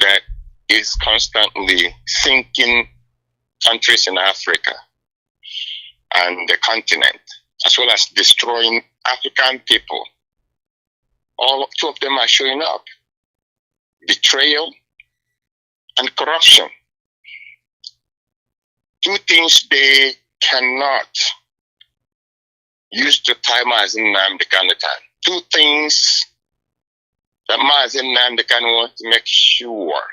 that is constantly sinking countries in Africa and the continent, as well as destroying African people. Two of them are showing up. Betrayal and corruption. Two things they cannot use to tie Mazi Nnamdi Kanu time. Two things that Mazi Nnamdi Kanu wants to make sure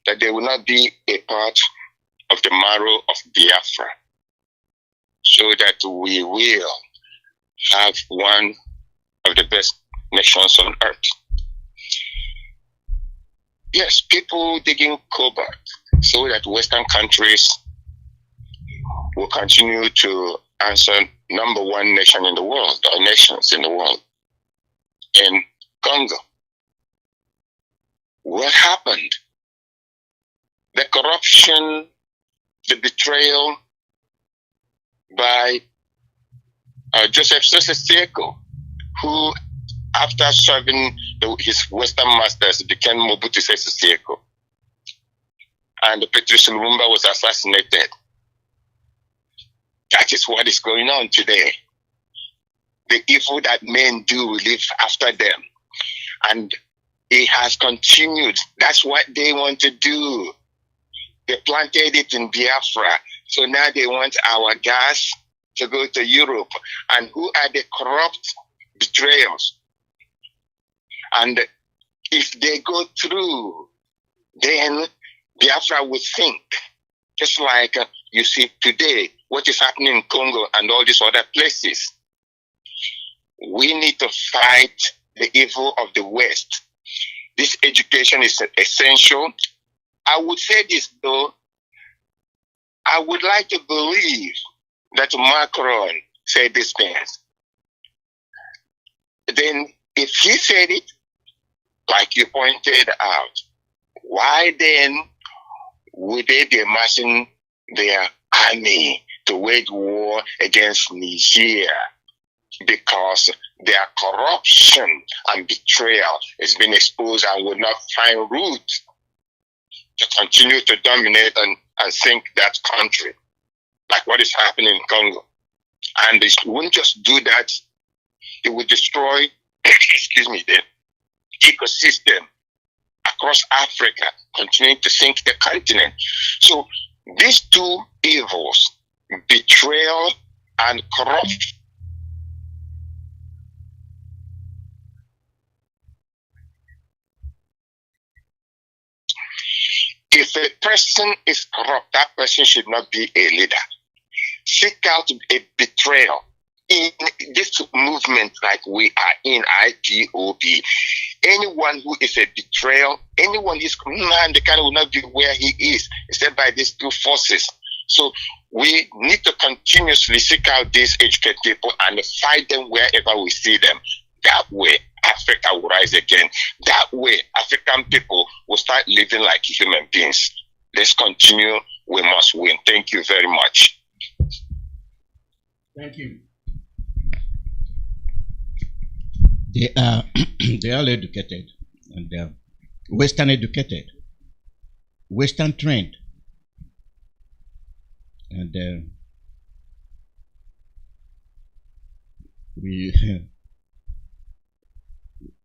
that they will not be a part of the marrow of Biafra, so that we will have one of the best nations on earth. Yes, people digging cobalt so that Western countries will continue to answer number one nation in the world, or nations in the world. In Congo, what happened? The corruption, the betrayal by Joseph Seko, who, after serving his Western masters, became Mobutu Sese Seko. And Patrice Lumumba was assassinated. That is what is going on today. The evil that men do will live after them. And it has continued. That's what they want to do. They planted it in Biafra So now they want our gas to go to Europe. And who are the corrupt betrayals? And if they go through, then Biafra will think, just like you see today, what is happening in Congo and all these other places. We need to fight the evil of the West. This education is essential. I would say this though, I would like to believe that Macron said these things. Then if he said it, like you pointed out, why then would they be amassing their army to wage war against Niger? Because their corruption and betrayal has been exposed and will not find root to continue to dominate and sink that country, like what is happening in Congo. And it won't just do that, it will destroy, the ecosystem across Africa, continuing to sink the continent. So these two evils, betrayal and corruption, if a person is corrupt, that person should not be a leader. Seek out a betrayal in this movement like we are in IPOB. Anyone who is a betrayal, anyone who is the kind will not be where he is, except by these two forces. So we need to continuously seek out these educated people and fight them wherever we see them. That way, Africa will rise again. That way, African people will start living like human beings. Let's continue. We must win. Thank you very much. Thank you. They are they are all educated and they are Western educated, Western trained, and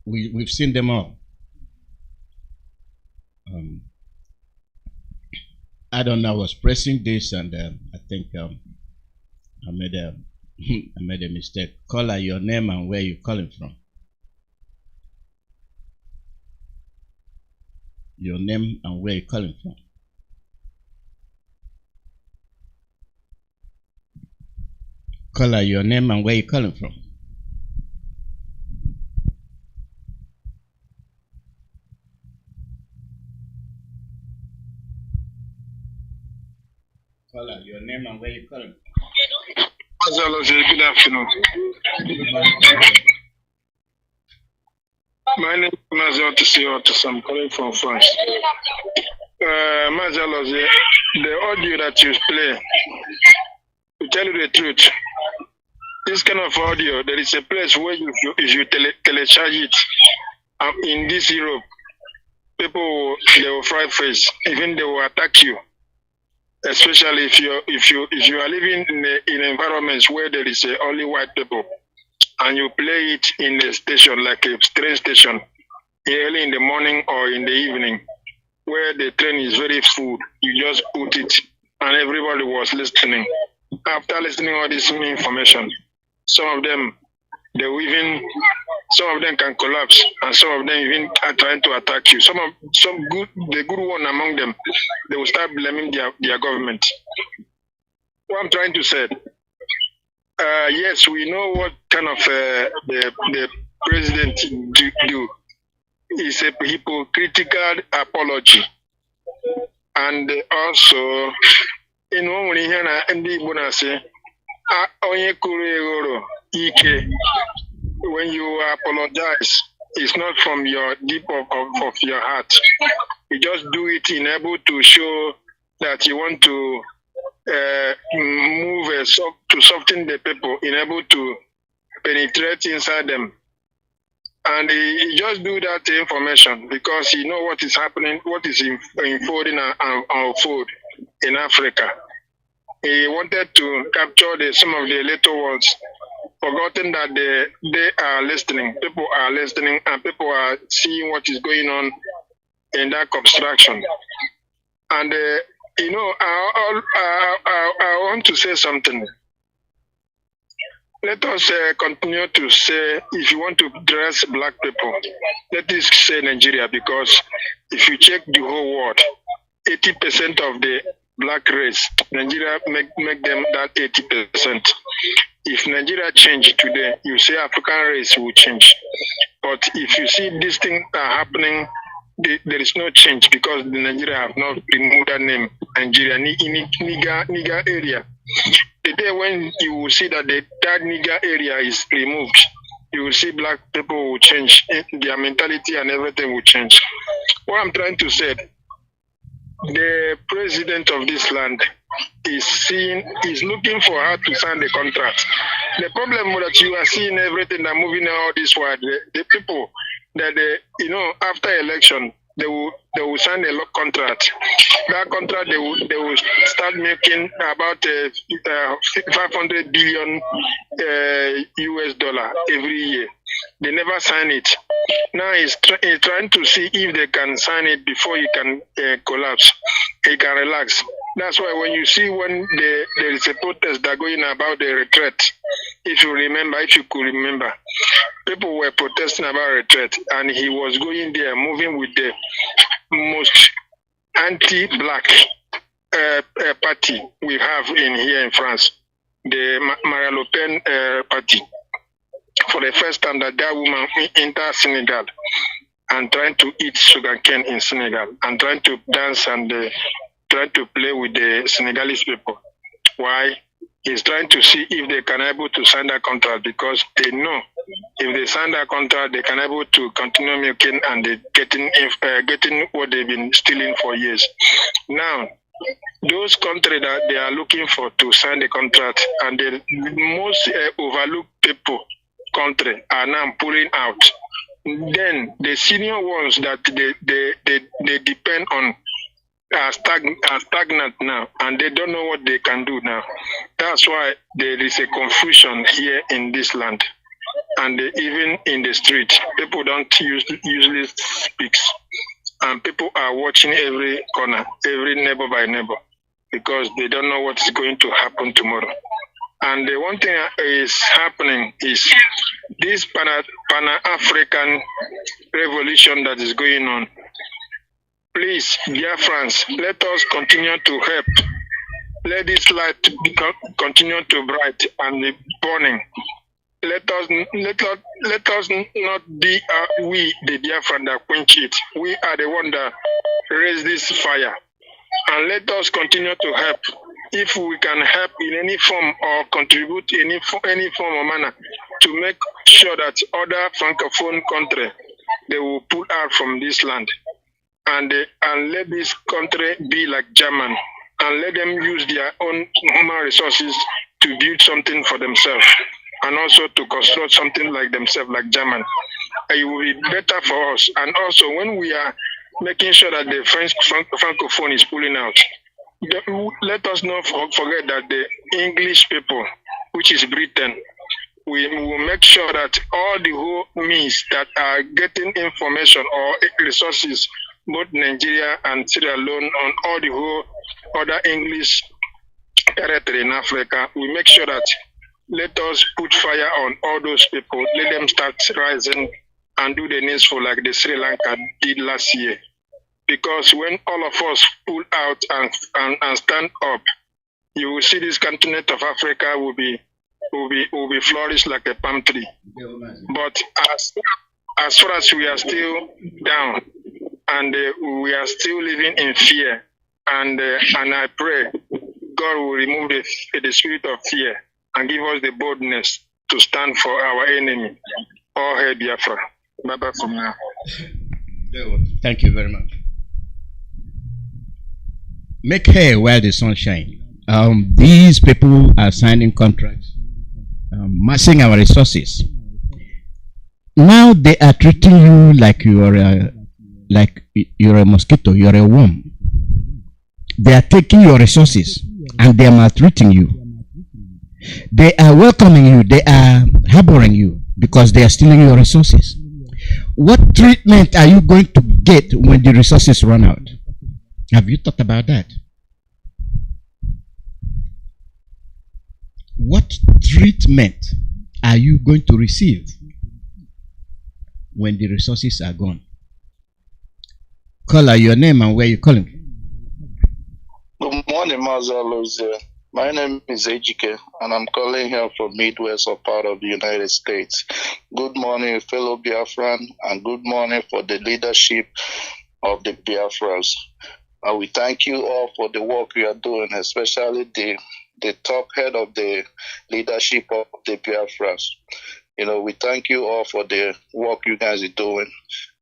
we've seen them all. I don't know. I was pressing this, and I think I made a I made a mistake. Caller, your name and where you're calling from. Your name and where you're calling from. Caller, your name and where you're calling from. Caller, your name and where you're calling from. Mazi Alozie, good afternoon. My name is Mazi Iyke Mazi. I'm calling from France. Mazi Alozie, the audio that you play, to tell you the truth, this kind of audio, there is a place where if you telecharge it in this Europe, people they will fry face, even they will attack you. Especially if you are living in environments where there is only white people, and you play it in a station like a train station early in the morning or in the evening, where the train is very full, you just put it, and everybody was listening. After listening all this information, some of them can collapse, and some of them even are trying to attack you. The good one among them, they will start blaming their government. What I'm trying to say, yes, we know what kind of the president do. It's a hypocritical apology, and also in one when you hear Nnamdi Igbo say, "Onye kuru egoro ike." When you apologize, it's not from your deep of your heart. You just do it in able to show that you want to move to soften the people, in able to penetrate inside them. And you just do that information because you know what is happening, what is unfolding and unfold in Africa. He wanted to capture some of the little ones, forgotten that they are listening. People are listening, and people are seeing what is going on in that construction. And You know, I want to say something. Let us continue to say, if you want to dress black people, let us say Nigeria, because if you check the whole world, 80% of the black race, Nigeria make them that 80%. If Nigeria change today, you say African race will change. But if you see these things are happening, there is no change, because the Nigeria have not removed that name, Nigeria, Niger area. The day when you will see that that Niger area is removed, you will see black people will change, their mentality and everything will change. What I'm trying to say, the president of this land is looking for her to sign the contract. The problem that you are seeing everything that moving all this world, the people that after election they will sign a contract. That contract they will start making about 500 billion US dollar every year. They never sign it. Now he's trying to see if they can sign it before he can collapse. He can relax. That's why when you see when there is a protest that going about the retreat, if you could remember, people were protesting about retreat, and he was going there, moving with the most anti-black party we have here in France, the Marine Le Pen party. For the first time that woman entered Senegal and trying to eat sugarcane in Senegal and trying to dance and trying to play with the Senegalese people. Why? He's trying to see if they can able to sign that contract, because they know if they sign that contract, they can able to continue making and getting what they've been stealing for years. Now, those countries that they are looking for to sign the contract, and the most overlooked people country are now pulling out. Then the senior ones that they depend on are stagnant now, and they don't know what they can do now. That's why there is a confusion here in this land, and even in the street, people don't usually speak, and people are watching every corner, every neighbor by neighbor, because they don't know what is going to happen tomorrow. And the one thing is happening is this Pan-African revolution that is going on. Please, Biafrans, let us continue to help. Let this light continue to bright and be burning. Let us not be we, the Biafran, that quench it. We are the one that raise this fire. And let us continue to help. If we can help in any form or contribute in any form or manner to make sure that other francophone countries, they will pull out from this land, and let this country be like German, and let them use their own human resources to build something for themselves, and also to construct something like themselves, like German. It will be better for us. And also, when we are making sure that the French francophone is pulling out, let us not forget that the English people, which is Britain, we will make sure that all the whole means that are getting information or resources, both Nigeria and Sierra Leone, on all the whole other English territory in Africa, we make sure that let us put fire on all those people, let them start rising and do the needful like the Sri Lanka did last year. Because when all of us pull out and stand up, you will see this continent of Africa will be flourished like a palm tree. But as far as we are still down and we are still living in fear, and I pray God will remove the spirit of fear and give us the boldness to stand for our enemy. All hail Biafra. Bye-bye from now. Thank you very much. Make hay while the sun shines. These people are signing contracts, massing our resources. Now they are treating you like you're a mosquito, you're a worm. They are taking your resources and they are maltreating you. They are welcoming you, they are harboring you because they are stealing your resources. What treatment are you going to get when the resources run out? Have you thought about that? what treatment are you going to receive when the resources are gone? Caller, your name and where you calling? Good morning, Mazi Alozie. My name is Iyke, and I'm calling here from Midwest or part of the United States. Good morning, fellow Biafran, and good morning for the leadership of the Biafrans. We thank you all for the work you are doing, especially the top head of the leadership of the Biafrans. We thank you all for the work you guys are doing.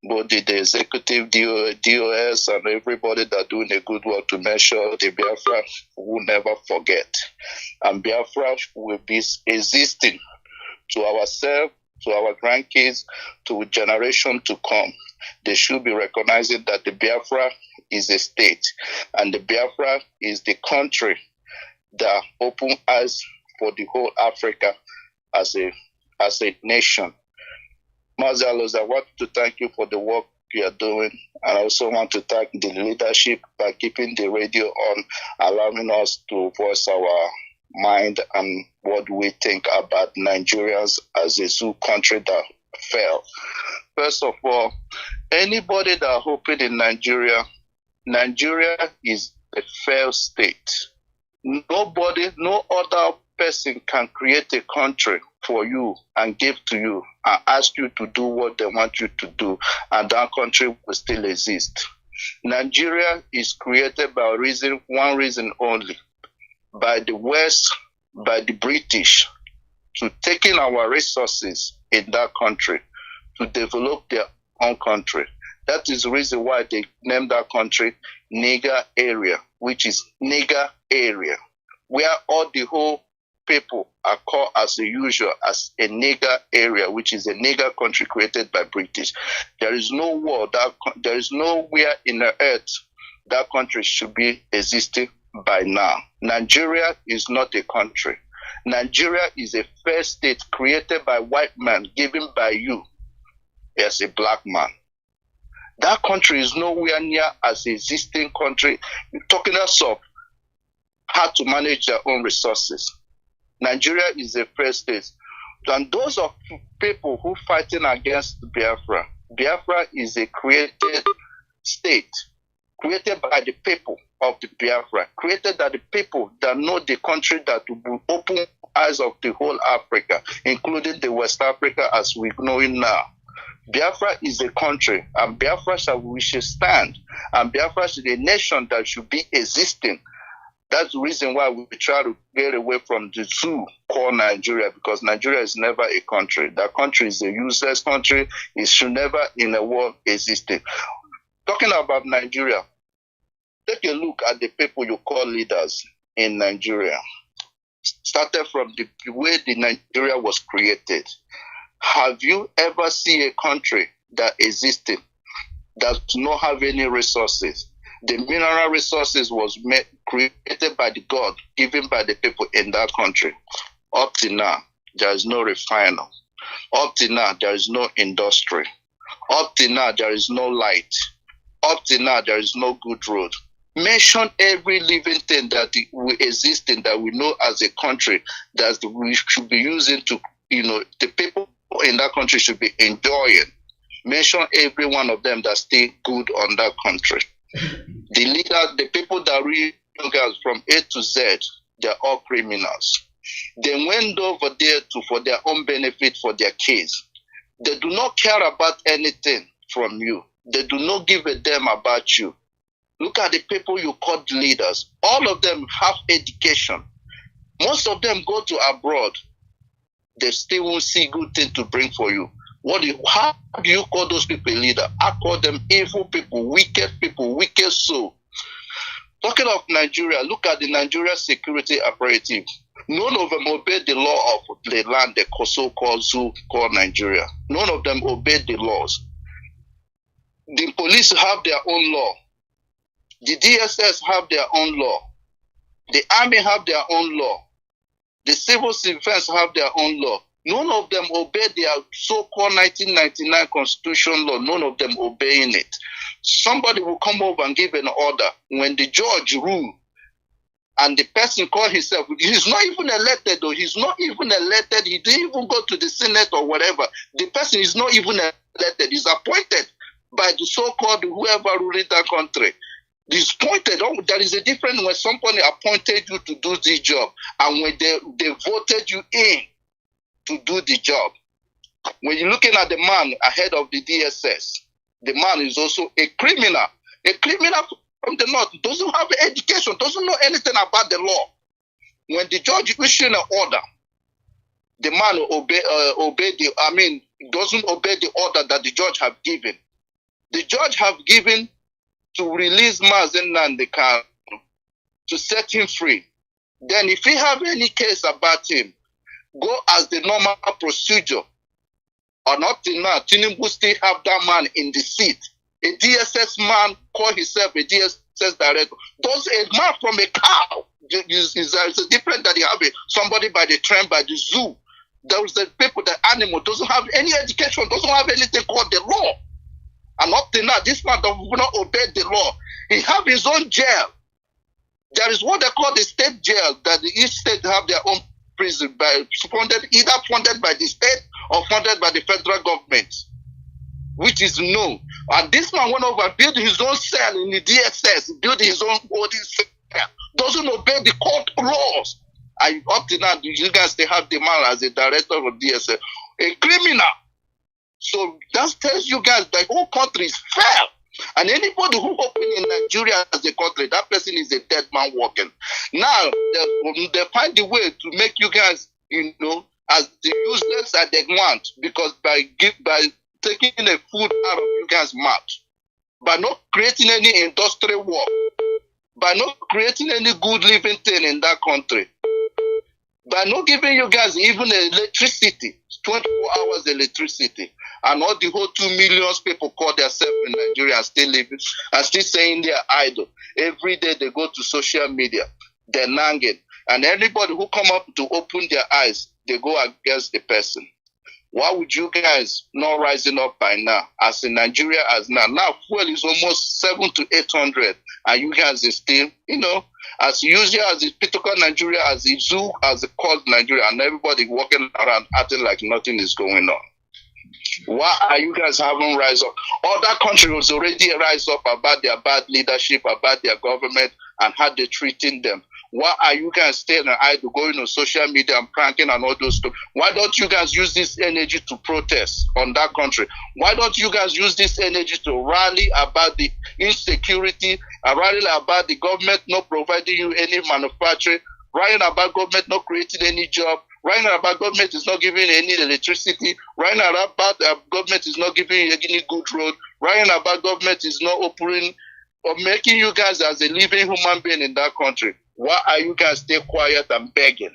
Both the executive, DOS, and everybody that are doing a good work to make sure the Biafra will never forget. And Biafra will be existing to ourselves, to our grandkids, to generation to come. They should be recognizing that the Biafra is a state, and the Biafra is the country that open eyes for the whole Africa as a nation. Mazi Alozie, I want to thank you for the work you are doing. And I also want to thank the leadership by keeping the radio on, allowing us to voice our mind and what we think about Nigerians as a zoo country that fell. First of all, anybody that hoping in Nigeria is a failed state. Nobody, no other person can create a country for you and give to you and ask you to do what they want you to do, and that country will still exist. Nigeria is created by one reason only, by the West, by the British, to taking our resources in that country to develop their own country. That is the reason why they named that country Niger area, which is Niger area, where all the whole people are called as usual as a nigger area, which is a nigger country created by British. There is no world there is nowhere in the earth that country should be existing by now. Nigeria is not a country. Nigeria is a fair state created by white man, given by you as a black man. That country is nowhere near as an existing country. Talking us of how to manage their own resources. Nigeria is a fair state. And those of people who fighting against Biafra, Biafra is a created state, created by the people of the Biafra, created by the people that know the country that will open eyes of the whole Africa, including the West Africa as we know it now. Biafra is a country, and Biafra we should stand, and Biafra is a nation that should be existing. That's the reason why we try to get away from the zoo called Nigeria, because Nigeria is never a country. That country is a useless country. It should never in a world existing. Talking about Nigeria, take a look at the people you call leaders in Nigeria. Started from the way the Nigeria was created. Have you ever seen a country that existed that does not have any resources? The mineral resources was created by the God, given by the people in that country. Up to now, there is no refiner. Up to now, there is no industry. Up to now, there is no light. Up to now, there is no good road. Mention every living thing that we exist in, that we know as a country, that we should be using to, the people in that country should be enjoying. Mention every one of them that stay good on that country. The leaders, the people that read from A to Z, they're all criminals. They went over there for their own benefit, for their kids. They do not care about anything from you. They do not give a damn about you. Look at the people you call leaders. All of them have education. Most of them go to abroad. They still won't see good thing to bring for you. How do you call those people leader? I call them evil people, wicked soul. Talking of Nigeria, look at the Nigeria security operative. None of them obeyed the law of the land, the so-called zoo called Nigeria. None of them obeyed the laws. The police have their own law. The DSS have their own law. The army have their own law. The civil defense have their own law. None of them obey their so-called 1999 constitution law. None of them obeying it. Somebody will come over and give an order. When the judge rule, And the person called himself, he's not even elected though, he's not even elected, he didn't even go to the Senate or whatever. The person is not even elected, he's appointed by the so-called whoever ruling that country. He's appointed. There is a difference when somebody appointed you to do the job and when they voted you in to do the job. When you're looking at the man ahead of the DSS, the man is also a criminal. A criminal from the north, doesn't have education, doesn't know anything about the law. When the judge issued an order, the man doesn't obey the order that the judge have given. The judge have given to release Mazi Nnamdi Kanu, to set him free. Then if he have any case about him, go as the normal procedure. Or not now, Tinubu still have that man in the seat. A DSS man call himself a DSS director. Does a man from a cow? It's different that you have somebody by the train, by the zoo. Those the people, the animal doesn't have any education, doesn't have anything called the law. And up to now, this man does not obey the law. He have his own jail. There is what they call the state jail, that each state have their own prison, either funded by the state or funded by the federal government, which is known. And this man went over and built his own cell in the DSS, built his own holding cell, doesn't obey the court laws. And up to now, you guys still have the man as a director of DSS, a criminal. So that tells you guys the whole country is fair. And anybody who open in Nigeria as a country, that person is a dead man walking. Now, they find a way to make you guys, as the useless that they want, because by taking the food out of you guys' mouth, by not creating any industrial work, by not creating any good living thing in that country, by not giving you guys even electricity, 24 hours electricity, and all the whole 2 million people call themselves in Nigeria and still living, and still saying they're idle. Every day they go to social media, they're nagging, and anybody who come up to open their eyes, they go against the person. Why would you guys not rising up by now? As in Nigeria as now. Now fuel is almost 700 to 800, and you guys is still, as usual as it's typical Nigeria, as it's zoo, as it called Nigeria, and everybody walking around acting like nothing is going on. Why are you guys haven't rise up? Other countries already rise up about their bad leadership, about their government, and how they're treating them. Why are you guys staying idle, going on social media and pranking and all those stuff? Why don't you guys use this energy to protest on that country? Why don't you guys use this energy to rally about the insecurity, rally about the government not providing you any manufacturing, rallying about government not creating any job, rallying about government is not giving any electricity, rallying about government is not giving any good road, rallying about government is not opening or making you guys as a living human being in that country? Why are you guys still quiet and begging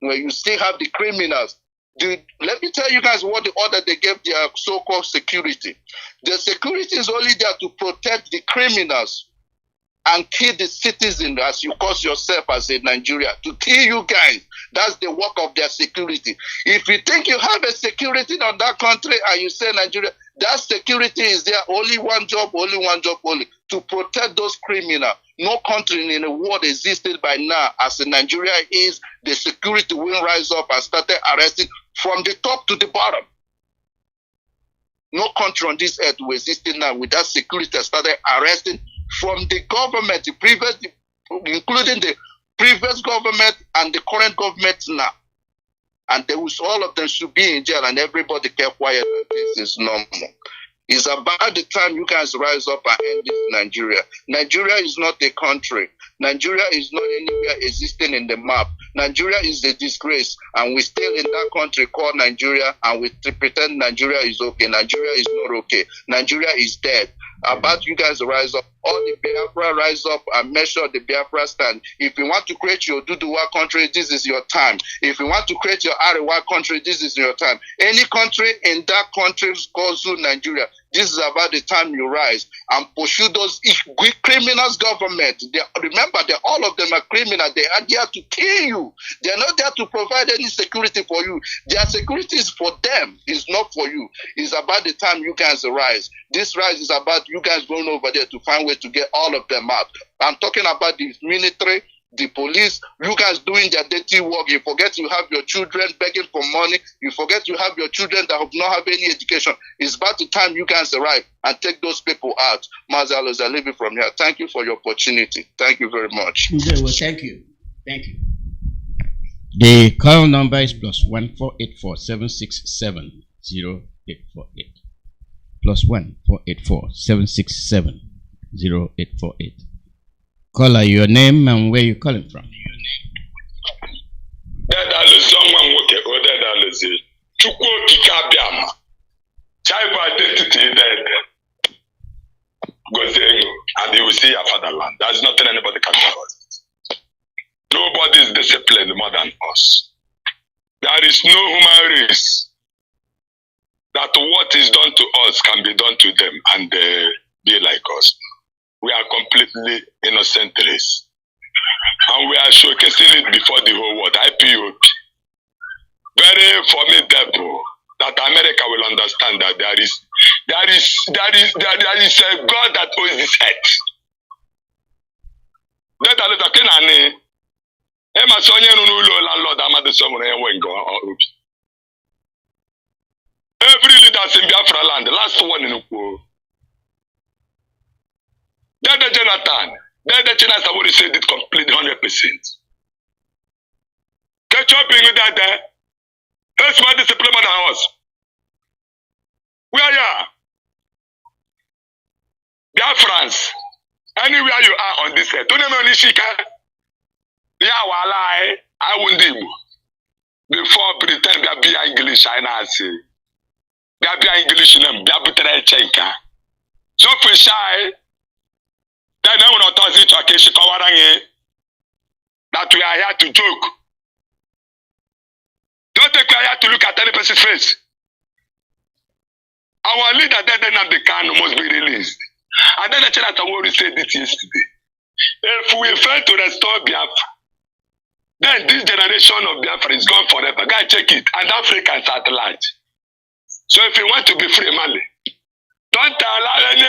when you still have the criminals? Dude, let me tell you guys what the order they gave their so-called security. The security is only there to protect the criminals and kill the citizens, as you call yourself as a Nigeria, to kill you guys. That's the work of their security. If you think you have a security on that country and you say Nigeria, that security is there, only one job, only to protect those criminals. No country in the world existed by now as Nigeria is. The security will rise up and started arresting from the top to the bottom. No country on this earth will exist now with that security started arresting from the government, the previous, including the previous government and the current government now. And there was all of them should be in jail and everybody kept quiet. This is normal. It's about the time you guys rise up and end this Nigeria. Nigeria is not a country. Nigeria is not anywhere existing in the map. Nigeria is a disgrace, and we still in that country called Nigeria, and we pretend Nigeria is okay. Nigeria is not okay. Nigeria is dead. About you guys rise up. All the Biafra rise up and measure the Biafra stand. If you want to create your Duduwa country, this is your time. If you want to create your Arewa country, this is your time. Any country in that country called Nigeria, this is about the time you rise and pursue those criminals government. Remember, all of them are criminals. They are there to kill you. They are not there to provide any security for you. Their security is for them. It's not for you. It's about the time you guys rise. This rise is about you guys going over there to find way to get all of them out. I'm talking about the military, the police, you guys doing their dirty work. You forget you have your children begging for money. You forget you have your children that do not have any education. It's about the time you guys arrive and take those people out. Mazi Alozie, I leave it from here. Thank you for your opportunity. Thank you very much. Okay, well, thank you. Thank you. The call number is +1 484 767 0848. +1 484 767 0848. Caller, your name and where you calling from? Child identity dead. And you will see your fatherland. There's nothing anybody can do about it. Nobody is disciplined more than us. There is no human race that what is done to us can be done to them and they be like us. We are completely innocent race. And we are showcasing it before the whole world. IPOP. Very formidable that America will understand that there is a God that owns this earth. That every leader in Biafra land, the last one in Ukwu. Dada Jonathan, Dada China Saburi said it completely 100%. Catch up in that there. First one discipline than us. Where are you? Biafrans. Anywhere you are on this earth. Don't know Nishika. Yeah, I won't do. Before pretend that be English, I say. That be English name, that be Chenka. So for shy. Then I will not toss it to a case that we are here to joke. Don't take we are here to look at any person's face. Our leader, Nnamdi Kanu, must be released. And then the church already said it yesterday. If we fail to restore Biafra, then this generation of Biafra is gone forever. Go and check it. And Africans at large. So if you want to be free, Mali, don't allow any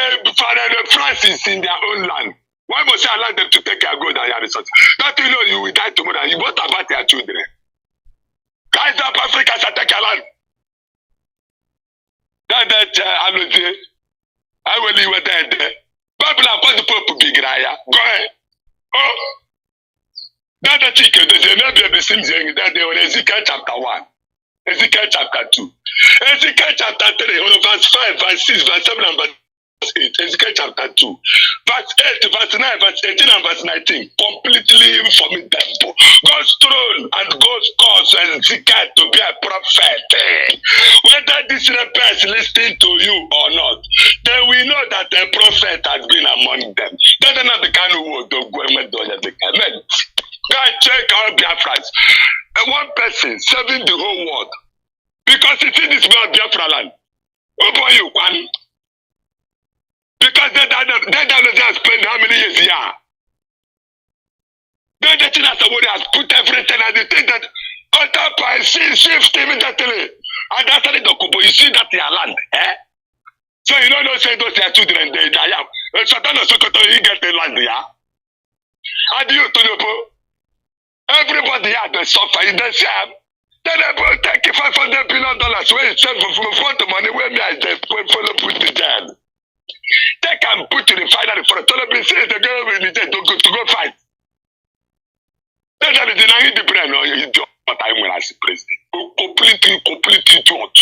Francis in their own land. Why must you allow them to take your gold and your resources? Don't you know you will die tomorrow and you won't about your children? Guys up Africans attack your land. That Alozie, I will leave it there. Bible and what the Pope big raya. Go ahead. Oh, that chicken, there's a same thing that they were Ezekiel chapter 1. Ezekiel chapter 2. Ezekiel chapter 3, verse 5, verse 6, verse 7, and verse 8. Ezekiel chapter 2. Verse 8, verse 9, verse 18, and verse 19. Completely formidable. God's throne and God's cause Ezekiel to be a prophet. Whether this repent is listening to you or not, then we know that a prophet has been among them. That's not the kind of word of government. Go and check out Biafrans. One person serving the whole world. Because you see this man Biafra land. Open you one. Because they don't spend how many years here. Then the China somebody has put everything and they think that other by shift immediately. And that's the Dokubo. You see that your land. Eh? So you don't know say those are children they have. Satan or Sokoto, you get the land here. How do you to know? Everybody had to suffer in the same. Then they will take $500 billion where it's sent for the money where me I just follow put the dead. They can put to the final for a total say the girl will need to go fight. Then there is an independent or you do what I when I see president. Completely idiot.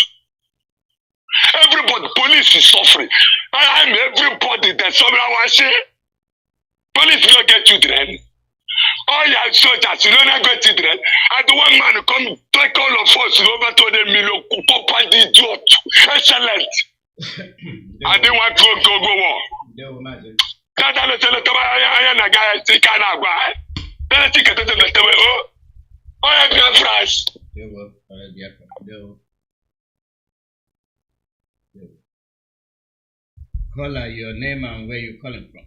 Everybody, police is suffering. I'm everybody that someone was say police will get children. All your soldiers, you don't have got children. And the one man come take all of us over $200 million. Papa idiot. Excellent. I didn't want to go war. That's how they tell the I am a guy. I can't go. Then I think I tell them oh, I am your friends. Caller, your name and where you calling from?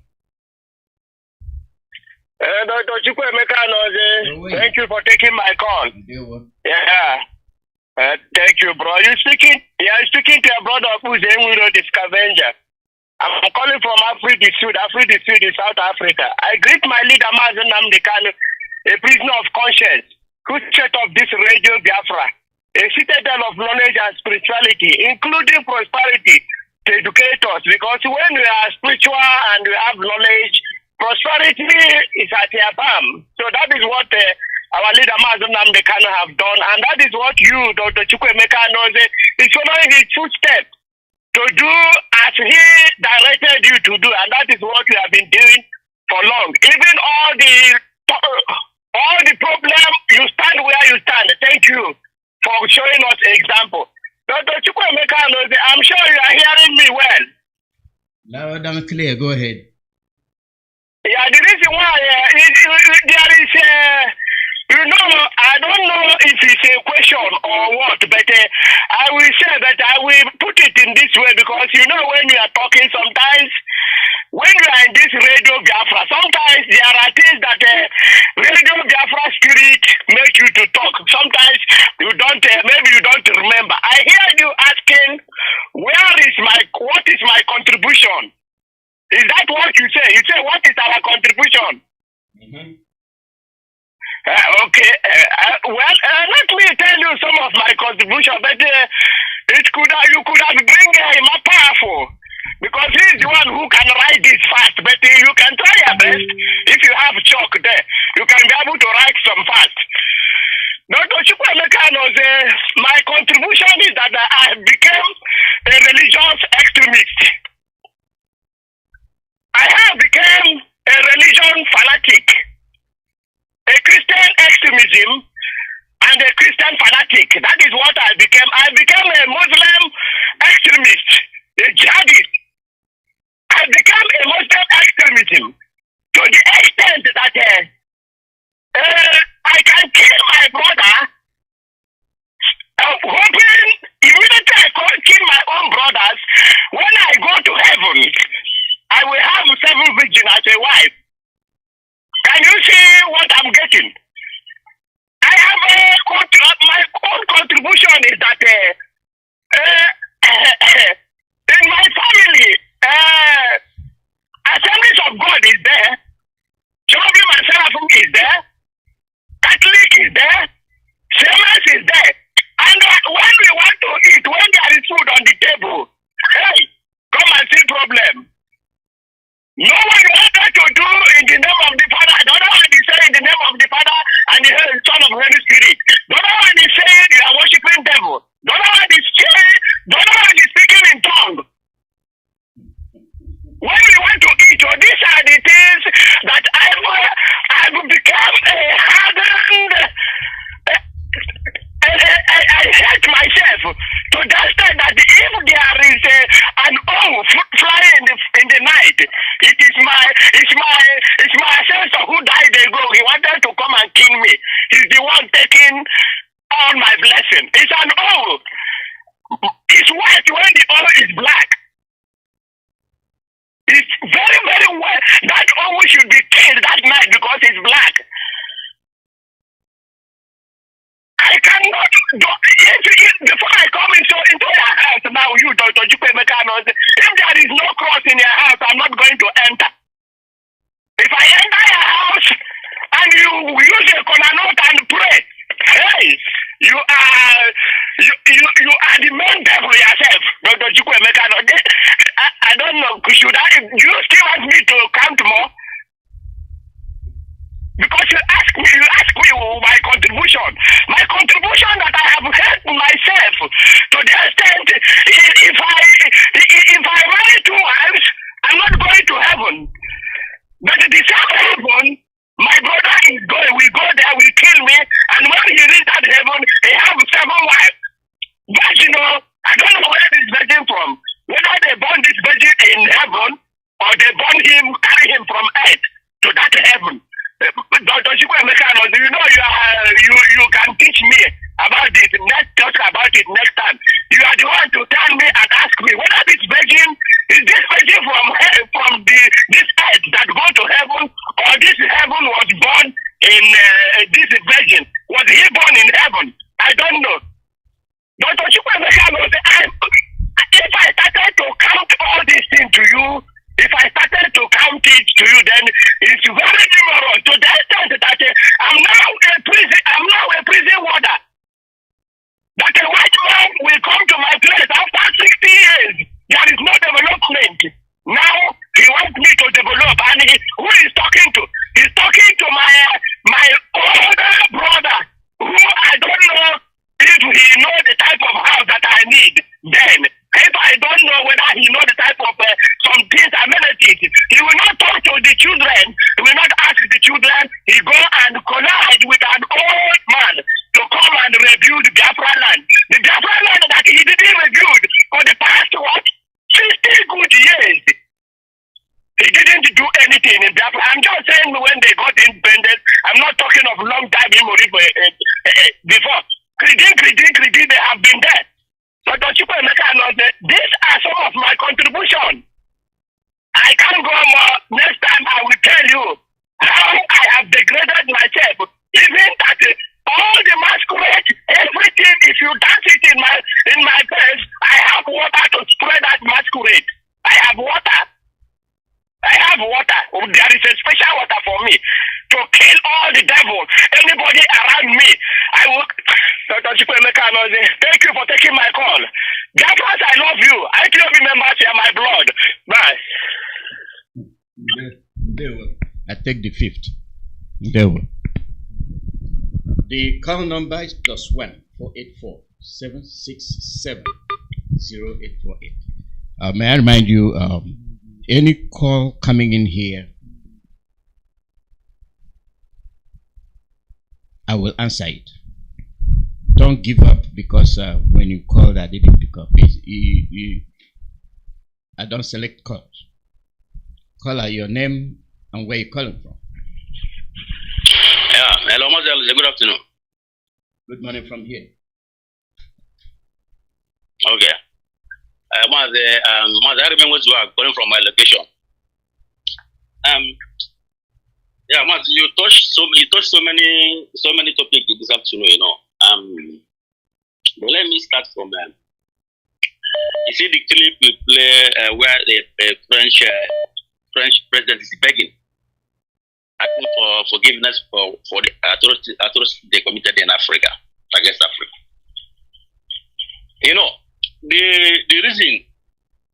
Dr. Chukwuemeka Alozie, thank you for taking my call. Yeah. Thank you, bro. You're speaking to your brother who's the scavenger. I'm calling from Africa Sud in South Africa. I greet my leader, Mazi Nnamdi Kanu. a prisoner of conscience, who set up this Radio Biafra, a citadel of knowledge and spirituality, including prosperity to educators, because when we are spiritual and we have knowledge, prosperity is at your palm. So that is what our leader Mazi Nnamdi have done, and that is what you, Dr. Chukwuemeka Alozie, is following his footsteps to do as he directed you to do, and that is what we have been doing for long. Even all the problem, you stand where you stand. Thank you for showing us an example. Dr. Chukwuemeka Alozie, I'm sure you are hearing me well. Loud and clear, go ahead. Yeah, the reason why there is I don't know if it's a question or what, but I will say that I will put it in this way, because when you are talking, sometimes when you are in this Radio Biafra, sometimes there are things that Radio Biafra spirit make you to talk. Sometimes you don't, maybe you don't remember. I hear you asking, what is my contribution? Is that what you say? You say, what is our contribution? Mm-hmm. Okay. Let me tell you some of my contribution, but you could have bring him up powerful, because he's the one who can write this fast. But you can try your best. If you have chalk there, you can be able to write some fast. Dr. Chukwuemeka Alozie, my contribution is that I became a religious extremist. I have become a religion fanatic, a Christian extremism, and a Christian fanatic. That is what I became. I became a Muslim extremist, a jihadist. I became a Muslim extremism to the extent that I can kill my brother, hoping immediately I kill my own brothers. When I go to heaven, I will have 7 virgins as a wife. Can you see what I'm getting? I have my own contribution is that in my family, Assemblies of God is there, Children myself is there, Catholic is there, Siemens is there. And when we want to eat, when there is food on the table, hey, come and see problem. No one wanted to do in the name of the Father. The other one is saying in the name of the Father and the Son of the Holy Spirit. The other one is saying you are worshiping devil. The other one is saying, the other one is speaking in tongue. When we want to eat, these are the things that I've become a hardened. I hate myself to the extent that if there is an owl flying in the night, it's my ancestor who died ago. He wanted to come and kill me. He's the one taking all my blessing. It's an owl. It's white when the owl is black. It's very, very well. That owl should be killed that night because it's black. I cannot do before I come into your house now, you Dr. Chukwuemeka Alozie, if there is no cross in your house, I'm not going to enter. If I enter your house and you use a colonial and pray, hey, you are the main devil yourself, Dr. Chukwuemeka Alozie. I don't know, do you still want me to count more? Because you ask me my contribution. My contribution that I have helped myself to the extent if I marry 2 wives, I'm not going to heaven. But the same heaven, my brother is going, we go there, will kill me, and when he reach that heaven, he have 7 wives. But I don't know where this virgin from. Whether they born this virgin in heaven or they born him, carry him from earth to that heaven. Dr. Chukwuemeka Alozie, you can teach me about this. Let's talk about it next time. You are the one to tell me and ask me whether this virgin is this virgin from this earth that go to heaven, or this heaven was born in this virgin. Was he born in heaven? I don't know. Dr. Chukwuemeka Alozie, if I started to count all these things to you, if I started to count it to you, then it's very numerous to the extent that I'm Moribo before. They have been there. But these are some of my contribution. I can't go more. Next time I will tell you how I have degraded myself. Even that all the masquerade, everything, if you dance it in my face, I have water to spray that masquerade. I have water. There is a special water for me to kill all the devil. Anybody around me, I will. Thank you for taking my call. Biafrans, I love you. IPOB members are my blood. Bye. I take the fifth. There were. The call number is +1 484 767 0848. May I remind you, any call coming in here, I will answer it. Don't give up because when you called, I didn't pick up. I don't select calls. Call out your name and where you're calling from. Yeah, hello, Mazi Alozie. Good afternoon. Good morning from here. Okay. Mazi, I remember you are calling from my location. Yeah, Mazi, you touched so many topics this afternoon, you know. But let me start from you see the clip you play where the French president is begging asking for forgiveness for the atrocities they committed in Africa, against Africa. You know, the reason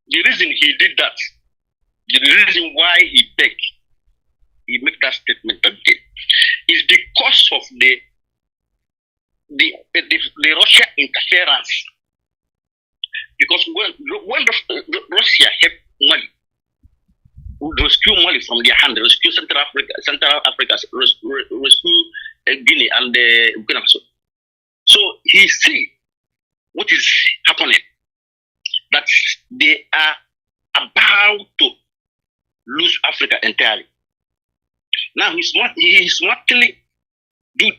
he did that, the reason why he begged, he made that statement that day, is because of the Russia interference. Because when Russia helped Mali, rescue Mali from their hand, rescue Central Africa, rescue Guinea and Burkina Faso. So he see what is happening, that they are about to lose Africa entirely. Now he smartly did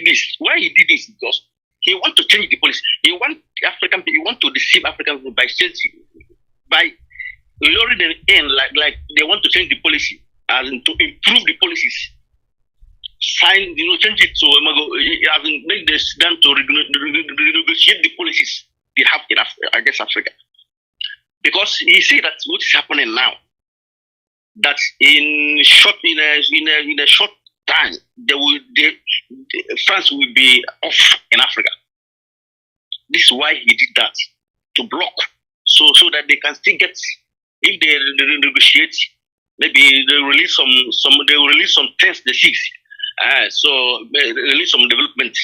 this. Why he did this? Because he want to change the policy. He want African people. He want to deceive African people by luring them in, like they want to change the policy and to improve the policies. Change it to make the Sudan to renegotiate the policies they have in against Africa. Because you see that what is happening now, that in a short time, France will be off in Africa. This is why he did that, to block, so that they can still get, if they negotiate, maybe they release some things they seize. So they release some development.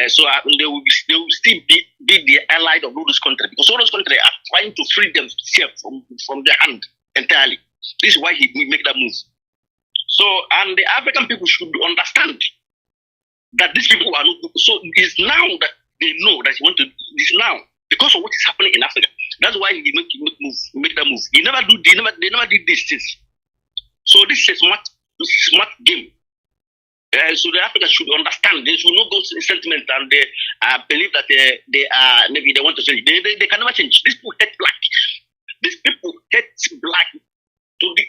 So they will still be the allied of all those countries, because all those countries are trying to free themselves from their hand entirely. This is why he make that move. So, and the African people should understand that these people are not. So it's now that they know that he want to. It's now because of what is happening in Africa. That's why he make that move. They never did this since. So this is a smart game. So the Africans should understand. They should not go to the sentiment and they believe that they are, maybe they want to change. They can never change. These people hate black. These people hate black to the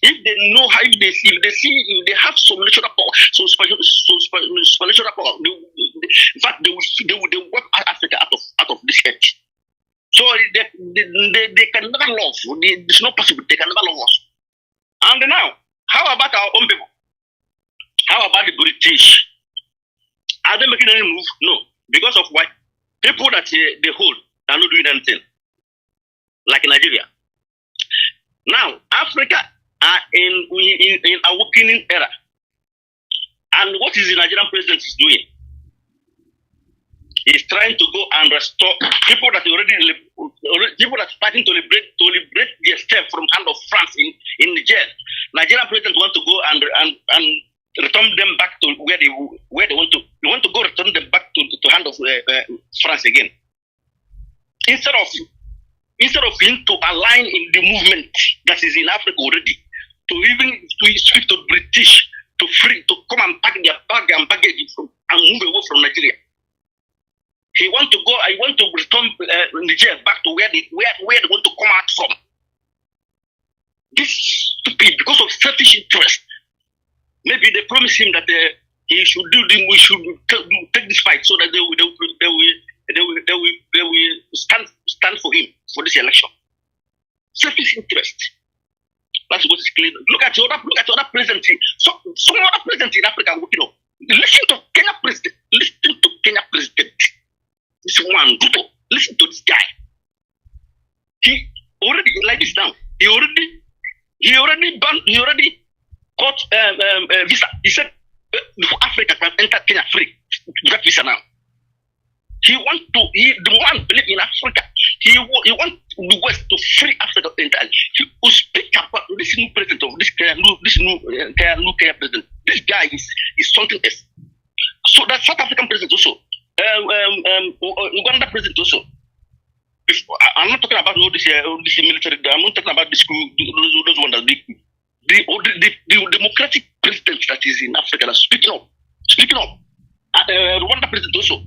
if they know how they see, if they have some natural power, so supernatural power. In fact, they will work Africa out of this earth. So they can never love. It's not possible. They can never love us. And now, how about our own people? How about the British? Are they making any move? No, because of what? People that they hold are not doing anything. Like in Nigeria. Now, Africa are in a awakening era. And what is the Nigerian president is doing? He's trying to go and restore people that people that are fighting to liberate themselves from hand of France in Niger. Nigerian president want to go and return them back to where they want to. They want to go return them back to hand of France again. Instead of him to align in the movement that is in Africa already, to even speak to British to come and pack their bag and baggage and move away from Nigeria. He want to go. I want to return Niger back to where they want to come out from. This stupid because of selfish interest. Maybe they promised him that he should do. We should take this fight so that they will stand for him for this election. Selfish interest. That's what is clear. Look at your other president. Some other president in Africa. Listen to Kenya president. Listen to Kenya president. This one, listen to this guy. He already like this now. He already got visa. He said Africa can enter Kenya free. That visa now. The one believe in Africa. He want the West to free Africa entirely. He will speak about this new president of this new Kenya president. This guy is something else. So that South African president also, Uganda president also. I'm not talking about all this military. I'm not talking about those ones that the democratic president that is in Africa that's speaking up. Rwanda president also.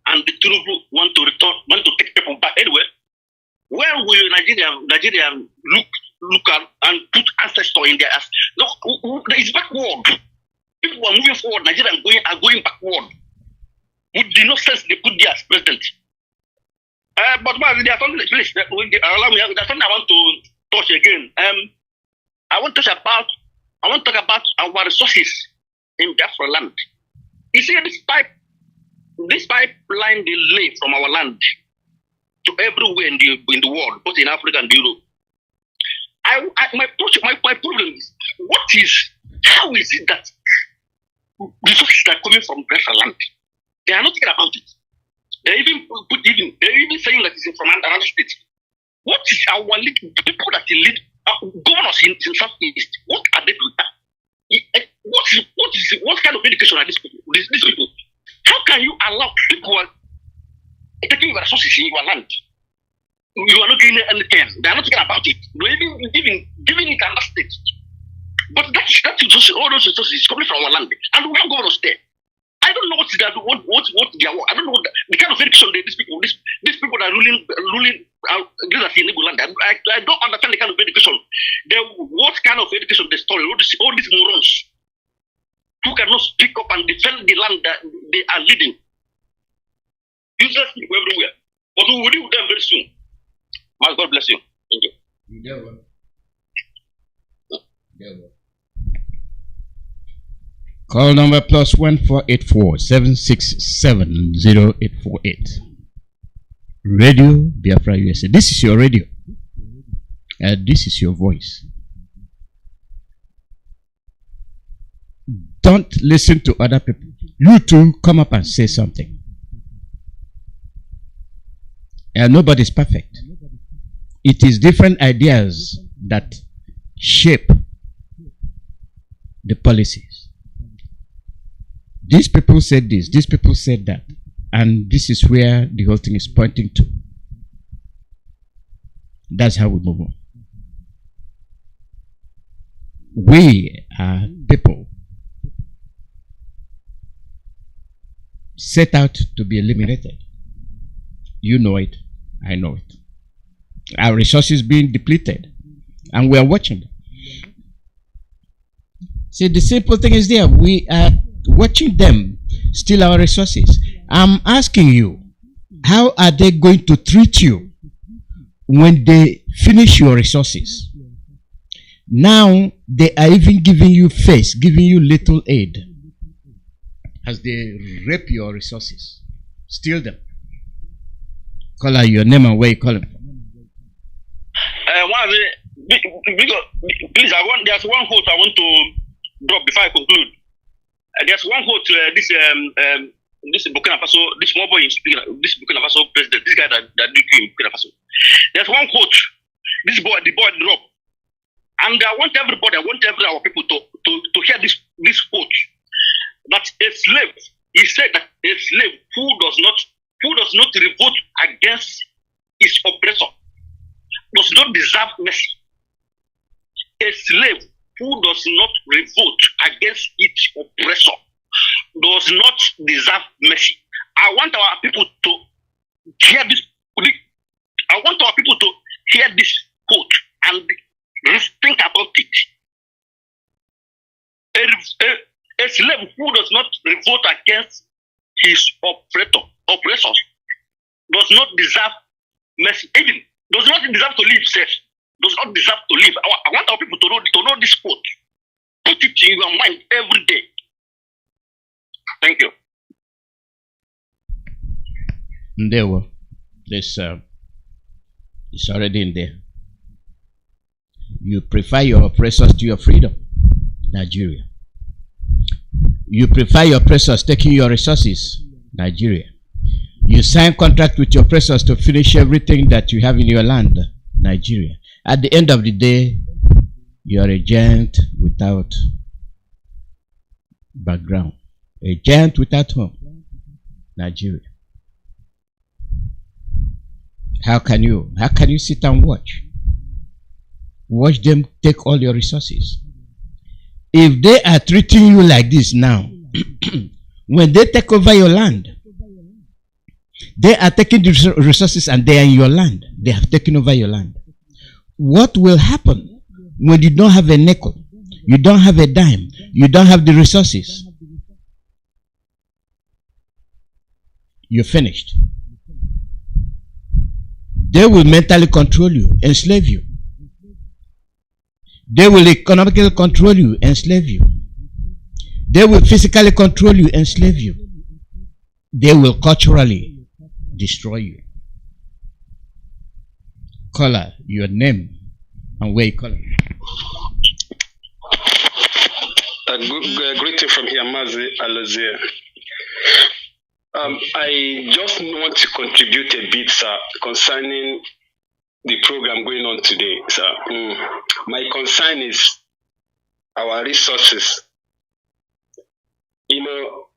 And the Tinubu want to take people back anywhere. Where will Nigeria look at and put ancestor in their ass? No, it's backward. People are moving forward. Nigeria are going backward. With the no sense they put there as president. But there are something, please, allow me. There's something I want to touch again. I want to talk about our resources in Biafra land. You see this pipeline they lay from our land to everywhere in the world, both in Africa and Europe. My problem is how is it that resources are coming from Biafra land? They are not thinking about it. They're even saying that it's from another state. What is our people that lead governors in Southeast? What are they doing? What kind of education are these people? These people? How can you allow people taking your resources in your land? You are not giving anything. They are not thinking about it. They're even giving it another state. But that's all those resources is coming from our land, and we have governors there. I don't know what they are. I don't know the kind of education these people that are ruling in Igbo land. I don't understand the kind of education. What kind of education they story? All these morons who cannot speak up and defend the land that they are leading. Useless people everywhere. But we will deal with them very soon. My God bless you. Thank you. Call number +1484 767 0848. Radio Biafra USA. This is your radio. This is your voice. Don't listen to other people. You too, come up and say something. Nobody's perfect. It is different ideas that shape the policies. These people said this, these people said that, and this is where the whole thing is pointing to. That's how we move on. We are people set out to be eliminated. You know it, I know it. Our resources being depleted, and we are watching them. See, the simple thing is there. We are watching them steal our resources. I'm asking you, how are they going to treat you when they finish your resources? Now they are even giving you face, giving you little aid as they rape your resources, steal them. Call out your name and where you call them. Please, there's one quote I want to drop before I conclude. There's one quote this Burkina Faso, this small boy this Burkina Faso president, this guy that did in Burkina Faso. There's one quote the boy dropped, and I want every our people to hear this quote. That a slave, he said that a slave who does not revolt against his oppressor does not deserve mercy. A slave who does not revolt against its oppressor does not deserve mercy. I want our people to hear this. I want our people to hear this quote and think about it. A slave who does not revolt against his oppressors does not deserve mercy. Even does not deserve to live, says. Does not deserve to live. I want our people to know this quote. Put it in your mind every day. Thank you. Ndewo. This it's already in there. You prefer your oppressors to your freedom, Nigeria. You prefer your oppressors taking your resources, Nigeria. You sign contract with your oppressors to finish everything that you have in your land, Nigeria. At the end of the day, you are a giant without background, a giant without home, Nigeria. How can you sit and watch them take all your resources? If they are treating you like this now, when they take over your land, they are taking the resources and they are in your land. They have taken over your land. What will happen when you don't have a nickel, you don't have a dime, you don't have the resources? You're finished. They will mentally control you, enslave you. They will economically control you, enslave you. They will physically control you, enslave you. They will culturally destroy you. Caller, your name and where you call. Greeting from here, Mazi Alozie. I just want to contribute a bit, sir, concerning the program going on today, sir. My concern is our resources. You know,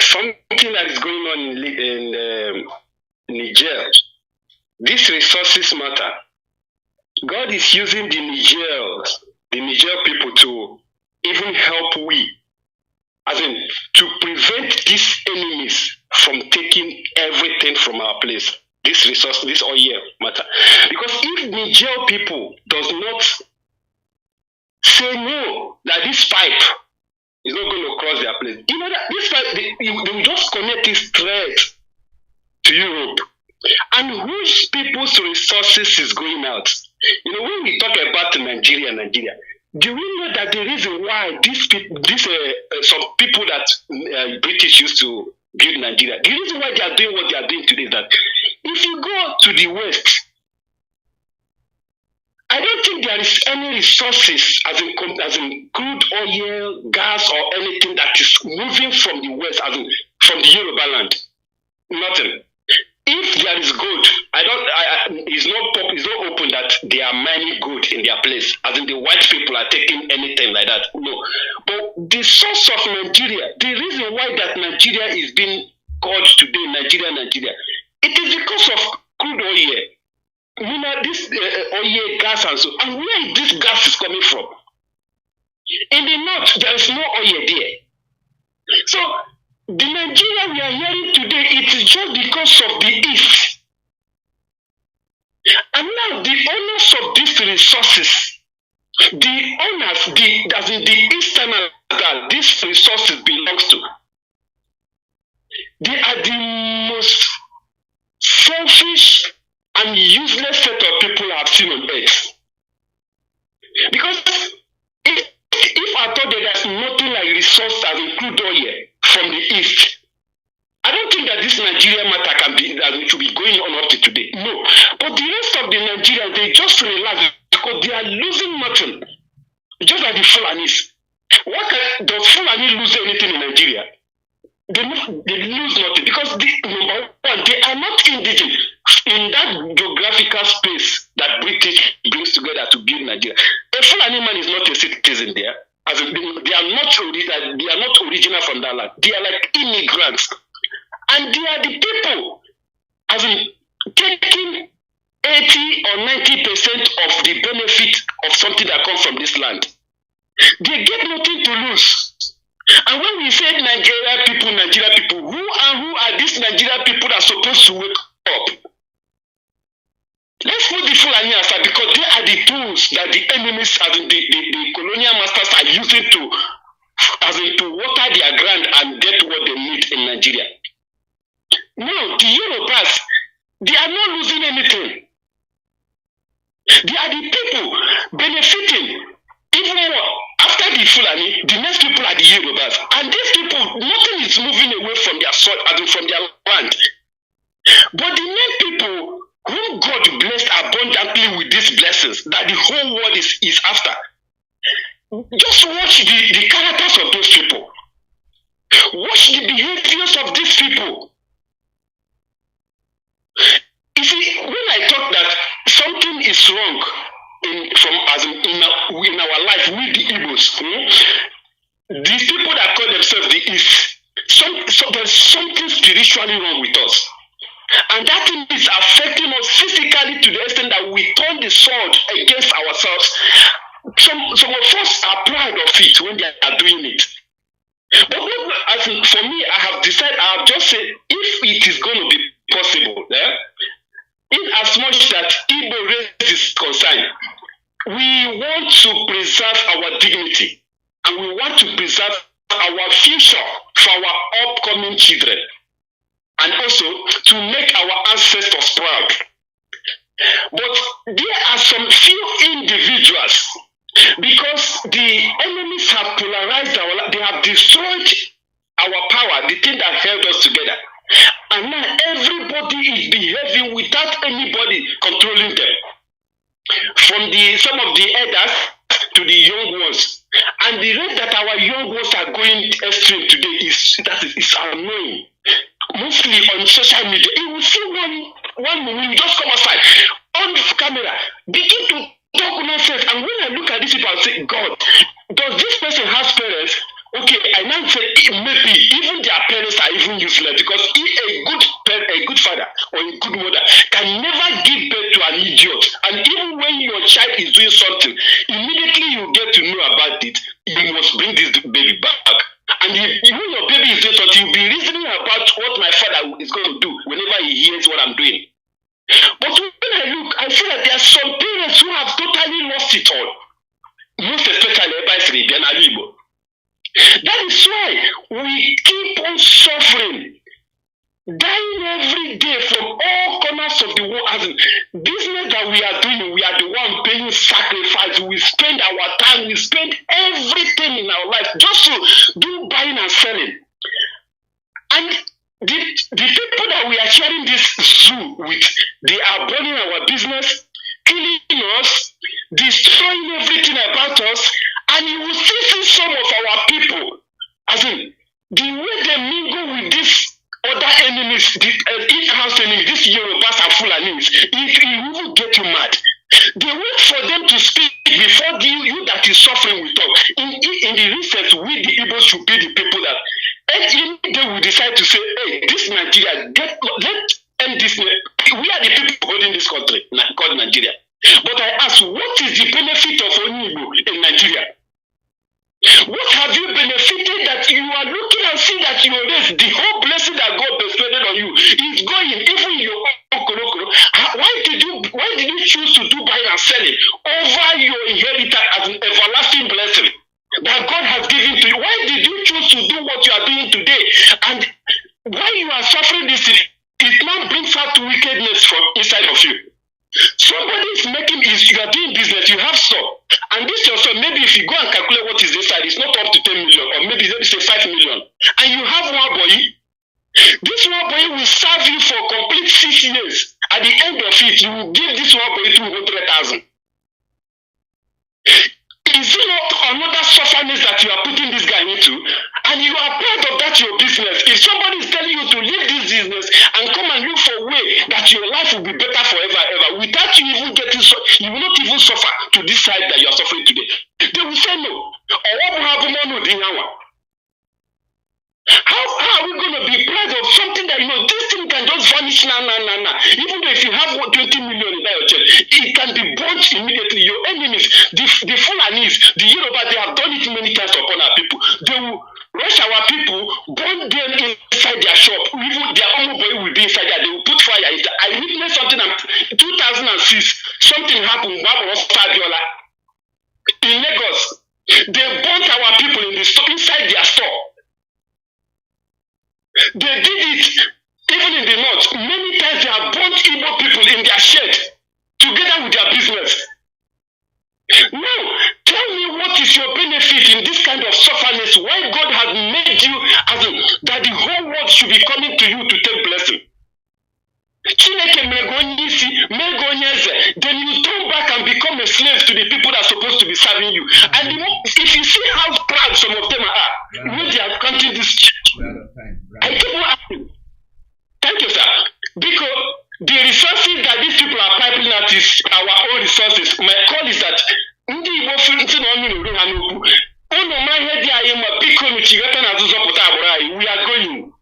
something that is going on in Niger, these resources matter. God is using the Niger people to even help we, as in to prevent these enemies from taking everything from our place. This resource, this oil matter. Because if Niger people does not say no, that this pipe is not going to cross their place, you know that this pipe, they will just connect this thread to Europe. And whose people's resources is going out? You know, when we talk about Nigeria, do we know that the reason why some people that British used to build Nigeria, the reason why they are doing what they are doing today is that if you go to the West, I don't think there is any resources as in crude oil, gas, or anything that is moving from the West, as in from the Yoruba land. Nothing. If there is gold, it's not open that they are mining gold in their place, as in the white people are taking anything like that. No. But the source of Nigeria, the reason why that Nigeria is being called today Nigeria, it is because of crude oil. You know, this oil, gas, and so. And where this gas is coming from? In the north, there is no oil there. So, the Nigeria we are hearing today, it is just because of the East. And now the owners of these resources, the owners, as in the Eastern that these resources belongs to, they are the most selfish and useless set of people I have seen on earth. Because if I thought that there's nothing like resource as in crude oil from the East, I don't think that this Nigeria matter that should be going on up to today. No. But the rest of the Nigerians, they just relax because they are losing nothing. Just like the Fulanis. Does Fulani lose anything in Nigeria? They lose nothing because number one, they are not indigenous in that geographical space that British brings together to build Nigeria. A Fulani man is not a citizen there. As in, they are not original from that land. They are like immigrants. And they are the people, as in taking 80 or 90% of the benefit of something that comes from this land. They get nothing to lose. And when we say Nigeria people, who are these Nigeria people that are supposed to wake up? Let's put the Fulani aside because they are the tools that the enemies, as in the colonial masters, are using to water their ground and get what they need in Nigeria. Now, the Yorubas, they are not losing anything. They are the people benefiting even more. After the Fulani, the next people are the Yorubas. And these people, nothing is moving away from their soil, as in from their land. But the main people whom God blessed abundantly with these blessings that the whole world is after, just watch the characters of those people. Watch the behaviors of these people. You see, when I talk that something is wrong in our life with the Igbos, these people that call themselves the East, there's something spiritually wrong with us. And that thing is affecting us physically to the extent that we turn the sword against ourselves. Some of us are proud of it when they are doing it. But for me, I have just said, if it is going to be possible, in as much that Igbo race is concerned, we want to preserve our dignity and we want to preserve our future for our upcoming children, and also to make our ancestors proud. But there are some few individuals, because the enemies have polarized our life, they have destroyed our power, the thing that held us together. And now everybody is behaving without anybody controlling them. From some of the elders to the young ones. And the rate that our young ones are going extreme today is annoying. Mostly on social media. You will see one when you just come outside on the camera, begin to talk nonsense. And when I look at this people, I say, God, does this person have parents? Okay, I now say maybe even their parents are even useless, because a good father or a good mother can never give birth to an idiot. And even when your child is doing something, immediately you get to know about it, you must bring this baby back. And when your baby is doing something, you'll be reasoning about what my father is going to do whenever he hears what I'm doing. But when I look, I see that there are some parents who have totally lost it all. Most especially by Sribian Alibo. That is why we keep on suffering, dying every day from all corners of the world. As in business that we are doing, we are the one paying sacrifice. We spend our time, we spend everything in our life just to do buying and selling. And the people that we are sharing this zoo with, they are burning our business, killing us, destroying everything about us. And you will still see some of our people, as in, the way they mingle with these other enemies, in-house enemies, these Yorubas and Fulanis, it will get you mad. They wait for them to speak before you that is suffering with us. In the research, we the Igbos should be the people that, and they will decide to say, hey, this Nigeria, let's end this. We are the people holding this country called Nigeria. But I ask, what is the benefit of Onibo in Nigeria? What have you benefited that you are looking and see that your race, the whole blessing that God bestowed on you is going, even your own Kolokolo? Why did you choose to do buying and selling over your inheritance as an everlasting blessing that God has given to you? Why did you choose to do what you are doing today? And why you are suffering this, it now brings out wickedness from inside of you. Somebody is you are doing business, you have stuff, and this also, maybe if you go and calculate what is inside, it's not up to 10 million, or maybe let me say 5 million, and you have one boy, this one boy will serve you for complete 6 years. At the end of it, you will give this one boy 200,000. Is it not another suffering that you are putting this guy into? And you are part of that your business. If somebody is telling you to leave this business and come and look for a way that your life will be better forever, ever, without you even getting, you will not even suffer to this side that you are suffering today. They will say no. Or what will happen How are we going to be proud of something that, this thing can can just vanish now. Even though if you have 20 million in your chest, it can be burnt immediately. Your enemies, the Fulanis, the Yoruba, they have done it many times upon our people. They will rush our people, burn them inside their shop. Even their own boy will be inside there. They will put fire in there. I witnessed something in 2006. Something happened in Lagos. They burnt our people in the store, inside their store. They did it even in the north. Many times they have burnt Igbo people in their shed together with their business. Now, tell me what is your benefit in this kind of sufferness? Why God has made you as that the whole world should be coming to you to take blessing? Then you turn back and become a slave to the people that are supposed to be serving you. And if you see how proud some of them are, when they are counting this church, I keep on asking. Thank you, sir. Because the resources that these people are piping out is our own resources. My call is that we are going.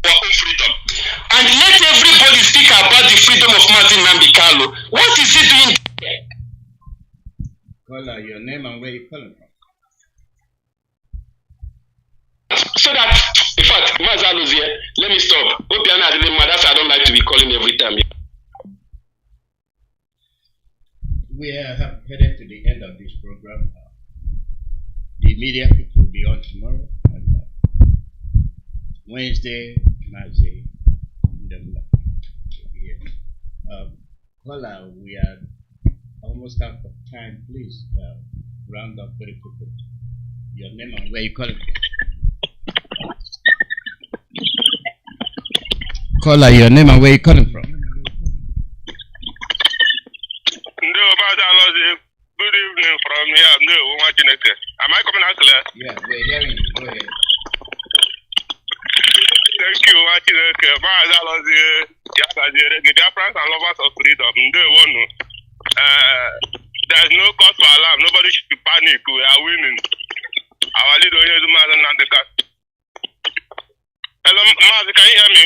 Our own freedom. And let everybody speak about the freedom of Nnamdi. What is he doing there? Call your name and where you calling from. So that, in fact, Mazi Alozie, let me stop. That's I don't like to be calling every time. We have headed to the end of this program. The media people will be on tomorrow. And, Wednesday, Mazi, Kola, we are almost out of time. Please round up very quickly. Your name and where you calling from. Kola, your name and where you calling from. Good evening from here. Am I coming out clear? Yeah, we're hearing you. Go ahead. Thank you, Mazi Alozie. The Biafrans and lovers of freedom. There's no cause for alarm. Nobody should panic. We are winning. Our leader is Nnamdi. Hello, Mazi, can you hear me?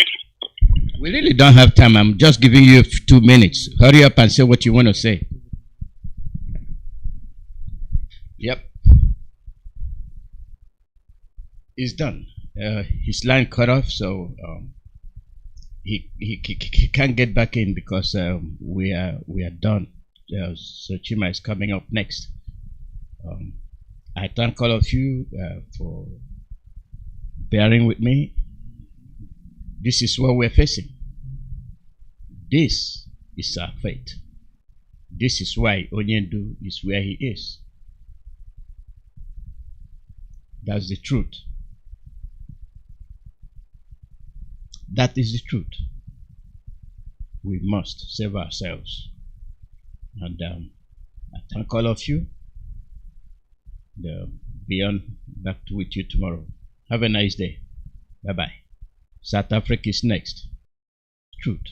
We really don't have time. I'm just giving you 2 minutes. Hurry up and say what you want to say. Yep. It's done. His line cut off, so he can't get back in because we are done. So Chima is coming up next. I thank all of you for bearing with me. This is what we're facing. This is our fate. This is why Onyendu is where he is. That's the truth. That is the truth. We must save ourselves. And I thank all of you. Be on back with you tomorrow. Have a nice day. Bye-bye. South Africa is next. Truth.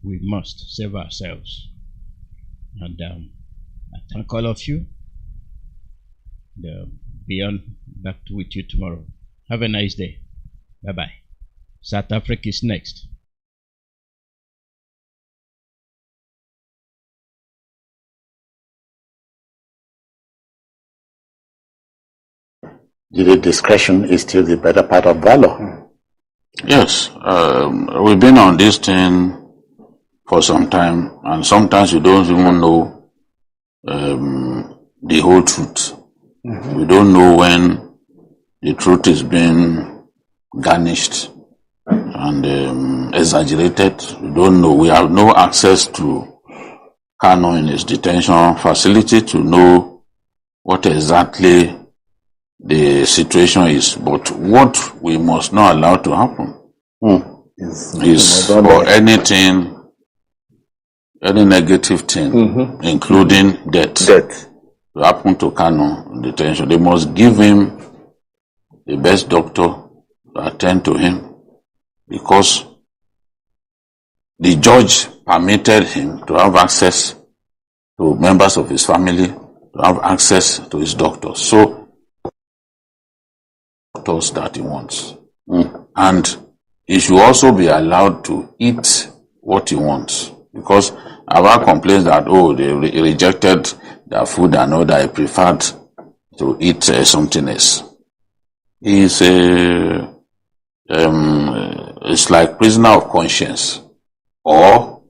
We must save ourselves. And I thank all of you. Be on back with you tomorrow. Have a nice day. Bye-bye. South Africa is next. The discretion is still the better part of valor. Yes, we've been on this thing for some time, and sometimes we don't even know the whole truth. We don't know when the truth is being garnished and exaggerated. We don't know. We have no access to Kanu in his detention facility to know what exactly the situation is. But what we must not allow to happen is for anything, any negative thing, including death, to happen to Kanu in detention. They must give him the best doctor to attend to him, because the judge permitted him to have access to members of his family, to have access to his doctor. So status that he wants. And he should also be allowed to eat what he wants. Because Aba complains that, oh, they rejected their food and all that, he preferred to eat something else. He's it's like prisoner of conscience. Or,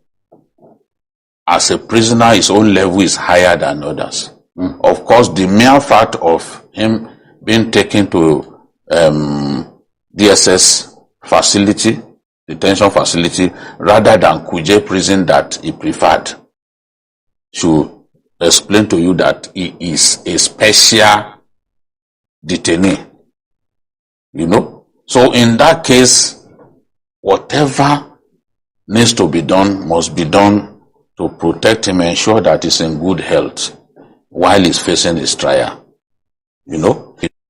as a prisoner, his own level is higher than others. Of course, the mere fact of him being taken to DSS facility, detention facility, rather than Kuje prison that he preferred, should explain to you that he is a special detainee. You know? So in that case, whatever needs to be done must be done to protect him and ensure that he's in good health while he's facing his trial. You know?